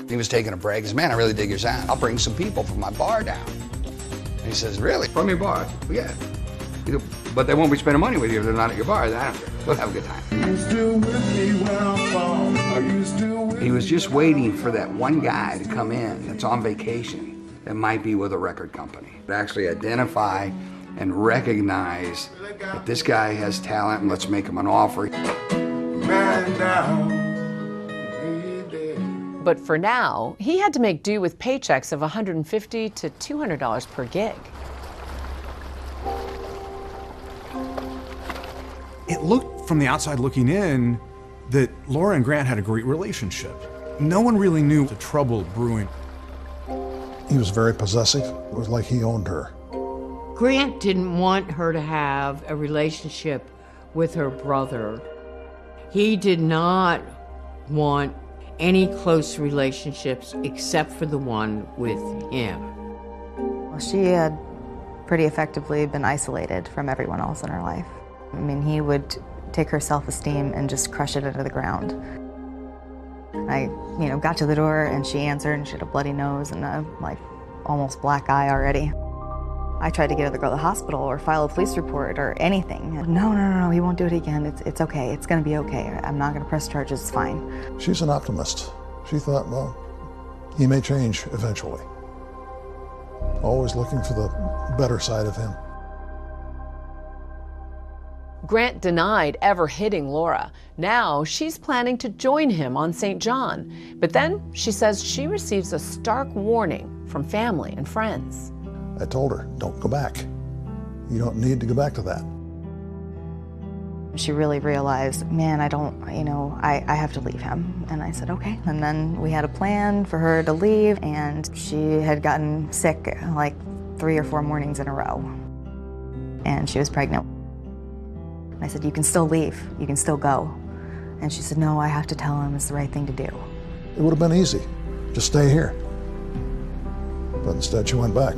He was taking a break. He says, man, I really dig your sound. I'll bring some people from my bar down. And he says, really? From your bar? Well, yeah. You know, but they won't be spending money with you if they're not at your bar. I don't care. We'll have a good time. Are you still with me when I'm gone? Are you still with me? He was just waiting for that one guy to come in that's on vacation that might be with a record company. To actually identify and recognize that this guy has talent and let's make him an offer. Man down. But for now, he had to make do with paychecks of $150 to $200 per gig. It looked from the outside looking in that Laura and Grant had a great relationship. No one really knew the trouble brewing. He was very possessive. It was like he owned her. Grant didn't want her to have a relationship with her brother. He did not want any close relationships except for the one with him. Well, she had pretty effectively been isolated from everyone else in her life. I mean, he would take her self-esteem and just crush it into the ground. I, got to the door and she answered and she had a bloody nose and a, almost black eye already. I tried to get the girl to the hospital or file a police report or anything. No, he won't do it again. It's okay. It's going to be okay. I'm not going to press charges. It's fine. She's an optimist. She thought, well, he may change eventually. Always looking for the better side of him. Grant denied ever hitting Laura. Now she's planning to join him on St. John. But then she says she receives a stark warning from family and friends. I told her, don't go back. You don't need to go back to that. She really realized, man, I have to leave him. And I said, okay. And then we had a plan for her to leave, and she had gotten sick 3 or 4 mornings in a row. And she was pregnant. I said, you can still leave. You can still go. And she said, no, I have to tell him it's the right thing to do. It would have been easy. Just stay here. But instead she went back.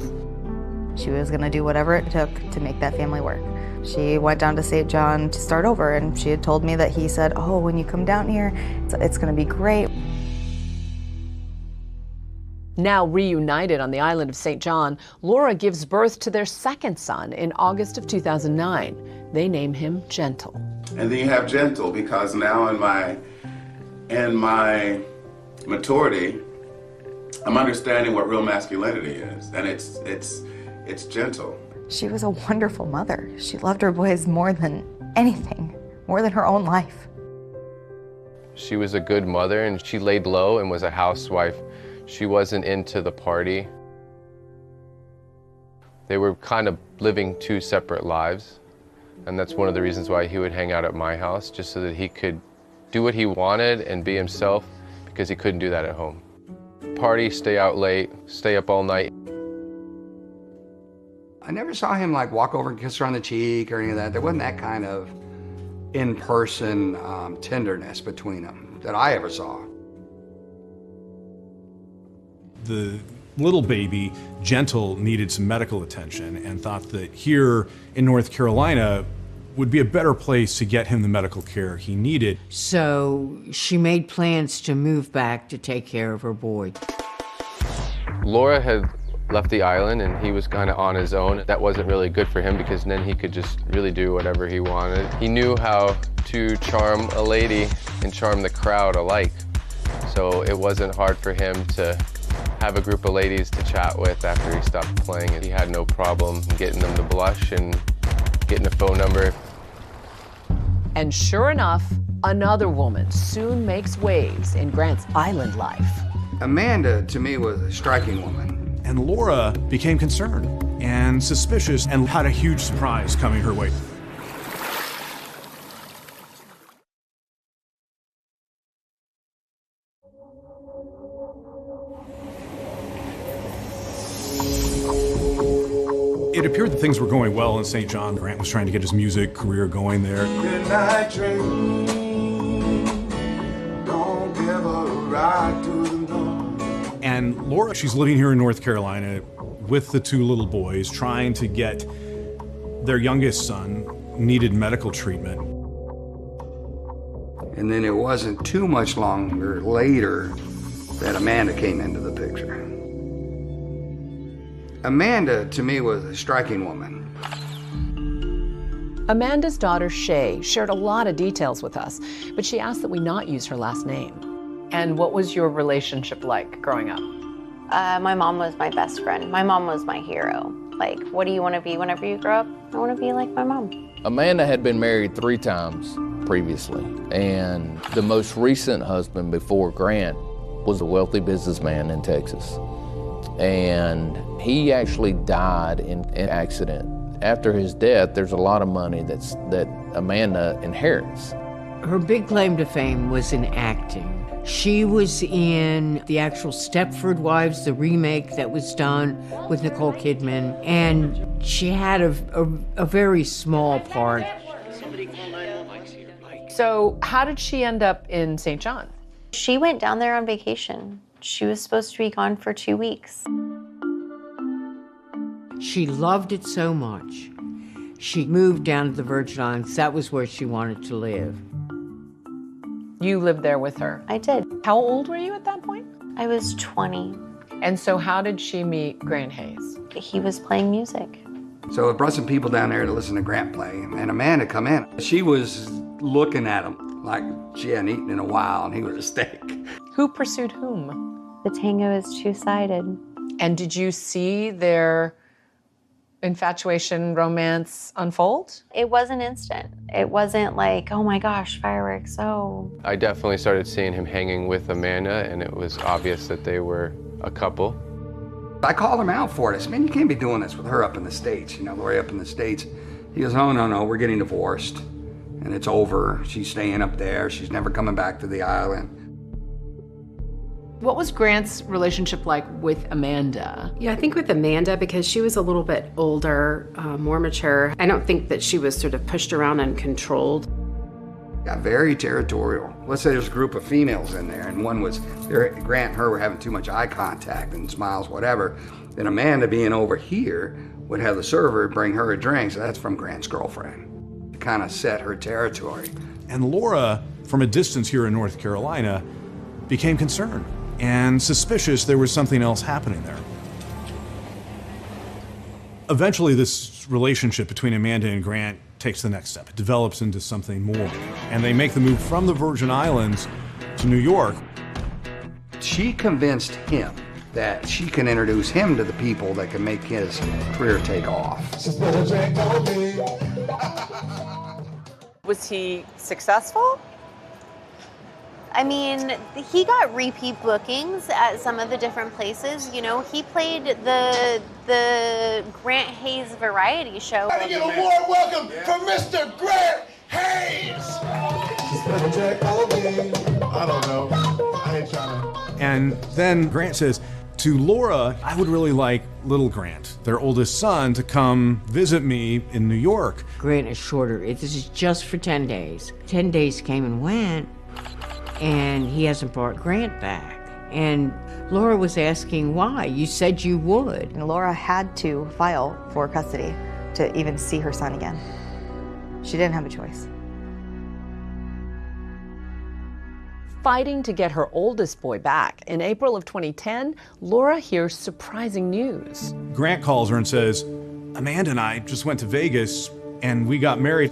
She was going to do whatever it took to make that family work. She went down to St. John to start over, and she had told me that he said, oh, when you come down here, it's going to be great. Now reunited on the island of St. John, Laura gives birth to their second son in August of 2009. They name him Gentle. And then you have Gentle, because now in my maturity, I'm understanding what real masculinity is, and it's gentle. She was a wonderful mother. She loved her boys more than anything, more than her own life. She was a good mother, and she laid low and was a housewife. She wasn't into the party. They were kind of living two separate lives, and that's one of the reasons why he would hang out at my house, just so that he could do what he wanted and be himself, because he couldn't do that at home. Party, stay out late, stay up all night. I never saw him like walk over and kiss her on the cheek or any of that. There wasn't that kind of in-person tenderness between them that I ever saw. The little baby, Gentle, needed some medical attention and thought that here in North Carolina would be a better place to get him the medical care he needed. So she made plans to move back to take care of her boy. Laura had left the island and he was kind of on his own. That wasn't really good for him, because then he could just really do whatever he wanted. He knew how to charm a lady and charm the crowd alike. So it wasn't hard for him to have a group of ladies to chat with after he stopped playing. He had no problem getting them to blush and getting a phone number. And sure enough, another woman soon makes waves in Grant's island life. Amanda, to me, was a striking woman. And Laura became concerned and suspicious and had a huge surprise coming her way. It appeared that things were going well in St. John. Grant was trying to get his music career going there. Midnight train, don't give a ride to the north. And Laura, she's living here in North Carolina with the two little boys, trying to get their youngest son needed medical treatment. And then it wasn't too much longer later that Amanda came into the picture. Amanda, to me, was a striking woman. Amanda's daughter, Shay, shared a lot of details with us, but she asked that we not use her last name. And what was your relationship like growing up? My mom was my best friend. My mom was my hero. Like, what do you want to be whenever you grow up? I want to be like my mom. Amanda had been married 3 times previously, and the most recent husband before Grant was a wealthy businessman in Texas. And he actually died in an accident. After his death, there's a lot of money that Amanda inherits. Her big claim to fame was in acting. She was in the actual Stepford Wives, the remake that was done with Nicole Kidman, and she had a very small part. So how did she end up in St. John? She went down there on vacation. She was supposed to be gone for 2 weeks. She loved it so much. She moved down to the Virgin Islands. That was where she wanted to live. You lived there with her? I did. How old were you at that point? I was 20. And so how did she meet Grant Hayes? He was playing music. So it brought some people down there to listen to Grant play, and Amanda come in. She was looking at him like she hadn't eaten in a while, and he was a steak. Who pursued whom? The tango is two-sided. And did you see their infatuation, romance unfold? It wasn't instant. It wasn't like, oh my gosh, fireworks, oh. I definitely started seeing him hanging with Amanda, and it was obvious that they were a couple. I called him out for it. I said, man, you can't be doing this with her up in the States, you know, Lori up in the States. He goes, oh, no, we're getting divorced, and it's over. She's staying up there. She's never coming back to the island. What was Grant's relationship like with Amanda? Yeah, I think with Amanda, because she was a little bit older, more mature, I don't think that she was sort of pushed around and controlled. Got very territorial. Let's say there's a group of females in there, and one was, Grant and her were having too much eye contact and smiles, whatever. Then Amanda, being over here, would have the server bring her a drink, so that's from Grant's girlfriend. It kind of set her territory. And Laura, from a distance here in North Carolina, became concerned and suspicious there was something else happening there. Eventually, this relationship between Amanda and Grant takes the next step. It develops into something more. And they make the move from the Virgin Islands to New York. She convinced him that she can introduce him to the people that can make his career take off. Was he successful? I mean, he got repeat bookings at some of the different places. You know, he played the Grant Hayes variety show. Gotta get a warm welcome for Mr. Grant Hayes! I don't know. I ain't trying to. And then Grant says, to Laura, I would really like little Grant, their oldest son, to come visit me in New York. Grant assured her, this is just for 10 days. 10 days came and went, and he hasn't brought Grant back. And Laura was asking why. You said you would. And Laura had to file for custody to even see her son again. She didn't have a choice. Fighting to get her oldest boy back. In April of 2010, Laura hears surprising news. Grant calls her and says, Amanda and I just went to Vegas and we got married.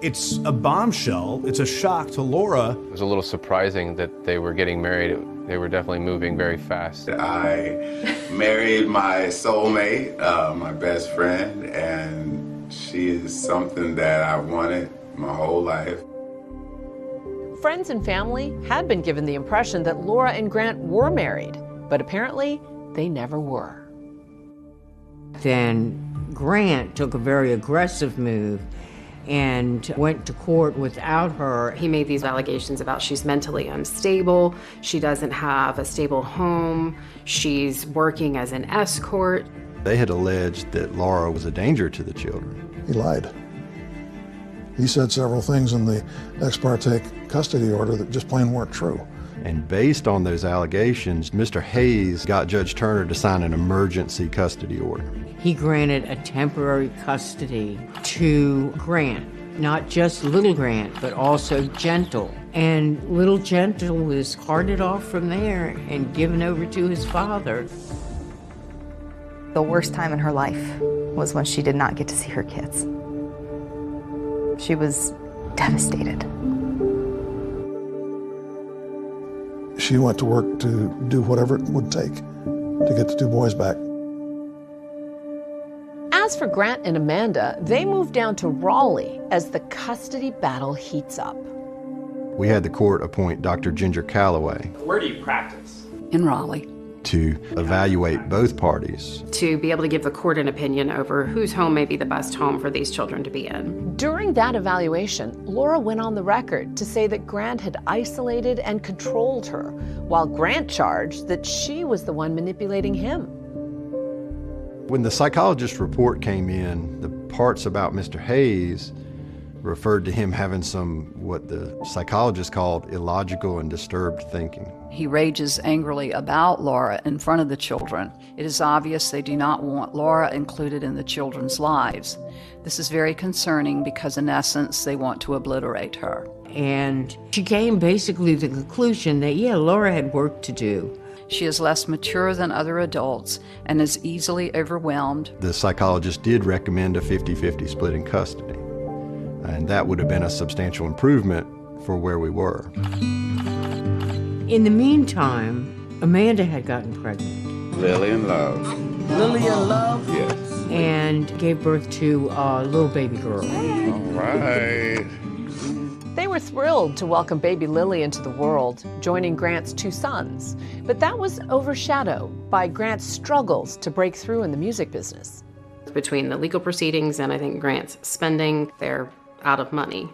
It's a bombshell. It's a shock to Laura. It was a little surprising that they were getting married. They were definitely moving very fast. I married my soulmate, my best friend, and she is something that I wanted my whole life. Friends and family had been given the impression that Laura and Grant were married, but apparently they never were. Then Grant took a very aggressive move and went to court without her. He made these allegations about she's mentally unstable, she doesn't have a stable home, she's working as an escort. They had alleged that Laura was a danger to the children. He lied. He said several things in the ex parte custody order that just plain weren't true. And based on those allegations, Mr. Hayes got Judge Turner to sign an emergency custody order. He granted a temporary custody to Grant, not just little Grant, but also Gentle. And little Gentle was carted off from there and given over to his father. The worst time in her life was when she did not get to see her kids. She was devastated. She went to work to do whatever it would take to get the two boys back. As for Grant and Amanda, they moved down to Raleigh as the custody battle heats up. We had the court appoint Dr. Ginger Calloway. Where do you practice? In Raleigh. To evaluate both parties. To be able to give the court an opinion over whose home may be the best home for these children to be in. During that evaluation, Laura went on the record to say that Grant had isolated and controlled her, while Grant charged that she was the one manipulating him. When the psychologist report came in, the parts about Mr. Hayes referred to him having some, what the psychologist called, illogical and disturbed thinking. He rages angrily about Laura in front of the children. It is obvious they do not want Laura included in the children's lives. This is very concerning because in essence they want to obliterate her. And she came basically to the conclusion that, yeah, Laura had work to do. She is less mature than other adults and is easily overwhelmed. The psychologist did recommend a 50-50 split in custody, and that would have been a substantial improvement for where we were. In the meantime, Amanda had gotten pregnant. Lillian Love. Lillian Love? Yes. And gave birth to a little baby girl. All right. They were thrilled to welcome baby Lily into the world, joining Grant's two sons. But that was overshadowed by Grant's struggles to break through in the music business. Between the legal proceedings and I think Grant's spending, they're out of money.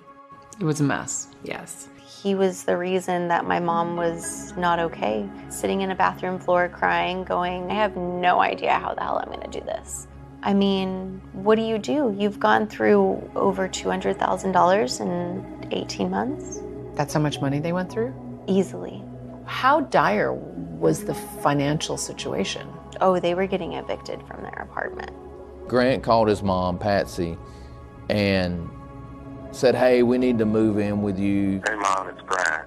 It was a mess. Yes. He was the reason that my mom was not okay. Sitting in a bathroom floor crying, going, I have no idea how the hell I'm gonna do this. I mean, what do? You've gone through over $200,000 in 18 months. That's how much money they went through? Easily. How dire was the financial situation? Oh, they were getting evicted from their apartment. Grant called his mom, Patsy, and said, hey, we need to move in with you. Hey, Mom, it's Grant.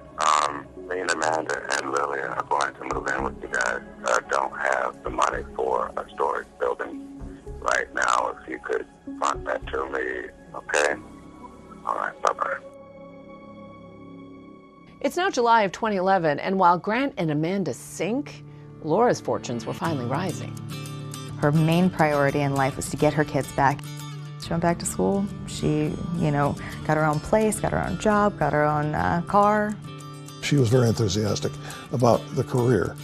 Me and Amanda and Lily are going to move in with you guys. I don't have the money for a storage building right now. If you could fund that to me, okay? All right, bye-bye. It's now July of 2011, and while Grant and Amanda sink, Laura's fortunes were finally rising. Her main priority in life was to get her kids back. She went back to school. She, got her own place, got her own job, got her own car. She was very enthusiastic about the career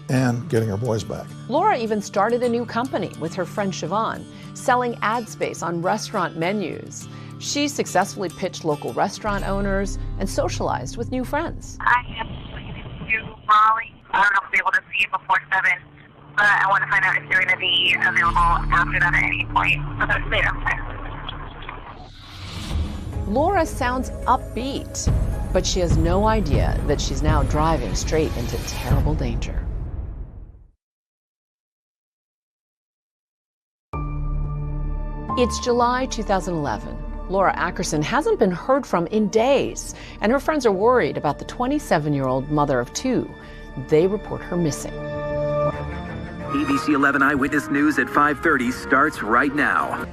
and getting her boys back. Laura even started a new company with her friend Siobhan, selling ad space on restaurant menus. She successfully pitched local restaurant owners and socialized with new friends. I am leaving to Raleigh. I don't know if I'll be able to see it before 7, but I want to find out if they're going to be available after that at any point. So that's later. Laura sounds upbeat, but she has no idea that she's now driving straight into terrible danger. It's July 2011. Laura Ackerson hasn't been heard from in days, and her friends are worried about the 27-year-old mother of 2. They report her missing. ABC 11 Eyewitness News at 5:30 starts right now.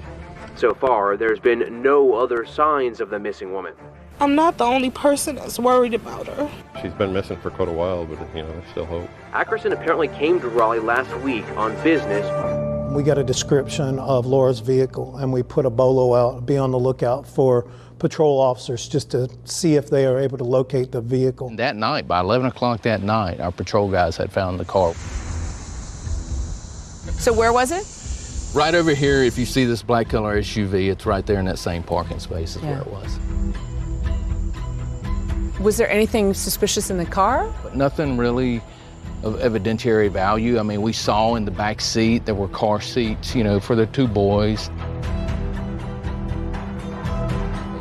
So far, there's been no other signs of the missing woman. I'm not the only person that's worried about her. She's been missing for quite a while, but there's still hope. Ackerson apparently came to Raleigh last week on business. We got a description of Laura's vehicle, and we put a bolo out, be on the lookout for patrol officers just to see if they are able to locate the vehicle. That night, by 11 o'clock that night, our patrol guys had found the car. So where was it? Right over here, if you see this black color SUV, it's right there in that same parking space is where it was. Was there anything suspicious in the car? Nothing really of evidentiary value. I mean, we saw in the back seat there were car seats, for the 2 boys.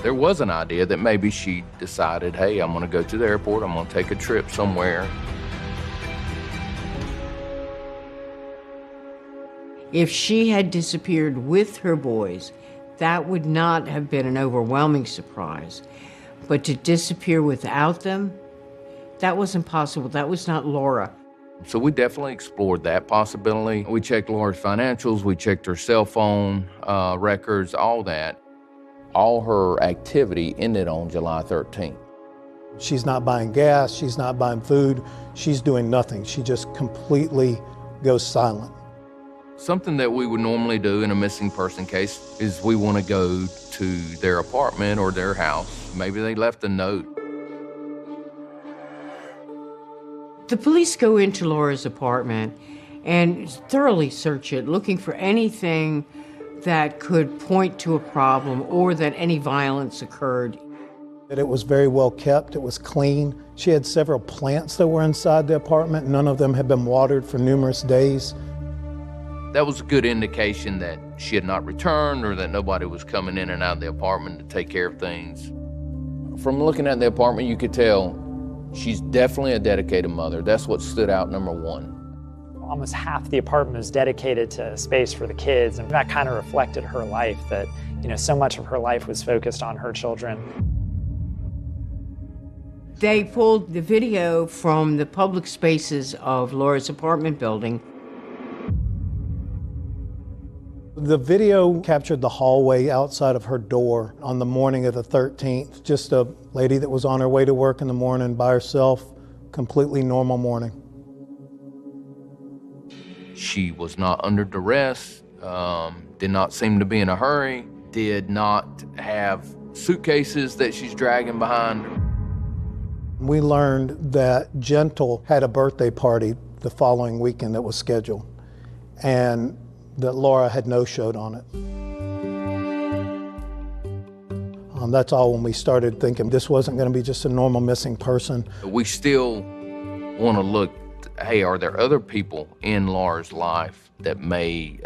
There was an idea that maybe she decided, hey, I'm gonna go to the airport, I'm gonna take a trip somewhere. If she had disappeared with her boys, that would not have been an overwhelming surprise. But to disappear without them, that was impossible. That was not Laura. So we definitely explored that possibility. We checked Laura's financials, we checked her cell phone records, all that. All her activity ended on July 13th. She's not buying gas, she's not buying food, she's doing nothing. She just completely goes silent. Something that we would normally do in a missing person case is we want to go to their apartment or their house. Maybe they left a note. The police go into Laura's apartment and thoroughly search it, looking for anything that could point to a problem or that any violence occurred. It was very well kept, it was clean. She had several plants that were inside the apartment. None of them had been watered for numerous days. That was a good indication that she had not returned or that nobody was coming in and out of the apartment to take care of things. From looking at the apartment, you could tell she's definitely a dedicated mother. That's what stood out, number 1. Almost half the apartment was dedicated to space for the kids, and that kind of reflected her life, that so much of her life was focused on her children. They pulled the video from the public spaces of Laura's apartment building. The video captured the hallway outside of her door on the morning of the 13th. Just a lady that was on her way to work in the morning by herself, completely normal morning. She was not under duress, did not seem to be in a hurry, did not have suitcases that she's dragging behind her. We learned that Gentle had a birthday party the following weekend that was scheduled, and that Laura had no-showed on it. That's all when we started thinking this wasn't going to be just a normal missing person. We still want to look hey, are there other people in Laura's life that may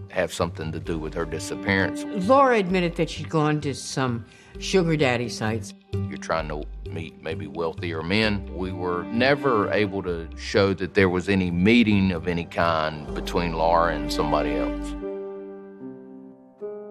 have something to do with her disappearance? Laura admitted that she'd gone to some sugar daddy sites. You're trying to meet maybe wealthier men. We were never able to show that there was any meeting of any kind between Laura and somebody else.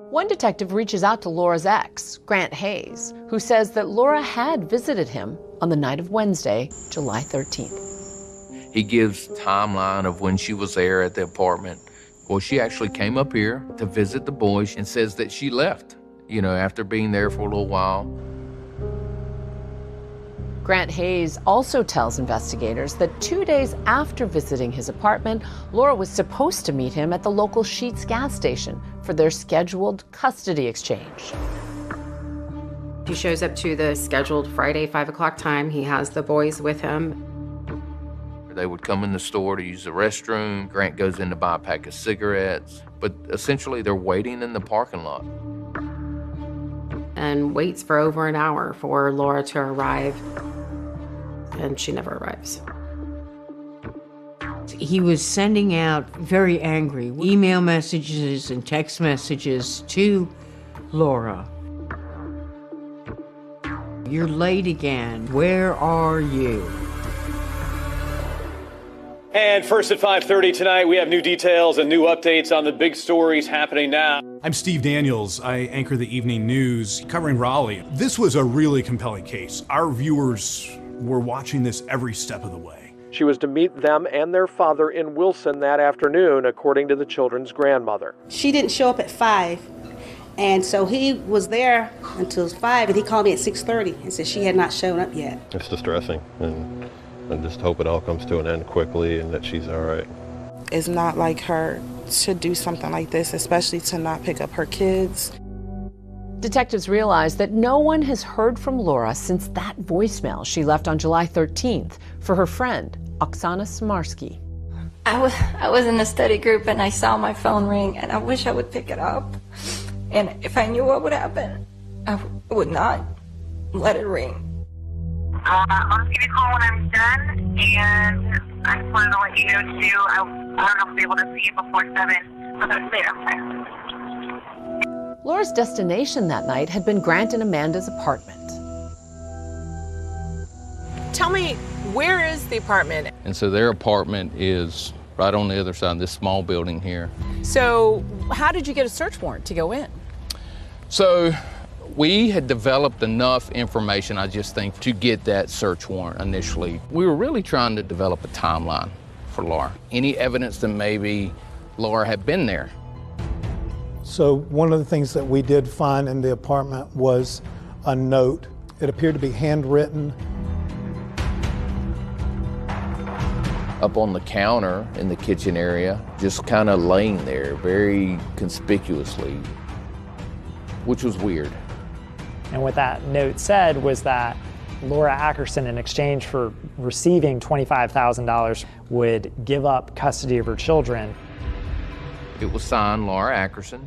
One detective reaches out to Laura's ex, Grant Hayes, who says that Laura had visited him on the night of Wednesday, July 13th. He gives timeline of when she was there at the apartment. Well, she actually came up here to visit the boys and says that she left, after being there for a little while. Grant Hayes also tells investigators that 2 days after visiting his apartment, Laura was supposed to meet him at the local Sheetz gas station for their scheduled custody exchange. He shows up to the scheduled Friday 5 o'clock time. He has the boys with him. They would come in the store to use the restroom. Grant goes in to buy a pack of cigarettes. But essentially, they're waiting in the parking lot. And waits for over an hour for Laura to arrive. And she never arrives. He was sending out very angry email messages and text messages to Laura. You're late again. Where are you? And first at 5:30 tonight, we have new details and new updates on the big stories happening now. I'm Steve Daniels. I anchor the evening news covering Raleigh. This was a really compelling case. Our viewers were watching this every step of the way. She was to meet them and their father in Wilson that afternoon, according to the children's grandmother. She didn't show up at 5, and so he was there until 5, and he called me at 6:30 and said she had not shown up yet. It's distressing, and I just hope it all comes to an end quickly and that she's all right. It's not like her to do something like this, especially to not pick up her kids. Detectives realize that no one has heard from Laura since that voicemail she left on July 13th for her friend, Oksana Smarsky. I was in a study group and I saw my phone ring and I wish I would pick it up. And if I knew what would happen, I would not let it ring. I'll give you a call when I'm done, and I just wanted to let you know too, I don't know if I'll be able to see you before 7, but that's later. Laura's destination that night had been Grant and Amanda's apartment. Tell me, where is the apartment? And so their apartment is right on the other side of this small building here. So how did you get a search warrant to go in? So we had developed enough information, I just think, to get that search warrant initially. We were really trying to develop a timeline for Laura. Any evidence that maybe Laura had been there. So one of the things that we did find in the apartment was a note. It appeared to be handwritten. Up on the counter in the kitchen area, just kind of laying there very conspicuously, which was weird. And what that note said was that Laura Ackerson, in exchange for receiving $25,000, would give up custody of her children. It was signed Laura Ackerson.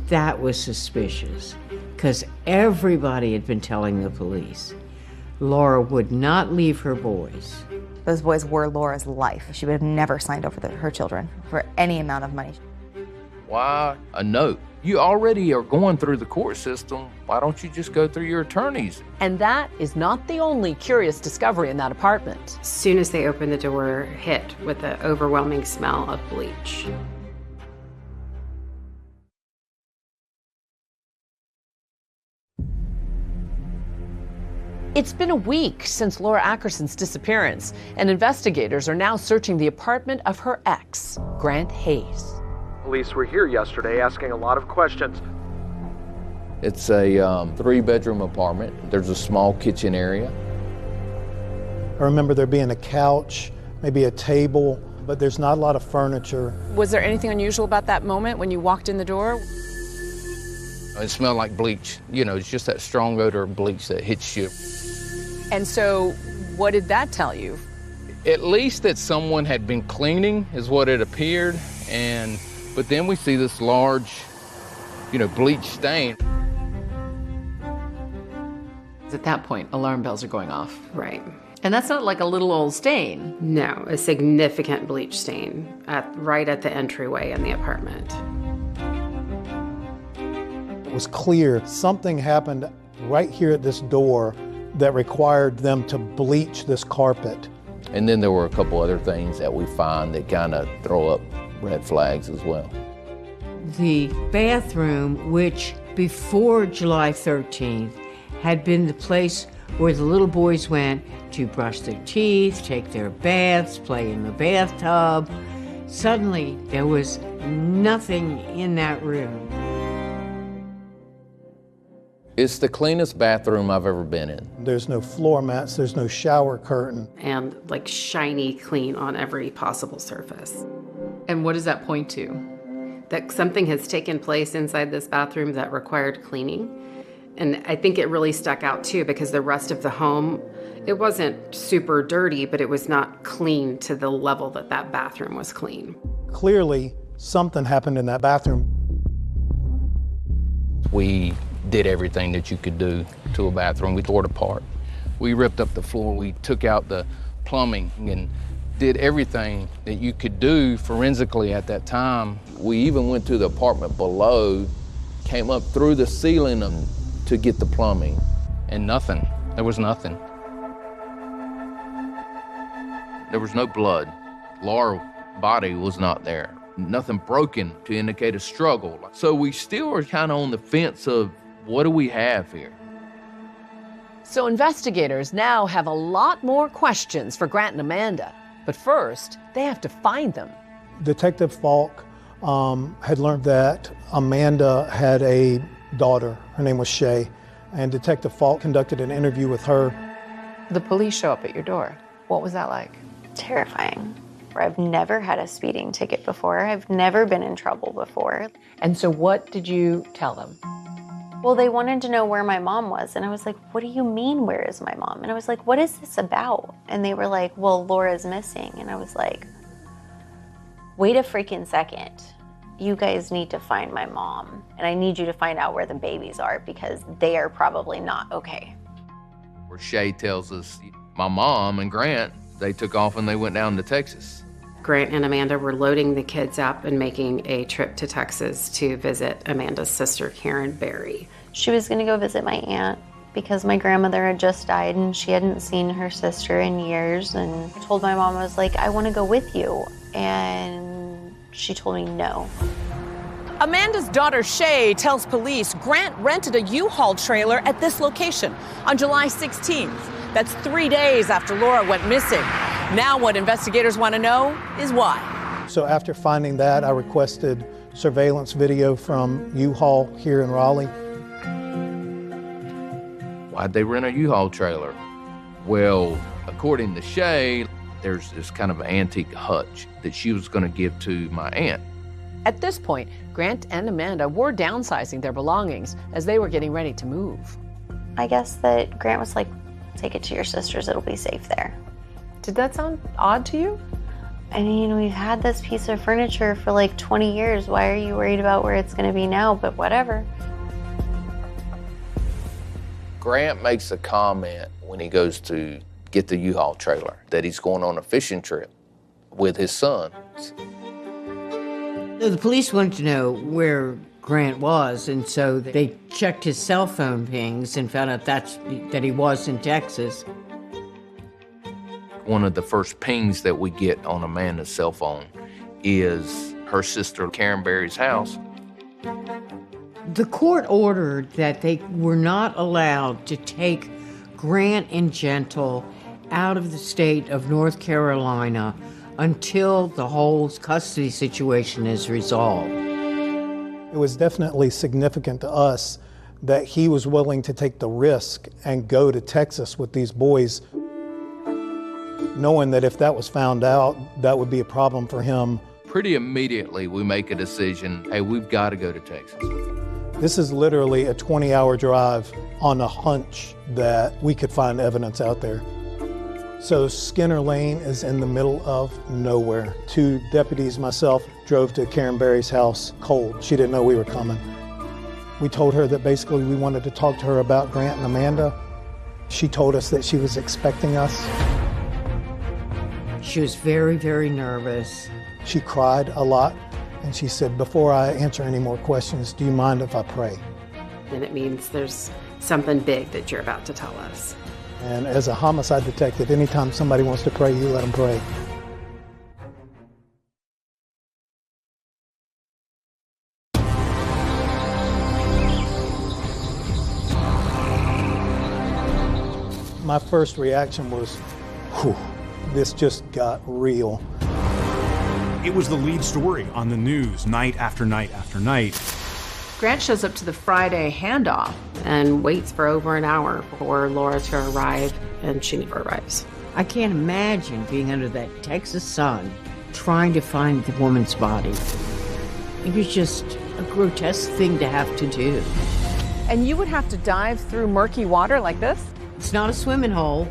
That was suspicious, because everybody had been telling the police Laura would not leave her boys. Those boys were Laura's life. She would have never signed over her children for any amount of money. Why a note? You already are going through the court system. Why don't you just go through your attorneys? And that is not the only curious discovery in that apartment. As soon as they opened the door, hit with the overwhelming smell of bleach. It's been a week since Laura Ackerson's disappearance, and investigators are now searching the apartment of her ex, Grant Hayes. Police were here yesterday asking a lot of questions. It's a 3-bedroom apartment. There's a small kitchen area. I remember there being a couch, maybe a table, but there's not a lot of furniture. Was there anything unusual about that moment when you walked in the door? It smelled like bleach. It's just that strong odor of bleach that hits you. And so what did that tell you? At least that someone had been cleaning is what it appeared. But then we see this large, bleach stain. At that point, alarm bells are going off. Right. And that's not like a little old stain. No, a significant bleach stain right at the entryway in the apartment. It was clear something happened right here at this door that required them to bleach this carpet. And then there were a couple other things that we find that kind of throw up red flags as well. The bathroom, which before July 13th had been the place where the little boys went to brush their teeth, take their baths, play in the bathtub. Suddenly, there was nothing in that room. It's the cleanest bathroom I've ever been in. There's no floor mats, there's no shower curtain. And like shiny clean on every possible surface. And what does that point to? That something has taken place inside this bathroom that required cleaning. And I think it really stuck out too because the rest of the home, it wasn't super dirty, but it was not clean to the level that that bathroom was clean. Clearly, something happened in that bathroom. We did everything that you could do to a bathroom. We tore it apart. We ripped up the floor. We took out the plumbing and did everything that you could do forensically at that time. We even went to the apartment below, came up through the ceiling to get the plumbing, and nothing. There was nothing. There was no blood. Laura's body was not there. Nothing broken to indicate a struggle. So we still are kind of on the fence of what do we have here? So investigators now have a lot more questions for Grant and Amanda. But first, they have to find them. Detective Falk had learned that Amanda had a daughter. Her name was Shay. And Detective Falk conducted an interview with her. The police show up at your door. What was that like? Terrifying. I've never had a speeding ticket before. I've never been in trouble before. And so what did you tell them? Well, they wanted to know where my mom was. And I was like, what do you mean, where is my mom? And I was like, what is this about? And they were like, well, Laura's missing. And I was like, wait a freaking second. You guys need to find my mom. And I need you to find out where the babies are because they are probably not okay. Where Shay tells us, my mom and Grant, they took off and they went down to Texas. Grant and Amanda were loading the kids up and making a trip to Texas to visit Amanda's sister, Karen Berry. She was going to go visit my aunt because my grandmother had just died and she hadn't seen her sister in years. And I told my mom, I was like, I want to go with you. And she told me no. Amanda's daughter Shay tells police Grant rented a U-Haul trailer at this location on July 16th. That's 3 days after Laura went missing. Now what investigators want to know is why. So after finding that, I requested surveillance video from U-Haul here in Raleigh. Why'd they rent a U-Haul trailer? Well, according to Shay, there's this kind of antique hutch that she was going to give to my aunt. At this point, Grant and Amanda were downsizing their belongings as they were getting ready to move. I guess that Grant was like, take it to your sister's, it'll be safe there. Did that sound odd to you? I mean, we've had this piece of furniture for like 20 years. Why are you worried about where it's going to be now? But whatever. Grant makes a comment when he goes to get the U-Haul trailer that he's going on a fishing trip with his son. The police wanted to know where Grant was, and so they checked his cell phone pings and found out that he was in Texas. One of the first pings that we get on Amanda's cell phone is her sister Karen Berry's house. The court ordered that they were not allowed to take Grant and Gentle out of the state of North Carolina until the whole custody situation is resolved. It was definitely significant to us that he was willing to take the risk and go to Texas with these boys, knowing that if that was found out, that would be a problem for him. Pretty immediately, we make a decision, hey, we've got to go to Texas. This is literally a 20-hour drive on a hunch that we could find evidence out there. So Skinner Lane is in the middle of nowhere. 2 deputies, myself, drove to Karen Berry's house cold. She didn't know we were coming. We told her that basically we wanted to talk to her about Grant and Amanda. She told us that she was expecting us. She was very, very nervous. She cried a lot, and she said, before I answer any more questions, do you mind if I pray? And it means there's something big that you're about to tell us. And as a homicide detective, anytime somebody wants to pray, you let them pray. My first reaction was, whew, this just got real. It was the lead story on the news night after night after night. Grant shows up to the Friday handoff and waits for over an hour for Laura to arrive, and she never arrives. I can't imagine being under that Texas sun trying to find the woman's body. It was just a grotesque thing to have to do. And you would have to dive through murky water like this? It's not a swimming hole.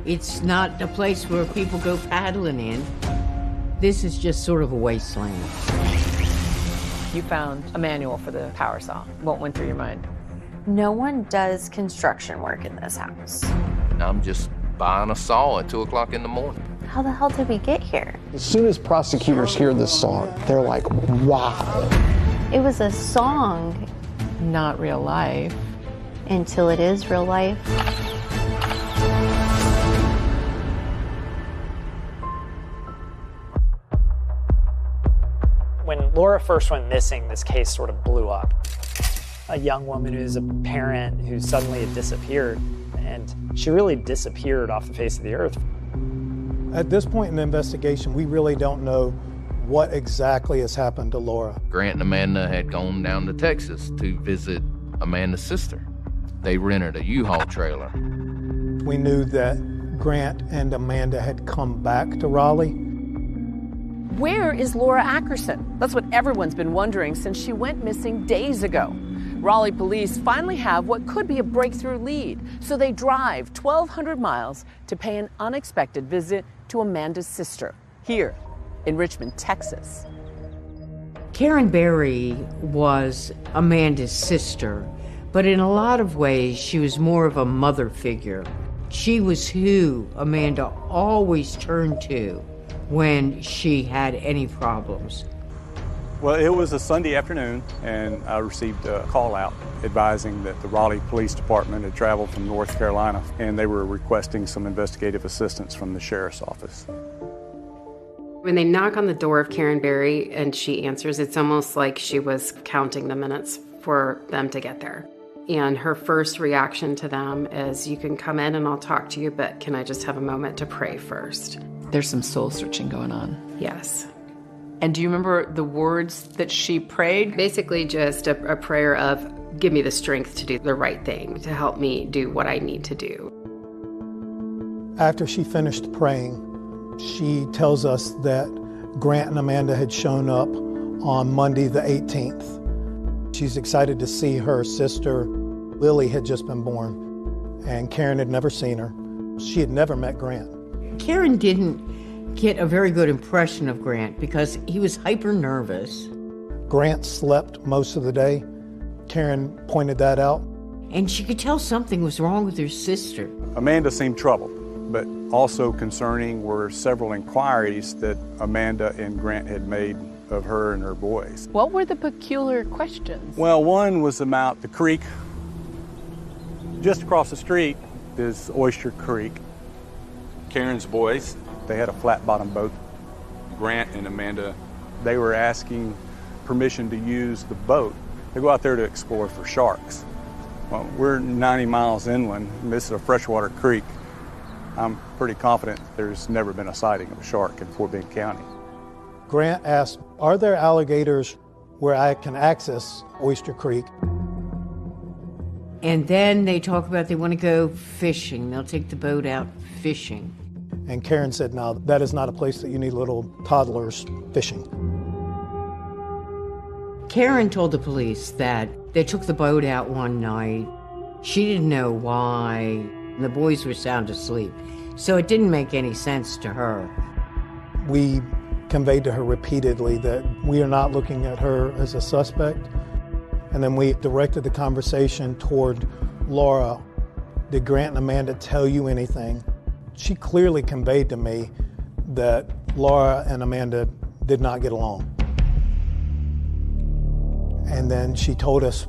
It's not a place where people go paddling in. This is just sort of a wasteland. You found a manual for the power saw. What went through your mind? No one does construction work in this house. I'm just buying a saw at 2 o'clock in the morning. How the hell did we get here? As soon as prosecutors hear this song, they're like, wow. It was a song. Not real life. Until it is real life. When Laura first went missing, this case sort of blew up. A young woman who's a parent who suddenly had disappeared, and she really disappeared off the face of the earth. At this point in the investigation, we really don't know what exactly has happened to Laura. Grant and Amanda had gone down to Texas to visit Amanda's sister. They rented a U-Haul trailer. We knew that Grant and Amanda had come back to Raleigh. Where is Laura Ackerson? That's what everyone's been wondering since she went missing days ago. Raleigh police finally have what could be a breakthrough lead, so they drive 1,200 miles to pay an unexpected visit to Amanda's sister, here in Richmond, Texas. Karen Berry was Amanda's sister, but in a lot of ways, she was more of a mother figure. She was who Amanda always turned to when she had any problems. Well, it was a Sunday afternoon, and I received a call out advising that the Raleigh Police Department had traveled from North Carolina, and they were requesting some investigative assistance from the sheriff's office. When they knock on the door of Karen Berry and she answers, it's almost like she was counting the minutes for them to get there. And her first reaction to them is, you can come in and I'll talk to you, but can I just have a moment to pray first? There's some soul searching going on. Yes. And do you remember the words that she prayed? Basically just a prayer of, give me the strength to do the right thing, to help me do what I need to do. After she finished praying, she tells us that Grant and Amanda had shown up on Monday the 18th. She's excited to see her sister. Lily had just been born, and Karen had never seen her. She had never met Grant. Karen didn't get a very good impression of Grant because he was hyper nervous. Grant slept most of the day. Karen pointed that out. And she could tell something was wrong with her sister. Amanda seemed troubled, but also concerning were several inquiries that Amanda and Grant had made of her and her boys. What were the peculiar questions? Well, one was about the creek. Just across the street is Oyster Creek. Karen's boys, they had a flat-bottom boat. Grant and Amanda, they were asking permission to use the boat to go out there to explore for sharks. Well, we're 90 miles inland, and this is a freshwater creek. I'm pretty confident there's never been a sighting of a shark in Fort Bend County. Grant asked, are there alligators where I can access Oyster Creek? And then they talk about they want to go fishing. They'll take the boat out fishing. And Karen said, no, that is not a place that you need little toddlers fishing. Karen told the police that they took the boat out one night. She didn't know why. The boys were sound asleep. So it didn't make any sense to her. We conveyed to her repeatedly that we are not looking at her as a suspect. And then we directed the conversation toward Laura. Did Grant and Amanda tell you anything? She clearly conveyed to me that Laura and Amanda did not get along. And then she told us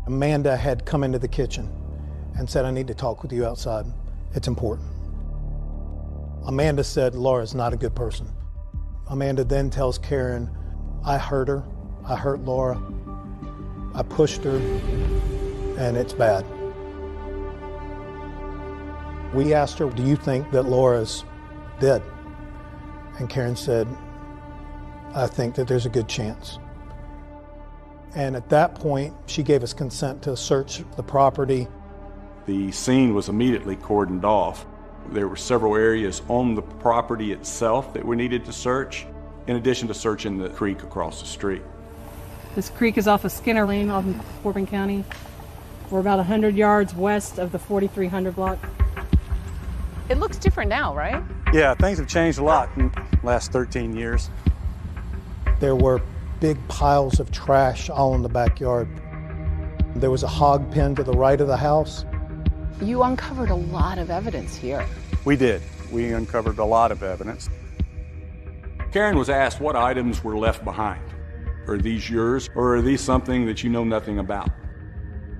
Amanda had come into the kitchen and said, I need to talk with you outside. It's important. Amanda said Laura's not a good person. Amanda then tells Karen, I hurt her, I hurt Laura, I pushed her, and it's bad. We asked her, do you think that Laura's dead? And Karen said, I think that there's a good chance. And at that point, she gave us consent to search the property. The scene was immediately cordoned off. There were several areas on the property itself that we needed to search, in addition to searching the creek across the street. This creek is off of Skinner Lane, off in Corbin County. We're about 100 yards west of the 4300 block. It looks different now, right? Yeah, things have changed a lot in the last 13 years. There were big piles of trash all in the backyard. There was a hog pen to the right of the house. You uncovered a lot of evidence here. We did. We uncovered a lot of evidence. Karen was asked what items were left behind. Are these yours, or are these something that you know nothing about?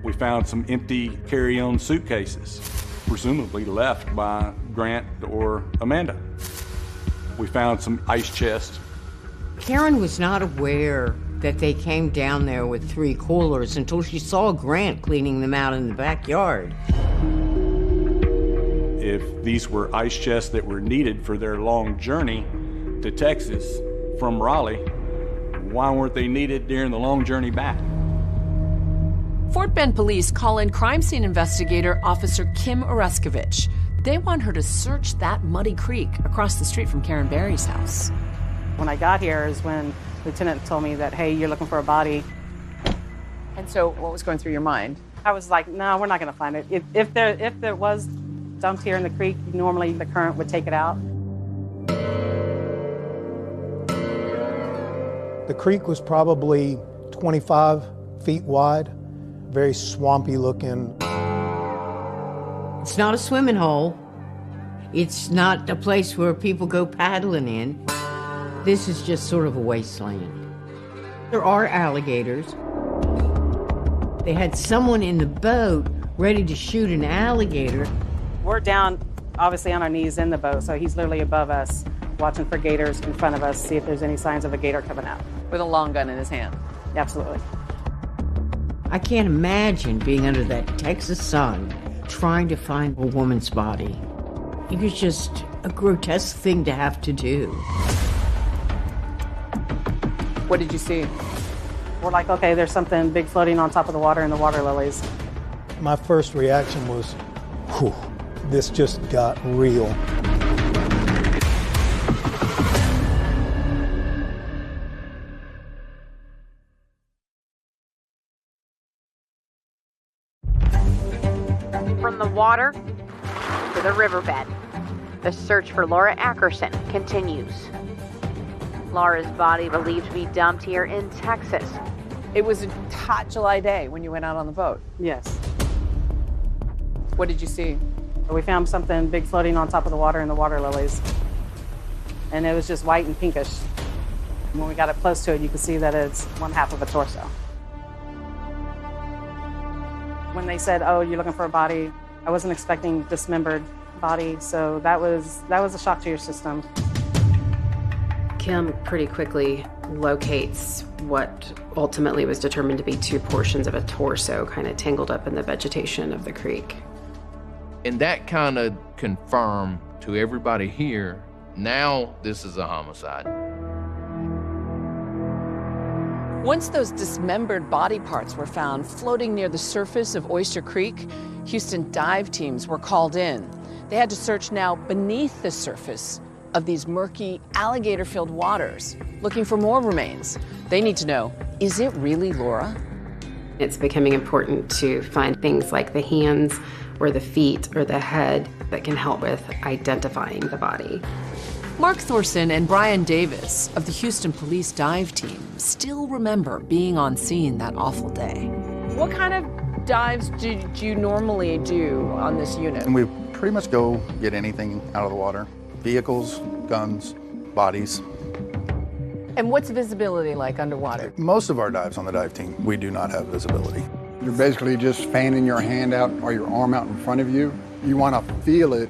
We found some empty carry-on suitcases, presumably left by Grant or Amanda. We found some ice chests. Karen was not aware that they came down there with 3 coolers until she saw Grant cleaning them out in the backyard. If these were ice chests that were needed for their long journey to Texas from Raleigh, why weren't they needed during the long journey back? Fort Bend police call in crime scene investigator Officer Kim Oreskovich. They want her to search that muddy creek across the street from Karen Berry's house. When I got here is when Lieutenant told me that, hey, you're looking for a body. And so what was going through your mind? I was like, no, we're not going to find it. If there was dumped here in the creek, normally the current would take it out. The creek was probably 25 feet wide, very swampy looking. It's not a swimming hole. It's not a place where people go paddling in. This is just sort of a wasteland. There are alligators. They had someone in the boat ready to shoot an alligator. We're down, obviously, on our knees in the boat, so he's literally above us, watching for gators in front of us, see if there's any signs of a gator coming out. With a long gun in his hand. Absolutely. I can't imagine being under that Texas sun trying to find a woman's body. It was just a grotesque thing to have to do. What did you see? We're like, okay, there's something big floating on top of the water in the water lilies. My first reaction was, whew, this just got real. From the water to the riverbed, the search for Laura Ackerson continues. Laura's body believed to be dumped here in Texas. It was a hot July day when you went out on the boat. Yes. What did you see? We found something big floating on top of the water in the water lilies. And it was just white and pinkish. When we got up close to it, you could see that it's one half of a torso. When they said, oh, you're looking for a body, I wasn't expecting dismembered body, so that was a shock to your system. Kim pretty quickly locates what ultimately was determined to be 2 portions of a torso kind of tangled up in the vegetation of the creek. And that kind of confirmed to everybody here, now this is a homicide. Once those dismembered body parts were found floating near the surface of Oyster Creek, Houston dive teams were called in. They had to search now beneath the surface of these murky, alligator-filled waters, looking for more remains. They need to know, is it really Laura? It's becoming important to find things like the hands or the feet or the head that can help with identifying the body. Mark Thorson and Brian Davis of the Houston Police Dive Team still remember being on scene that awful day. What kind of dives did you normally do on this unit? And we pretty much go get anything out of the water. vehicles, guns, bodies. And what's visibility like underwater? Most of our dives on the dive team, we do not have visibility. You're basically just fanning your hand out or your arm out in front of you. You want to feel it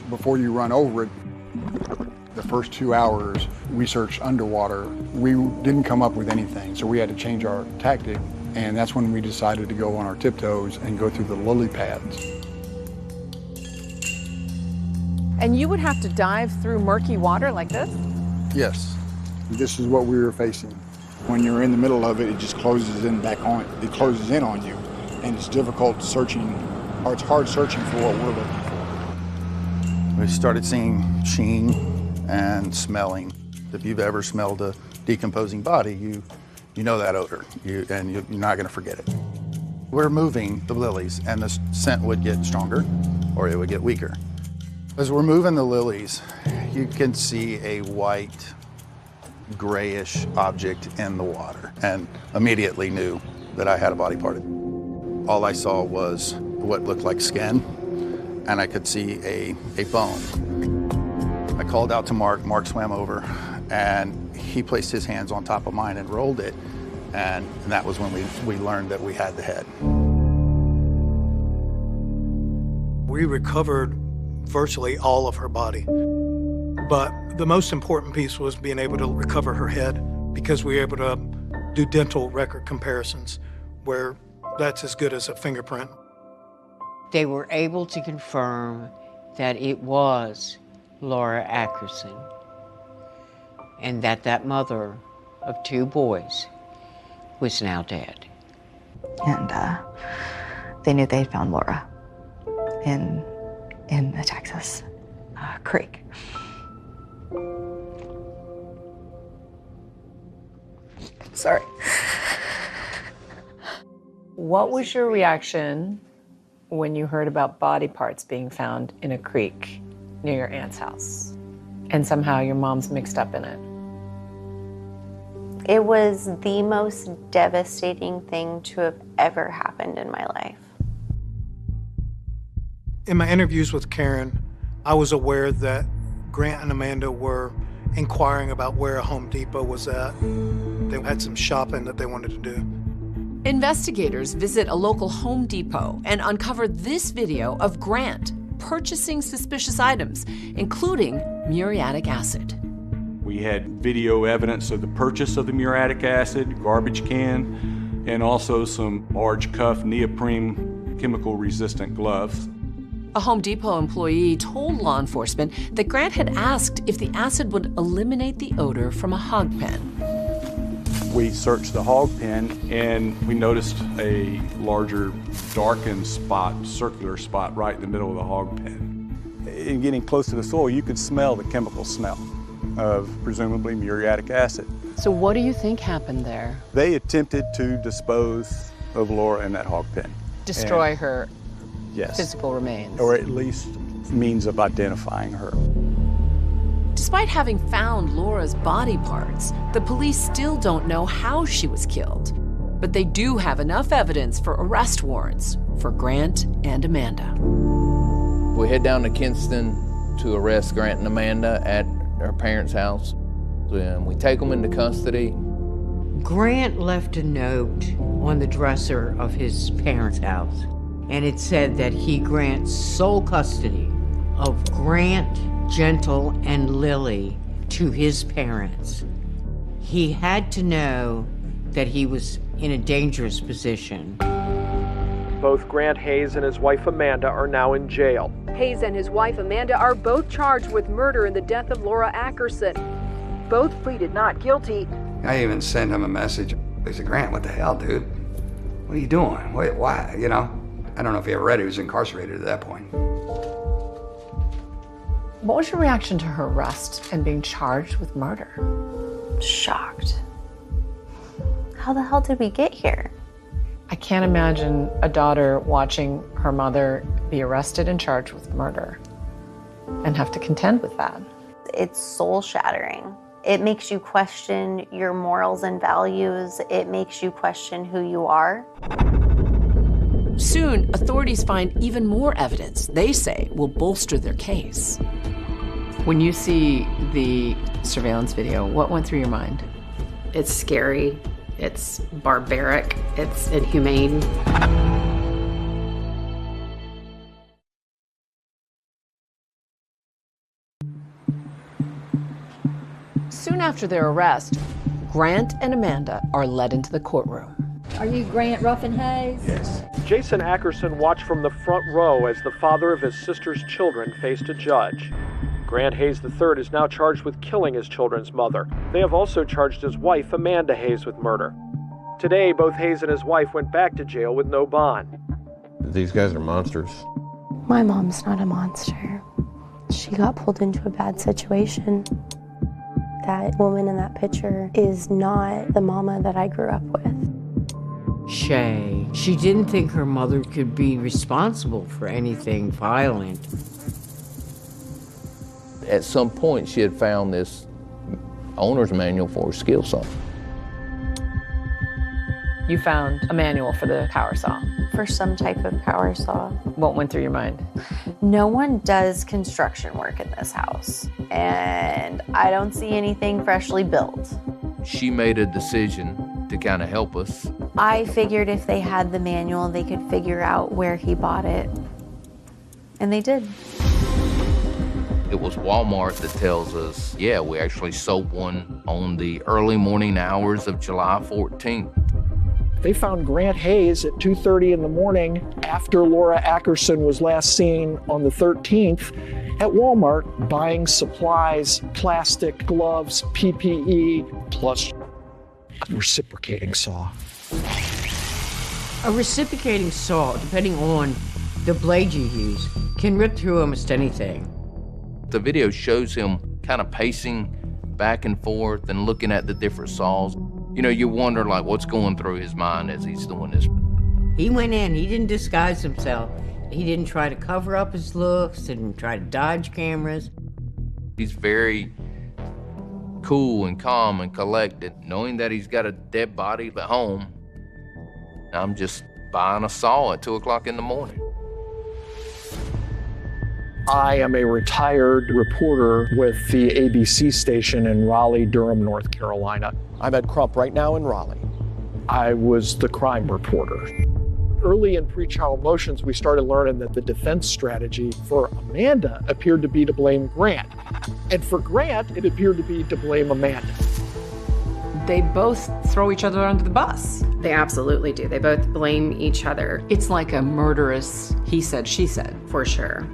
before you run over it. The first 2 hours, we searched underwater. We didn't come up with anything, so we had to change our tactic, and that's when we decided to go on our tiptoes and go through the lily pads. And you would have to dive through murky water like this? Yes. This is what we were facing. When you're in the middle of it, it just closes in back on. It closes in on you, and it's difficult searching, or it's hard searching for what we're looking for. We started seeing sheen and smelling. If you've ever smelled a decomposing body, you know that odor, and you're not going to forget it. We're moving the lilies, and the scent would get stronger, or it would get weaker. As we're moving the lilies, you can see a white, grayish object in the water, and immediately knew that I had a body part. All I saw was what looked like skin, and I could see a bone. I called out to Mark. Mark swam over, and he placed his hands on top of mine and rolled it, and that was when we learned that we had the head. We recovered virtually all of her body, but the most important piece was being able to recover her head, because we were able to do dental record comparisons where that's as good as a fingerprint. They were able to confirm that it was Laura Ackerson, and that mother of 2 boys was now dead. And they knew they'd found Laura in the Texas creek. Sorry. What was your reaction when you heard about body parts being found in a creek near your aunt's house, and somehow your mom's mixed up in it? It was the most devastating thing to have ever happened in my life. In my interviews with Karen, I was aware that Grant and Amanda were inquiring about where a Home Depot was at. They had some shopping that they wanted to do. Investigators visit a local Home Depot and uncover this video of Grant purchasing suspicious items, including muriatic acid. We had video evidence of the purchase of the muriatic acid, garbage can, and also some large cuff neoprene chemical-resistant gloves. A Home Depot employee told law enforcement that Grant had asked if the acid would eliminate the odor from a hog pen. We searched the hog pen, and we noticed a larger darkened spot, circular spot, right in the middle of the hog pen. In getting close to the soil, you could smell the chemical smell of presumably muriatic acid. So what do you think happened there? They attempted to dispose of Laura in that hog pen. Destroy her Yes. physical remains. Or at least means of identifying her. Despite having found Laura's body parts, the police still don't know how she was killed. But they do have enough evidence for arrest warrants for Grant and Amanda. We head down to Kinston to arrest Grant and Amanda at their parents' house. And we take them into custody. Grant left a note on the dresser of his parents' house, and it said that he grants sole custody of Grant, Gentle, and Lily to his parents. He had to know that he was in a dangerous position. Both Grant Hayes and his wife Amanda are now in jail. Hayes and his wife Amanda are both charged with murder in the death of Laura Ackerson. Both pleaded not guilty. I even sent him a message. I said, Grant, what the hell, dude? What are you doing? Why? You know? I don't know if he ever read he was incarcerated at that point. What was your reaction to her arrest and being charged with murder? Shocked. How the hell did we get here? I can't imagine a daughter watching her mother be arrested and charged with murder and have to contend with that. It's soul-shattering. It makes you question your morals and values. It makes you question who you are. Soon, authorities find even more evidence they say will bolster their case. When you see the surveillance video, what went through your mind? It's scary, it's barbaric, it's inhumane. Soon after their arrest, Grant and Amanda are led into the courtroom. Are you Grant Ruffin Hayes? Yes. Jason Ackerson watched from the front row as the father of his sister's children faced a judge. Grant Hayes III is now charged with killing his children's mother. They have also charged his wife, Amanda Hayes, with murder. Today, both Hayes and his wife went back to jail with no bond. These guys are monsters. My mom's not a monster. She got pulled into a bad situation. That woman in that picture is not the mama that I grew up with. Shay, she didn't think her mother could be responsible for anything violent. At some point, she had found this owner's manual for a skill saw. You found a manual for the power saw. For some type of power saw. What went through your mind? No one does construction work in this house, and I don't see anything freshly built. She made a decision to kind of help us. I figured if they had the manual, they could figure out where he bought it, and they did. It was Walmart that tells us, yeah, we actually sold one on the early morning hours of July 14th. They found Grant Hayes at 2:30 in the morning after Laura Ackerson was last seen on the 13th at Walmart buying supplies, plastic, gloves, PPE, plus a reciprocating saw. A reciprocating saw, depending on the blade you use, can rip through almost anything. The video shows him kind of pacing back and forth and looking at the different saws. You know, you wonder, like, what's going through his mind as he's doing this. He went in, he didn't disguise himself. He didn't try to cover up his looks, didn't try to dodge cameras. He's very cool and calm and collected, knowing that he's got a dead body at home. I'm just buying a saw at 2 o'clock in the morning. I am a retired reporter with the ABC station in Raleigh, Durham, North Carolina. I'm Ed Crump right now in Raleigh. I was the crime reporter. Early in pretrial motions, we started learning that the defense strategy for Amanda appeared to be to blame Grant. And for Grant, it appeared to be to blame Amanda. They both throw each other under the bus. They absolutely do. They both blame each other. It's like a murderous he said, she said. For sure.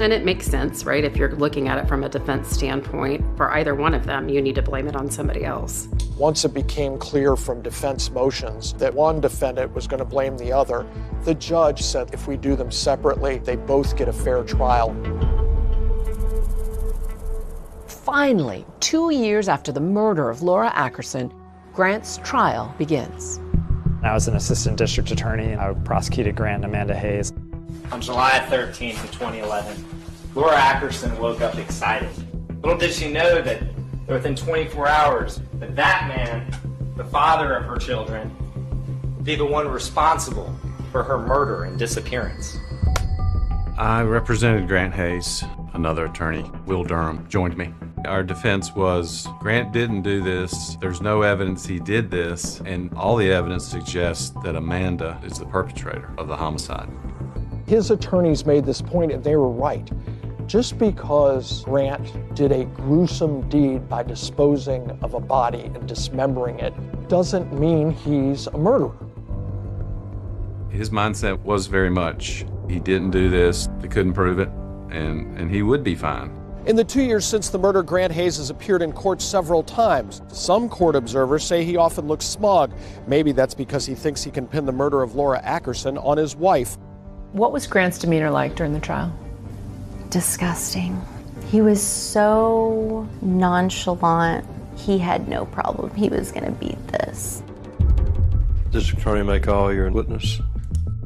And it makes sense, right? If you're looking at it from a defense standpoint, for either one of them, you need to blame it on somebody else. Once it became clear from defense motions that one defendant was going to blame the other, the judge said if we do them separately, they both get a fair trial. Finally, 2 years after the murder of Laura Ackerson, Grant's trial begins. I was an assistant district attorney, and I prosecuted Grant and Amanda Hayes. On July 13th of 2011, Laura Ackerson woke up excited. Little did she know that within 24 hours, that man, the father of her children, would be the one responsible for her murder and disappearance. I represented Grant Hayes. Another attorney, Will Durham, joined me. Our defense was Grant didn't do this. There's no evidence he did this, and all the evidence suggests that Amanda is the perpetrator of the homicide. His attorneys made this point, and they were right. Just because Grant did a gruesome deed by disposing of a body and dismembering it doesn't mean he's a murderer. His mindset was very much, he didn't do this, they couldn't prove it, and he would be fine. In the 2 years since the murder, Grant Hayes has appeared in court several times. Some court observers say he often looks smug. Maybe that's because he thinks he can pin the murder of Laura Ackerson on his wife. What was Grant's demeanor like during the trial? Disgusting. He was so nonchalant. He had no problem. He was going to beat this. District Attorney may call your witness.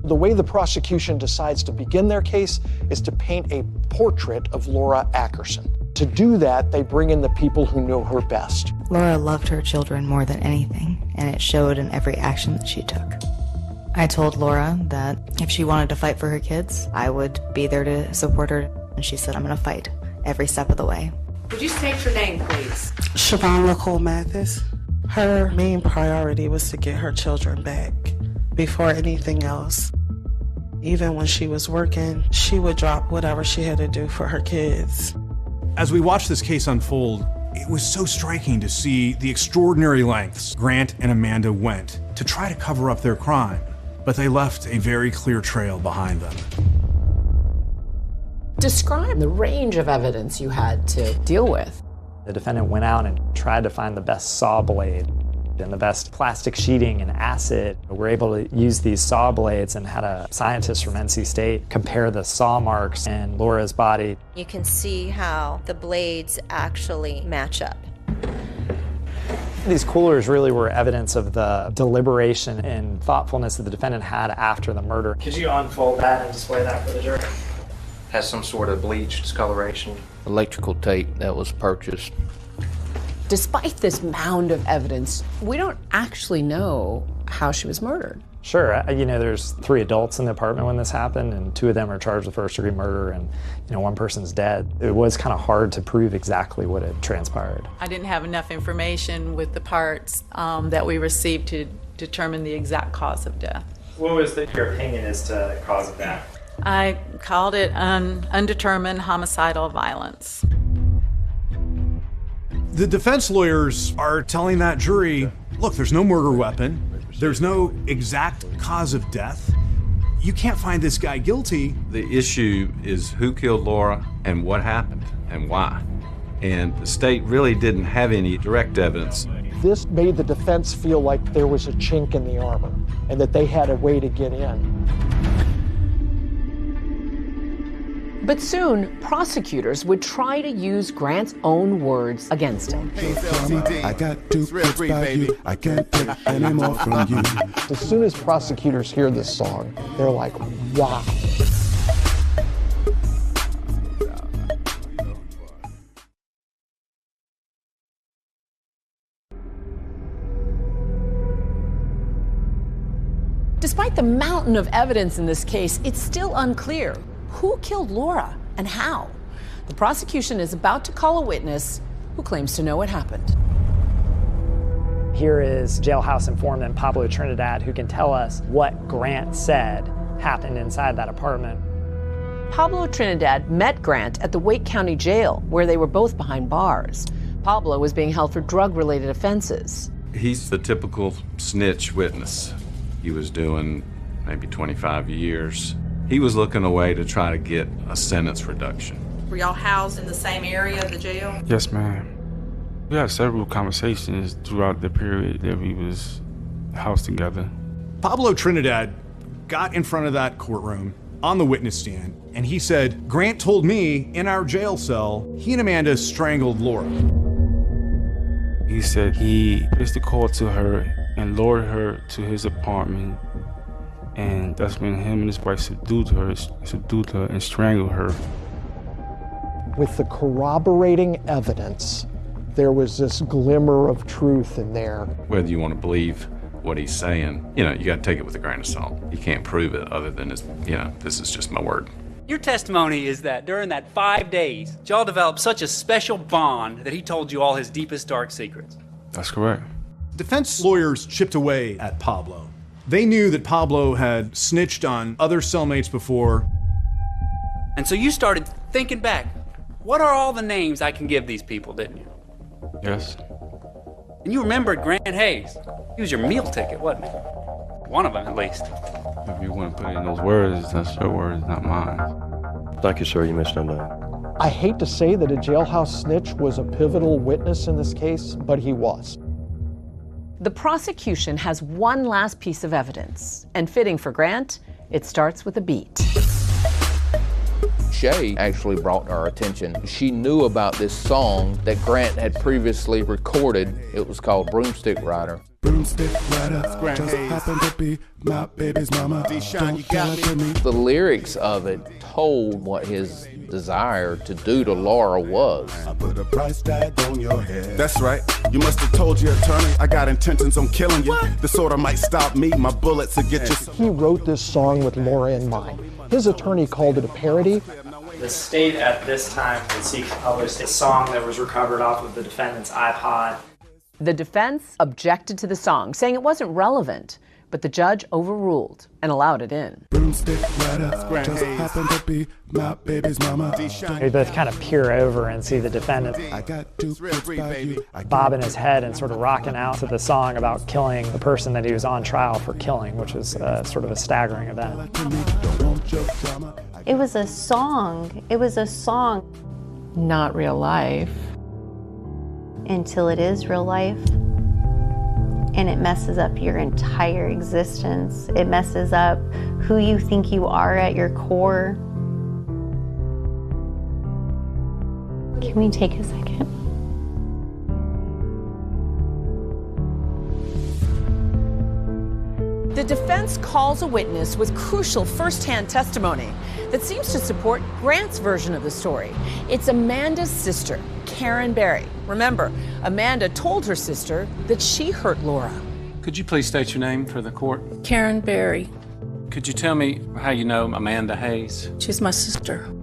The way the prosecution decides to begin their case is to paint a portrait of Laura Ackerson. To do that, they bring in the people who know her best. Laura loved her children more than anything, and it showed in every action that she took. I told Laura that if she wanted to fight for her kids, I would be there to support her. And she said, I'm going to fight every step of the way. Would you state your name, please? Siobhan Nicole Mathis. Her main priority was to get her children back before anything else. Even when she was working, she would drop whatever she had to do for her kids. As we watched this case unfold, it was so striking to see the extraordinary lengths Grant and Amanda went to try to cover up their crime, but they left a very clear trail behind them. Describe the range of evidence you had to deal with. The defendant went out and tried to find the best saw blade and the best plastic sheeting and acid. We're able to use these saw blades and had a scientist from NC State compare the saw marks in Laura's body. You can see how the blades actually match up. These coolers really were evidence of the deliberation and thoughtfulness that the defendant had after the murder. Could you unfold that and display that for the jury? Has some sort of bleached discoloration. Electrical tape that was purchased. Despite this mound of evidence, we don't actually know how she was murdered. Sure, there's 3 adults in the apartment when this happened, and 2 of them are charged with first-degree murder, and 1 person's dead. It was kind of hard to prove exactly what had transpired. I didn't have enough information with the parts that we received to determine the exact cause of death. What was your opinion as to cause of death? I called it undetermined homicidal violence. The defense lawyers are telling that jury, look, there's no murder weapon. There's no exact cause of death. You can't find this guy guilty. The issue is who killed Laura and what happened and why. And the state really didn't have any direct evidence. This made the defense feel like there was a chink in the armor and that they had a way to get in. But soon, prosecutors would try to use Grant's own words against him. I got 2 kids by you. I can't take any more from you. As soon as prosecutors hear this song, they're like, wow. Despite the mountain of evidence in this case, it's still unclear who killed Laura and how. The prosecution is about to call a witness who claims to know what happened. Here is jailhouse informant Pablo Trinidad, who can tell us what Grant said happened inside that apartment. Pablo Trinidad met Grant at the Wake County Jail, where they were both behind bars. Pablo was being held for drug-related offenses. He's the typical snitch witness. He was doing maybe 25 years. He was looking a way to try to get a sentence reduction. Were y'all housed in the same area of the jail? Yes, ma'am. We had several conversations throughout the period that we was housed together. Pablo Trinidad got in front of that courtroom on the witness stand, and he said, Grant told me in our jail cell, he and Amanda strangled Laura. He said he placed a call to her and lured her to his apartment. And that's when him and his wife subdued her and strangled her. With the corroborating evidence, there was this glimmer of truth in there. Whether you want to believe what he's saying, you got to take it with a grain of salt. You can't prove it other than this is just my word. Your testimony is that during that 5 days, y'all developed such a special bond that he told you all his deepest, dark secrets. That's correct. Defense lawyers chipped away at Pablo. They knew that Pablo had snitched on other cellmates before. And so you started thinking back, what are all the names I can give these people, didn't you? Yes. And you remembered Grant Hayes. He was your meal ticket, wasn't he? One of them, at least. If you want to put in those words, that's your words, not mine. Thank you, sir. You missed on that. I hate to say that a jailhouse snitch was a pivotal witness in this case, but he was. The prosecution has one last piece of evidence, and fitting for Grant, it starts with a beat. Shay actually brought to our attention. She knew about this song that Grant had previously recorded. It was called Broomstick Rider. Broomstick Rider, just happened to be my baby's mama. Don't tell it to me. The lyrics of it told what his desire to do to Laura was. I put a price tag on your head. That's right. You must have told your attorney I got intentions on killing you. What? The sort of might stop me. My bullets will get you. He wrote this song with Laura in mind. His attorney called it a parody. The state at this time would seek to publish a song that was recovered off of the defendant's iPod. The defense objected to the song, saying it wasn't relevant, but the judge overruled and allowed it in. Broomstick rider, just happened to be my baby's mama. We both kind of peer over and see the defendant bobbing his head and sort of rocking out to the song about killing the person that he was on trial for killing, which was sort of a staggering event. It was a song. It was a song. Not real life. Until it is real life. And it messes up your entire existence. It messes up who you think you are at your core. Can we take a second? The defense calls a witness with crucial first-hand testimony that seems to support Grant's version of the story. It's Amanda's sister, Karen Berry. Remember, Amanda told her sister that she hurt Laura. Could you please state your name for the court? Karen Berry. Could you tell me how you know Amanda Hayes? She's my sister.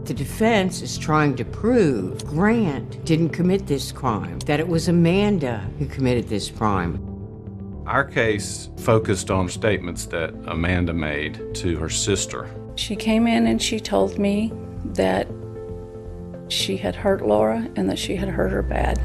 The defense is trying to prove Grant didn't commit this crime, that it was Amanda who committed this crime. Our case focused on statements that Amanda made to her sister. She came in and she told me that she had hurt Laura and that she had hurt her bad.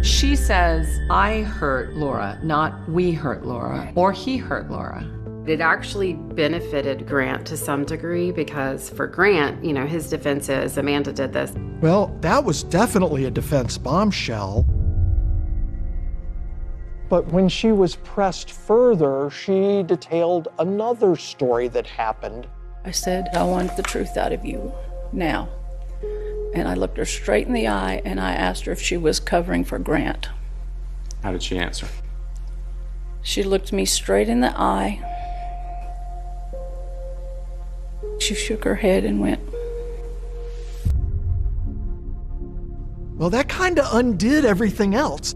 She says, I hurt Laura, not we hurt Laura, or he hurt Laura. It actually benefited Grant to some degree because for Grant, his defense is Amanda did this. Well, that was definitely a defense bombshell. But when she was pressed further, she detailed another story that happened. I said, I want the truth out of you now. And I looked her straight in the eye and I asked her if she was covering for Grant. How did she answer? She looked me straight in the eye. She shook her head and went. Well, that kind of undid everything else.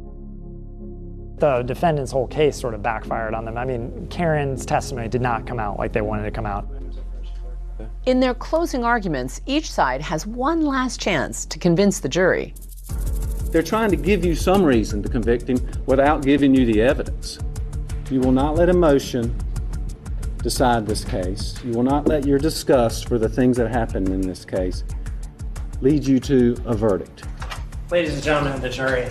The defendant's whole case sort of backfired on them. I mean, Karen's testimony did not come out like they wanted to come out. In their closing arguments, each side has one last chance to convince the jury. They're trying to give you some reason to convict him without giving you the evidence. You will not let emotion decide this case. You will not let your disgust for the things that happened in this case lead you to a verdict. Ladies and gentlemen of the jury,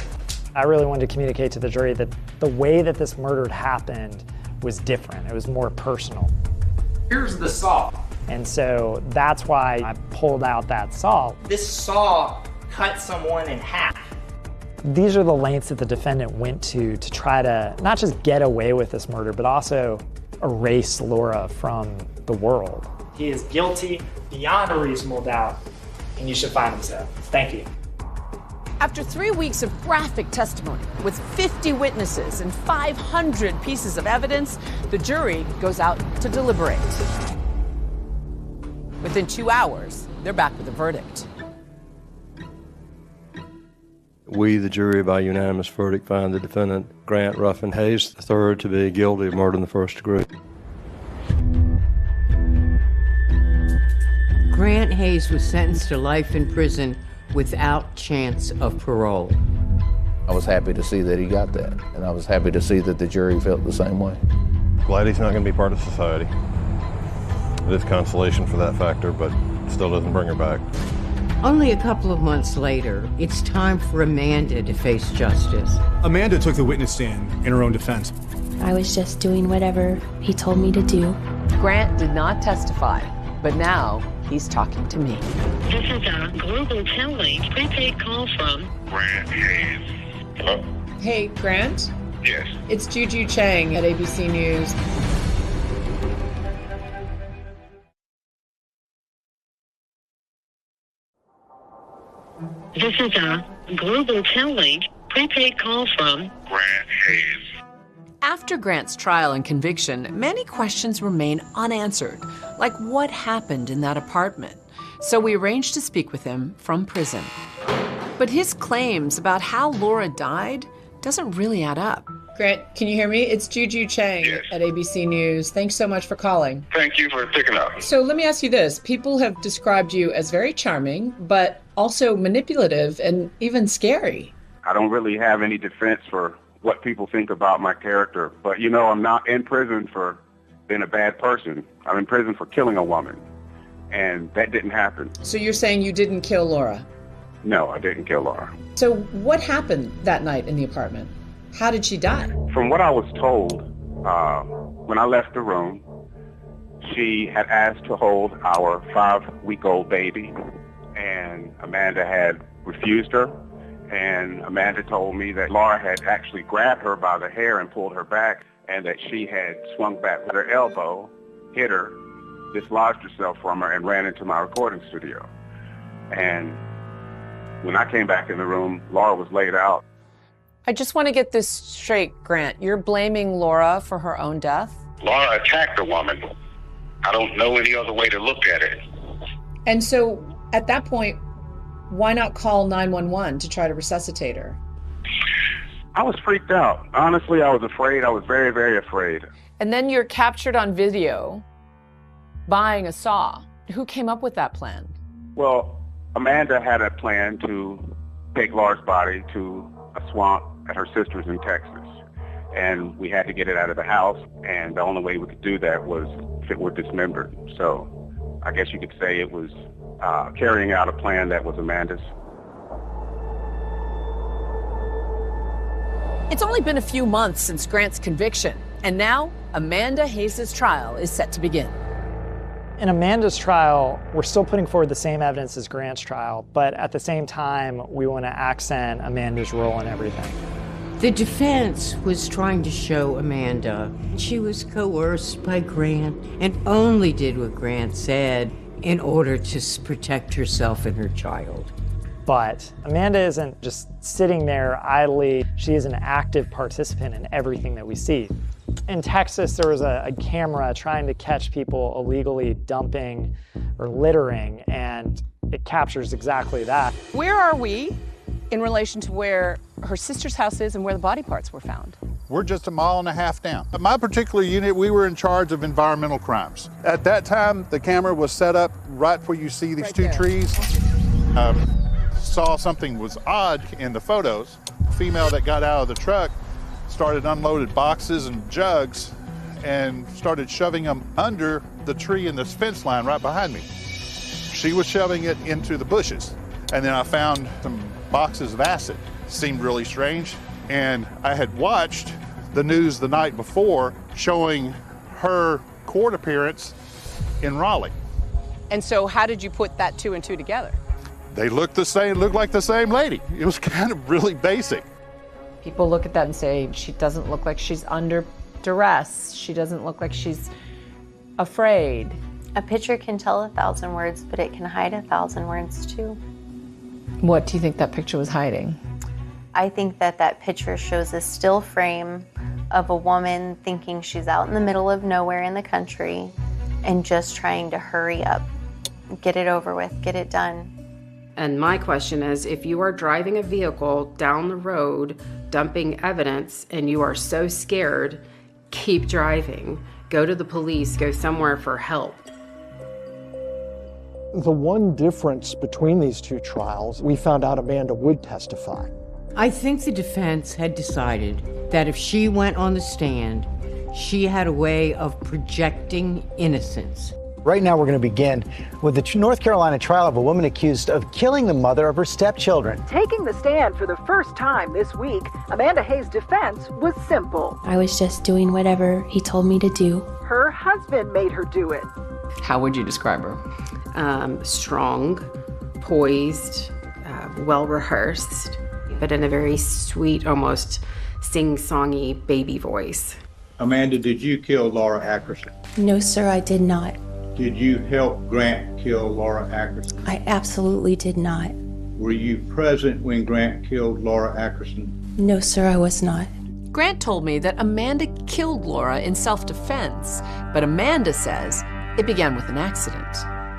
I really wanted to communicate to the jury that the way that this murder happened was different. It was more personal. Here's the saw. And so that's why I pulled out that saw. This saw cut someone in half. These are the lengths that the defendant went to try to not just get away with this murder, but also erase Laura from the world. He is guilty beyond a reasonable doubt, and you should find him so. Thank you. After 3 weeks of graphic testimony with 50 witnesses and 500 pieces of evidence, the jury goes out to deliberate. Within 2 hours, they're back with a verdict. We, the jury, by unanimous verdict, find the defendant, Grant Ruffin Hayes III, to be guilty of murder in the first degree. Grant Hayes was sentenced to life in prison without chance of parole. I was happy to see that he got that, and I was happy to see that the jury felt the same way. Glad he's not going to be part of society. It is consolation for that factor, but still doesn't bring her back. Only a couple of months later, it's time for Amanda to face justice. Amanda took the witness stand in her own defense. I was just doing whatever he told me to do. Grant did not testify, but now he's talking to me. This is a Global Tellink prepaid call from Grant Hayes. Hello? Hey, Grant? Yes. It's Juju Chang at ABC News. This is a Global Tellink prepaid call from Grant Hayes. After Grant's trial and conviction, many questions remain unanswered, like what happened in that apartment. So we arranged to speak with him from prison. But his claims about how Laura died doesn't really add up. Grant, can you hear me? It's Juju Chang at ABC News. Thanks so much for calling. Thank you for picking up. So let me ask you this. People have described you as very charming, but also manipulative and even scary. I don't really have any defense for what people think about my character. But, you know, I'm not in prison for being a bad person. I'm in prison for killing a woman. And that didn't happen. So you're saying you didn't kill Laura? No, I didn't kill Laura. So what happened that night in the apartment? How did she die? From what I was told, when I left the room, she had asked to hold our 5-week-old baby, and Amanda had refused her. And Amanda told me that Laura had actually grabbed her by the hair and pulled her back, and that she had swung back with her elbow, hit her, dislodged herself from her, and ran into my recording studio. And when I came back in the room, Laura was laid out. I just want to get this straight, Grant. You're blaming Laura for her own death? Laura attacked a woman. I don't know any other way to look at it. And so at that point, why not call 911 to try to resuscitate her? I was freaked out. Honestly, I was afraid. I was very, very afraid. And then you're captured on video buying a saw. Who came up with that plan? Well, Amanda had a plan to take Laura's body to a swamp at her sister's in Texas. And we had to get it out of the house, and the only way we could do that was if it were dismembered. So I guess you could say it was carrying out a plan that was Amanda's. It's only been a few months since Grant's conviction, and now Amanda Hayes' trial is set to begin. In Amanda's trial, we're still putting forward the same evidence as Grant's trial, but at the same time, we want to accent Amanda's role in everything. The defense was trying to show Amanda she was coerced by Grant and only did what Grant said in order to protect herself and her child. But Amanda isn't just sitting there idly. She is an active participant in everything that we see. In Texas, there was a camera trying to catch people illegally dumping or littering, and it captures exactly that. Where are we in relation to where her sister's house is and where the body parts were found? We're just a mile and a half down. At my particular unit, we were in charge of environmental crimes. At that time, the camera was set up right where you see these two trees. Saw something was odd in the photos. The female that got out of the truck started unloaded boxes and jugs and started shoving them under the tree in this fence line right behind me. She was shoving it into the bushes. And then I found some boxes of acid. Seemed really strange. And I had watched the news the night before showing her court appearance in Raleigh. And so how did you put that 2 and 2 together? They looked the same, looked like the same lady. It was kind of really basic. People look at that and say, she doesn't look like she's under duress. She doesn't look like she's afraid. A picture can tell 1,000 words, but it can hide 1,000 words too. What do you think that picture was hiding? I think that picture shows a still frame of a woman thinking she's out in the middle of nowhere in the country and just trying to hurry up, get it over with, get it done. And my question is, if you are driving a vehicle down the road, dumping evidence, and you are so scared, keep driving. Go to the police, go somewhere for help. The one difference between these two trials, we found out Amanda would testify. I think the defense had decided that if she went on the stand, she had a way of projecting innocence. Right now, we're going to begin with the North Carolina trial of a woman accused of killing the mother of her stepchildren. Taking the stand for the first time this week, Amanda Hayes' defense was simple. I was just doing whatever he told me to do. Her husband made her do it. How would you describe her? Strong, poised, well-rehearsed, but in a very sweet, almost sing-songy baby voice. Amanda, did you kill Laura Ackerson? No, sir, I did not. Did you help Grant kill Laura Ackerson? I absolutely did not. Were you present when Grant killed Laura Ackerson? No, sir, I was not. Grant told me that Amanda killed Laura in self-defense, but Amanda says it began with an accident.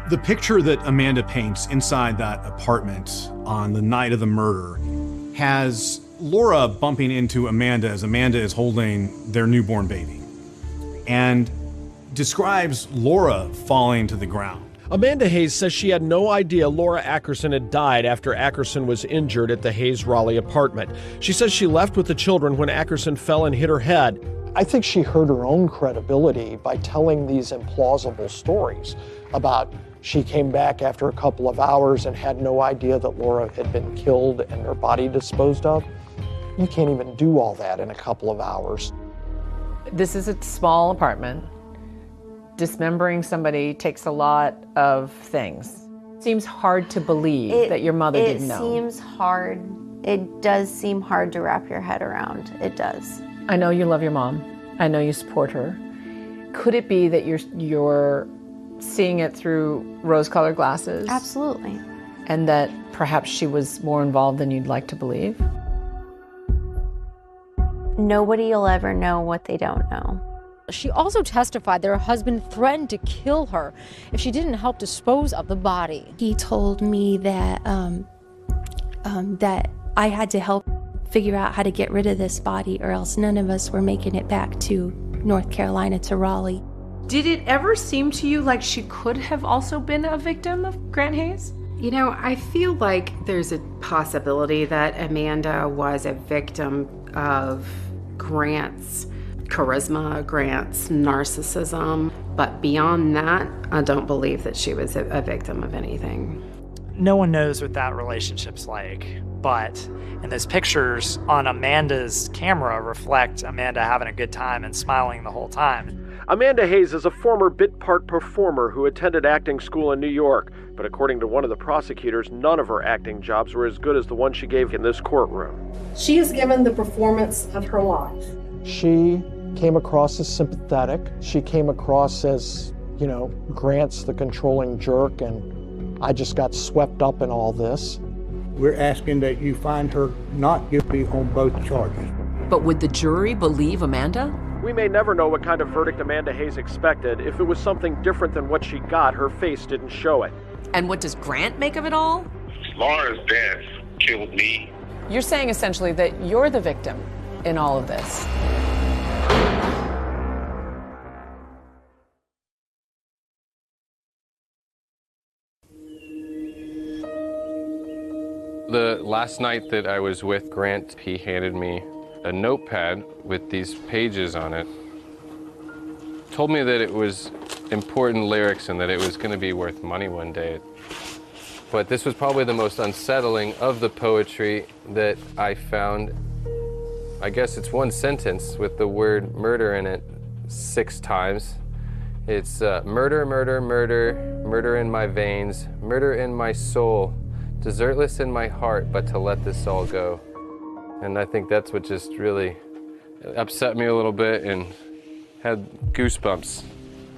The picture that Amanda paints inside that apartment on the night of the murder has Laura bumping into Amanda as Amanda is holding their newborn baby, and describes Laura falling to the ground. Amanda Hayes says she had no idea Laura Ackerson had died after Ackerson was injured at the Hayes Raleigh apartment. She says she left with the children when Ackerson fell and hit her head. I think she hurt her own credibility by telling these implausible stories about she came back after a couple of hours and had no idea that Laura had been killed and her body disposed of. You can't even do all that in a couple of hours. This is a small apartment. Dismembering somebody takes a lot of things. Seems hard to believe that your mother didn't know. It seems hard. It does seem hard to wrap your head around. It does. I know you love your mom. I know you support her. Could it be that you're seeing it through rose-colored glasses? Absolutely. And that perhaps she was more involved than you'd like to believe? Nobody will ever know what they don't know. She also testified that her husband threatened to kill her if she didn't help dispose of the body. He told me that that I had to help figure out how to get rid of this body, or else none of us were making it back to North Carolina, to Raleigh. Did it ever seem to you like she could have also been a victim of Grant Hayes? You know, I feel like there's a possibility that Amanda was a victim of Grant's charisma, Grant's narcissism. But beyond that, I don't believe that she was a victim of anything. No one knows what that relationship's like, but and those pictures on Amanda's camera reflect Amanda having a good time and smiling the whole time. Amanda Hayes is a former bit part performer who attended acting school in New York, but according to one of the prosecutors, none of her acting jobs were as good as the one she gave in this courtroom. She has given the performance of her life. She came across as sympathetic. She came across as, Grant's the controlling jerk, and I just got swept up in all this. We're asking that you find her not guilty on both charges. But would the jury believe Amanda? We may never know what kind of verdict Amanda Hayes expected. If it was something different than what she got, her face didn't show it. And what does Grant make of it all? Laura's death killed me. You're saying essentially that you're the victim in all of this. The last night that I was with Grant, he handed me a notepad with these pages on it. Told me that it was important lyrics and that it was going to be worth money one day. But this was probably the most unsettling of the poetry that I found. I guess it's one sentence with the word murder in it 6 times. It's murder, murder, murder, murder in my veins, murder in my soul, desertless in my heart, but to let this all go. And I think that's what just really upset me a little bit and had goosebumps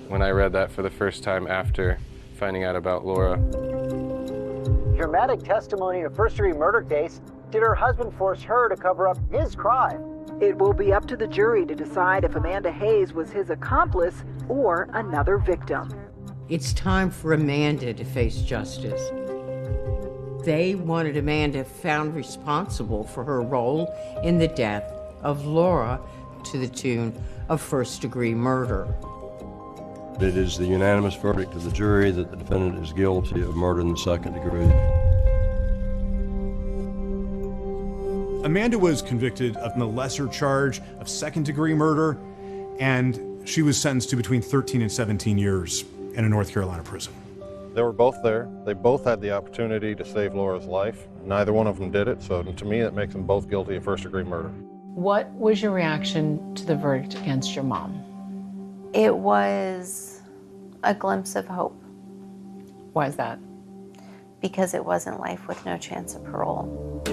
when I read that for the first time after finding out about Laura. Dramatic testimony in a first-degree murder case. Did her husband force her to cover up his crime? It will be up to the jury to decide if Amanda Hayes was his accomplice or another victim. It's time for Amanda to face justice. They wanted Amanda found responsible for her role in the death of Laura to the tune of first-degree murder. It is the unanimous verdict of the jury that the defendant is guilty of murder in the second degree. Amanda was convicted of the lesser charge of second-degree murder, and she was sentenced to between 13 and 17 years in a North Carolina prison. They were both there. They both had the opportunity to save Laura's life. Neither one of them did it, so to me that makes them both guilty of first-degree murder. What was your reaction to the verdict against your mom? It was a glimpse of hope. Why is that? Because it wasn't life with no chance of parole.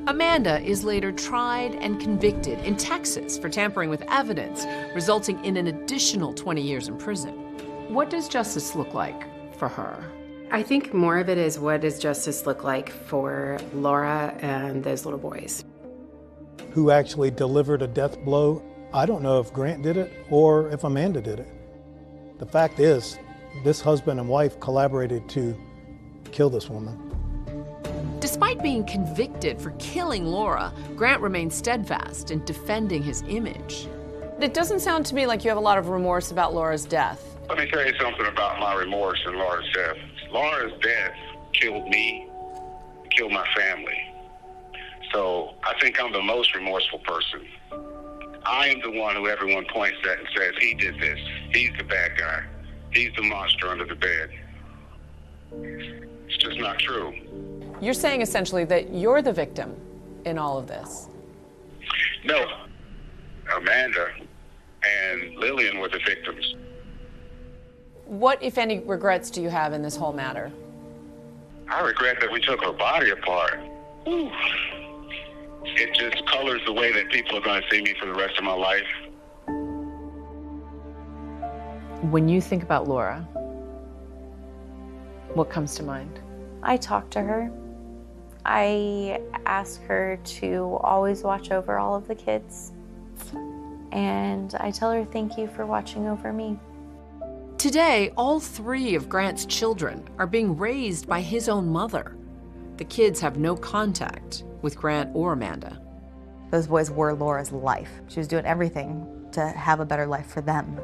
Amanda is later tried and convicted in Texas for tampering with evidence, resulting in an additional 20 years in prison. What does justice look like for her? I think more of it is what does justice look like for Laura and those little boys. Who actually delivered a death blow? I don't know if Grant did it or if Amanda did it. The fact is, this husband and wife collaborated to kill this woman. Despite Despite being convicted for killing Laura, Grant remains steadfast in defending his image. It doesn't sound to me like you have a lot of remorse about Laura's death. Let me tell you something about my remorse in Laura's death. Laura's death killed me, killed my family. So I think I'm the most remorseful person. I am the one who everyone points at and says, he did this. He's the bad guy. He's the monster under the bed. It's just not true. You're saying essentially that you're the victim in all of this. No. Amanda and Lillian were the victims. What, if any, regrets do you have in this whole matter? I regret that we took her body apart. Ooh. It just colors the way that people are going to see me for the rest of my life. When you think about Laura, what comes to mind? I talk to her. I ask her to always watch over all of the kids. And I tell her thank you for watching over me. Today, all 3 of Grant's children are being raised by his own mother. The kids have no contact with Grant or Amanda. Those boys were Laura's life. She was doing everything to have a better life for them.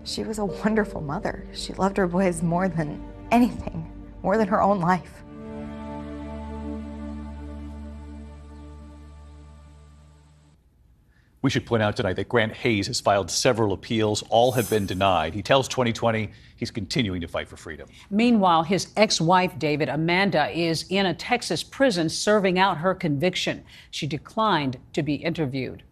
She was a wonderful mother. She loved her boys more than anything, more than her own life. We should point out tonight that Grant Hayes has filed several appeals. All have been denied. He tells 2020 he's continuing to fight for freedom. Meanwhile, his ex-wife, David, Amanda, is in a Texas prison serving out her conviction. She declined to be interviewed.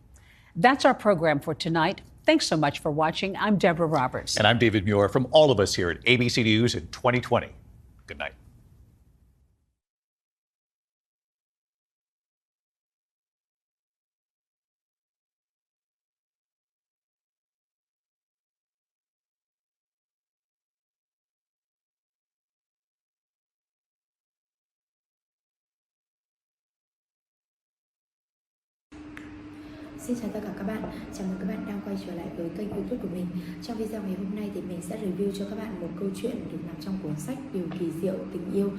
That's our program for tonight. Thanks so much for watching. I'm Deborah Roberts. And I'm David Muir. From all of us here at ABC News in 2020. Good night. Xin chào tất cả các bạn, chào mừng các bạn đang quay trở lại với kênh YouTube của mình. Trong video ngày hôm nay thì mình sẽ review cho các bạn một câu chuyện được nằm trong cuốn sách Điều kỳ diệu tình yêu,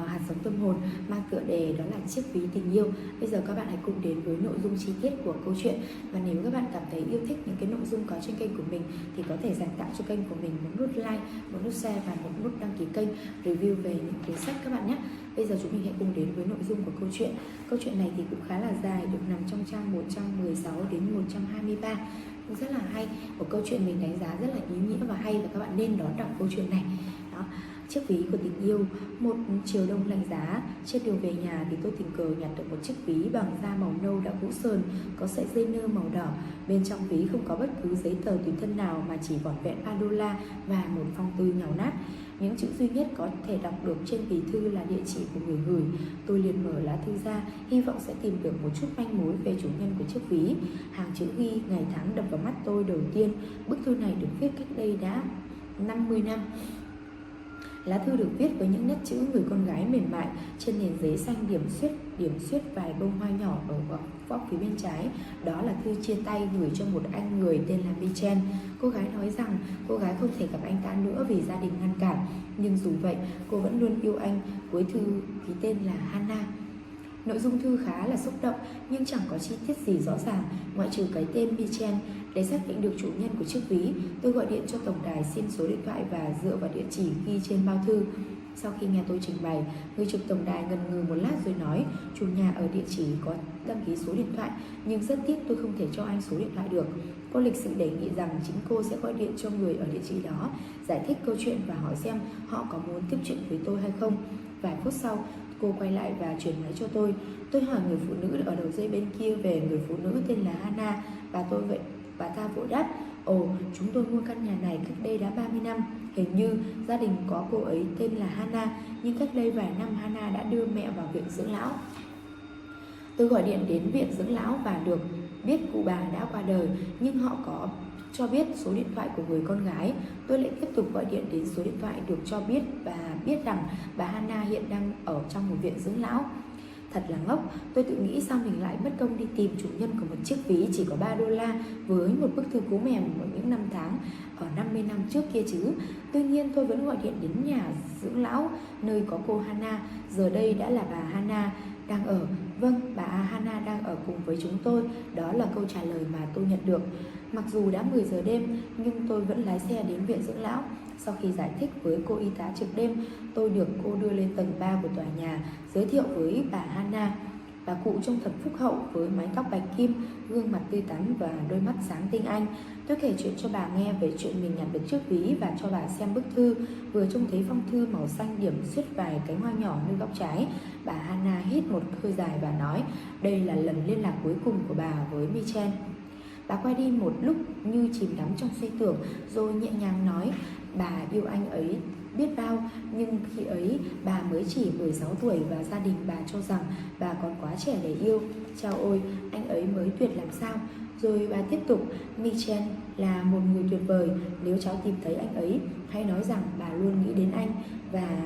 hạt giống tâm hồn, mang tựa đề đó là Chiếc ví tình yêu. Bây giờ các bạn hãy cùng đến với nội dung chi tiết của câu chuyện. Và nếu các bạn cảm thấy yêu thích những cái nội dung có trên kênh của mình thì có thể dành tặng cho kênh của mình một nút like, một nút share và một nút đăng ký kênh review về những cuốn sách các bạn nhé. Bây giờ chúng mình hãy cùng đến với nội dung của câu chuyện. Câu chuyện này thì cũng khá là dài, được nằm trong trang 116 đến 123. Cũng rất là hay, một câu chuyện mình đánh giá rất là ý nghĩa và hay, và các bạn nên đón đọc câu chuyện này. Đó. Chiếc ví của tình yêu. Một chiều đông lạnh giá, trên đường về nhà thì tôi tình cờ nhặt được một chiếc ví bằng da màu nâu đã cũ sờn, có sợi dây nơ màu đỏ. Bên trong ví không có bất cứ giấy tờ tùy thân nào mà chỉ vỏn vẹn $3 và một phong thư nhàu nát. Những chữ duy nhất có thể đọc được trên ví thư là địa chỉ của người gửi. Tôi liền mở lá thư ra, hy vọng sẽ tìm được một chút manh mối về chủ nhân của chiếc ví. Hàng chữ ghi ngày tháng đập vào mắt tôi đầu tiên. Bức thư này được viết cách đây đã 50 năm. Lá thư được viết với những nét chữ người con gái mềm mại, trên nền giấy xanh điểm xuyết vài bông hoa nhỏ ở góc phía bên trái. Đó là thư chia tay gửi cho một anh người tên là Michel. Cô gái nói rằng cô gái không thể gặp anh ta nữa vì gia đình ngăn cản, nhưng dù vậy cô vẫn luôn yêu anh. Cuối thư ký tên là Hannah. Nội dung thư khá là xúc động nhưng chẳng có chi tiết gì rõ ràng ngoại trừ cái tên Michel. Để xác định được chủ nhân của chiếc ví, tôi gọi điện cho tổng đài xin số điện thoại và dựa vào địa chỉ ghi trên bao thư. Sau khi nghe tôi trình bày, người trực tổng đài ngần ngừ một lát rồi nói chủ nhà ở địa chỉ có đăng ký số điện thoại, nhưng rất tiếc tôi không thể cho anh số điện thoại được. Cô lịch sự đề nghị rằng chính cô sẽ gọi điện cho người ở địa chỉ đó, giải thích câu chuyện và hỏi xem họ có muốn tiếp chuyện với tôi hay không. Vài phút sau, cô quay lại và chuyển máy cho tôi. Tôi hỏi người phụ nữ ở đầu dây bên kia về người phụ nữ tên là Hannah, và bà ta vội đáp: ồ, chúng tôi mua căn nhà này cách đây đã 30 năm. Hình như gia đình có cô ấy tên là Hannah, nhưng cách đây vài năm Hannah đã đưa mẹ vào viện dưỡng lão. Tôi gọi điện đến viện dưỡng lão và được biết cụ bà đã qua đời, nhưng họ có cho biết số điện thoại của người con gái. Tôi lại tiếp tục gọi điện đến số điện thoại được cho biết và biết rằng bà Hannah hiện đang ở trong một viện dưỡng lão. Thật là ngốc, tôi tự nghĩ sao mình lại mất công đi tìm chủ nhân của một chiếc ví chỉ có $3 với một bức thư cú mèo ở những năm tháng ở 50 năm trước kia chứ. Tuy nhiên tôi vẫn gọi điện đến nhà dưỡng lão nơi có cô Hana, giờ đây đã là bà Hana đang ở. Vâng, bà Hana đang ở cùng với chúng tôi, đó là câu trả lời mà tôi nhận được. Mặc dù đã 10 giờ đêm nhưng tôi vẫn lái xe đến viện dưỡng lão. Sau khi giải thích với cô y tá trực đêm, tôi được cô đưa lên tầng 3 của tòa nhà, giới thiệu với bà Hana. Bà cụ trông thật phúc hậu với mái tóc bạch kim, gương mặt tươi tắn và đôi mắt sáng tinh anh. Tôi kể chuyện cho bà nghe về chuyện mình nhặt được chiếc ví và cho bà xem bức thư. Vừa trông thấy phong thư màu xanh điểm xuyết vài cánh hoa nhỏ nơi góc trái, bà Hana hít một hơi dài và nói đây là lần liên lạc cuối cùng của bà với Michel. Bà quay đi một lúc như chìm đắm trong suy tưởng, rồi nhẹ nhàng nói bà yêu anh ấy biết bao, nhưng khi ấy bà mới chỉ 16 tuổi và gia đình bà cho rằng bà còn quá trẻ để yêu. Chao ôi, anh ấy mới tuyệt làm sao. Rồi bà tiếp tục, Michel là một người tuyệt vời, nếu cháu tìm thấy anh ấy, hãy nói rằng bà luôn nghĩ đến anh. Và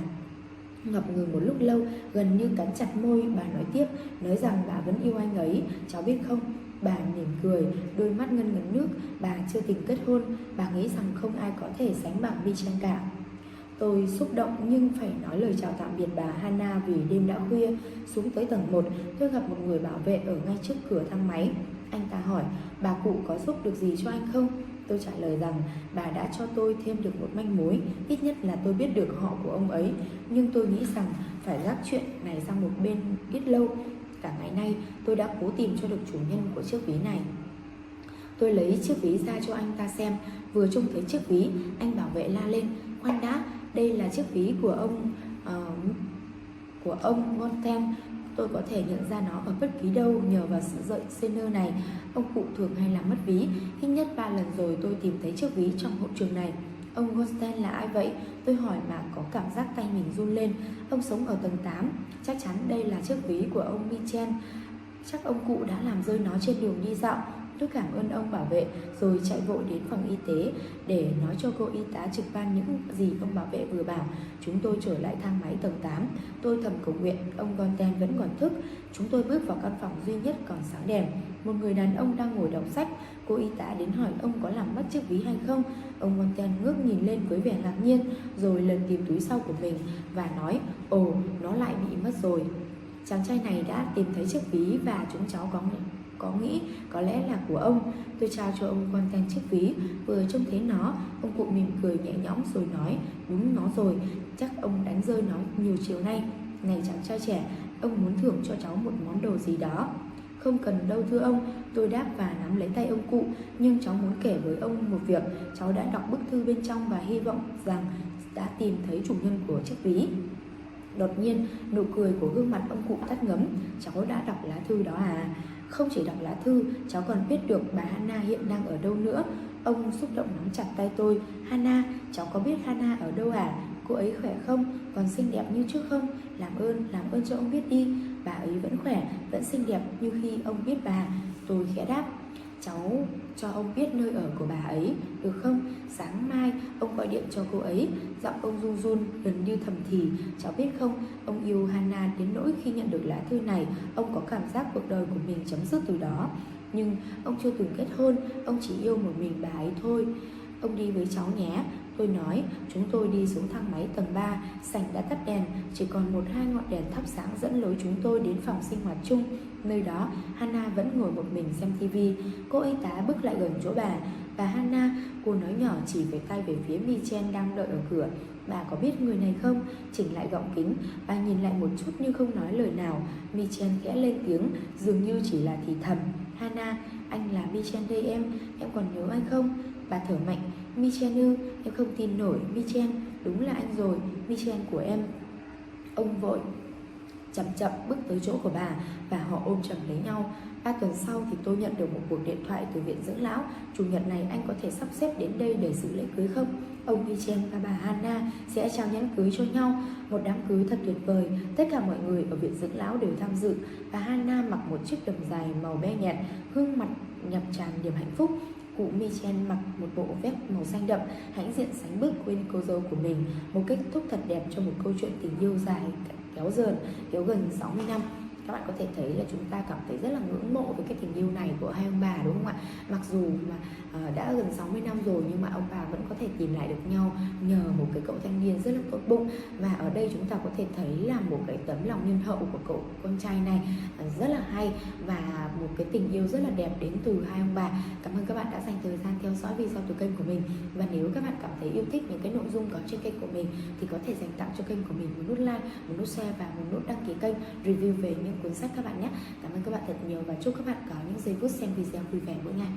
ngập ngừng một lúc lâu, gần như cắn chặt môi, bà nói tiếp, nói rằng bà vẫn yêu anh ấy, cháu biết không? Bà mỉm cười, đôi mắt ngân ngấn nước. Bà chưa từng kết hôn, bà nghĩ rằng không ai có thể sánh bằng Michel cả. Tôi xúc động nhưng phải nói lời chào tạm biệt bà Hana vì đêm đã khuya. Xuống tới tầng 1, tôi gặp một người bảo vệ ở ngay trước cửa thang máy. Anh ta hỏi, bà cụ có giúp được gì cho anh không? Tôi trả lời rằng bà đã cho tôi thêm được một manh mối, ít nhất là tôi biết được họ của ông ấy. Nhưng tôi nghĩ rằng phải gác chuyện này sang một bên ít lâu. Cả ngày nay tôi đã cố tìm cho được chủ nhân của chiếc ví này. Tôi lấy chiếc ví ra cho anh ta xem. Vừa trông thấy chiếc ví, anh bảo vệ la lên, khoan đã, đây là chiếc ví của ông Gonten. Tôi có thể nhận ra nó ở bất kỳ đâu nhờ vào sự dậy Senner này. Ông cụ thường hay làm mất ví, ít nhất 3 lần rồi tôi tìm thấy chiếc ví trong hội trường này. Ông Gonten là ai vậy? Tôi hỏi mà có cảm giác tay mình run lên. Ông sống ở tầng 8. Chắc chắn đây là chiếc ví của ông Michel. Chắc ông cụ đã làm rơi nó trên đường đi dạo. Tôi cảm ơn ông bảo vệ rồi chạy vội đến phòng y tế để nói cho cô y tá trực ban những gì ông bảo vệ vừa bảo. Chúng tôi trở lại thang máy tầng 8. Tôi thầm cầu nguyện ông Gonten vẫn còn thức. Chúng tôi bước vào căn phòng duy nhất còn sáng đèn. Một người đàn ông đang ngồi đọc sách. Cô y tá đến hỏi ông có làm mất chiếc ví hay không. Ông Gonten ngước nhìn lên với vẻ ngạc nhiên, rồi lần tìm túi sau của mình và nói, ồ, nó lại bị mất rồi. Chàng trai này đã tìm thấy chiếc ví và chúng cháu có nghĩ có lẽ là của ông. Tôi trao cho ông Gonten chiếc ví. Vừa trông thấy nó, ông cụ mỉm cười nhẹ nhõm rồi nói, đúng nó rồi, chắc ông đánh rơi nó nhiều chiều nay. Này chàng trai trẻ, ông muốn thưởng cho cháu một món đồ gì đó. Không cần đâu thưa ông, tôi đáp và nắm lấy tay ông cụ. Nhưng cháu muốn kể với ông một việc. Cháu đã đọc bức thư bên trong và hy vọng rằng đã tìm thấy chủ nhân của chiếc ví. Đột nhiên, nụ cười của gương mặt ông cụ tắt ngấm. Cháu đã đọc lá thư đó à? Không chỉ đọc lá thư, cháu còn biết được bà Hana hiện đang ở đâu nữa. Ông xúc động nắm chặt tay tôi. Hana, cháu có biết Hana ở đâu à? Cô ấy khỏe không? Còn xinh đẹp như trước không? Làm ơn cho ông biết đi. Bà ấy vẫn khỏe, vẫn xinh đẹp như khi ông biết bà. Tôi khẽ đáp. Cháu cho ông biết nơi ở của bà ấy, được không? Sáng mai ông gọi điện cho cô ấy. Giọng ông run run, gần như thầm thì. Cháu biết không, ông yêu Hana đến nỗi khi nhận được lá thư này, ông có cảm giác cuộc đời của mình chấm dứt từ đó. Nhưng ông chưa từng kết hôn, ông chỉ yêu một mình bà ấy thôi. Ông đi với cháu nhé. Tôi nói. Chúng tôi đi xuống thang máy tầng 3. Sảnh đã tắt đèn, chỉ còn 1-2 ngọn đèn thắp sáng dẫn lối chúng tôi đến phòng sinh hoạt chung. Nơi đó Hana vẫn ngồi một mình xem tivi. Cô y tá bước lại gần chỗ bà. Bà Hana, cô nói nhỏ chỉ với tay về phía Michel đang đợi ở cửa. Bà có biết người này không? Chỉnh lại gọng kính, bà nhìn lại một chút nhưng không nói lời nào. Michel khẽ lên tiếng, dường như chỉ là thì thầm. Hana, anh là Michel đây em còn nhớ anh không? Bà thở mạnh. Michel ư? Em không tin nổi. Michel, đúng là anh rồi, Michel của em. Ông vội chậm chậm bước tới chỗ của bà và họ ôm chầm lấy nhau. 3 tuần sau thì tôi nhận được một cuộc điện thoại từ viện dưỡng lão. Chủ nhật này anh có thể sắp xếp đến đây để dự lễ cưới không? Ông Michel và bà Hana sẽ trao nhẫn cưới cho nhau. Một đám cưới thật tuyệt vời. Tất cả mọi người ở viện dưỡng lão đều tham dự. Bà Hana mặc một chiếc đầm dài màu be nhạt, gương mặt ngập tràn niềm hạnh phúc. Cụ Michel mặc một bộ vest màu xanh đậm, hãnh diện sánh bước quên cô dâu của mình. Một kết thúc thật đẹp cho một câu chuyện tình yêu dài kéo gần 60 năm. Các bạn có thể thấy là chúng ta cảm thấy rất là ngưỡng mộ với cái tình yêu này của hai ông bà, đúng không ạ? Mặc dù mà đã gần 60 năm rồi nhưng mà ông bà vẫn có thể tìm lại được nhau nhờ một cái cậu thanh niên rất là tốt bụng. Và ở đây chúng ta có thể thấy là một cái tấm lòng nhân hậu của cậu con trai này rất là hay, và một cái tình yêu rất là đẹp đến từ hai ông bà. Cảm ơn các bạn đã dành thời gian theo dõi video từ kênh của mình. Và nếu các bạn cảm thấy yêu thích những cái nội dung có trên kênh của mình thì có thể dành tặng cho kênh của mình một nút like, một nút share và một nút đăng ký kênh review về những cuốn sách các bạn nhé. Cảm ơn các bạn thật nhiều và chúc các bạn có những giây phút xem video vui vẻ mỗi ngày.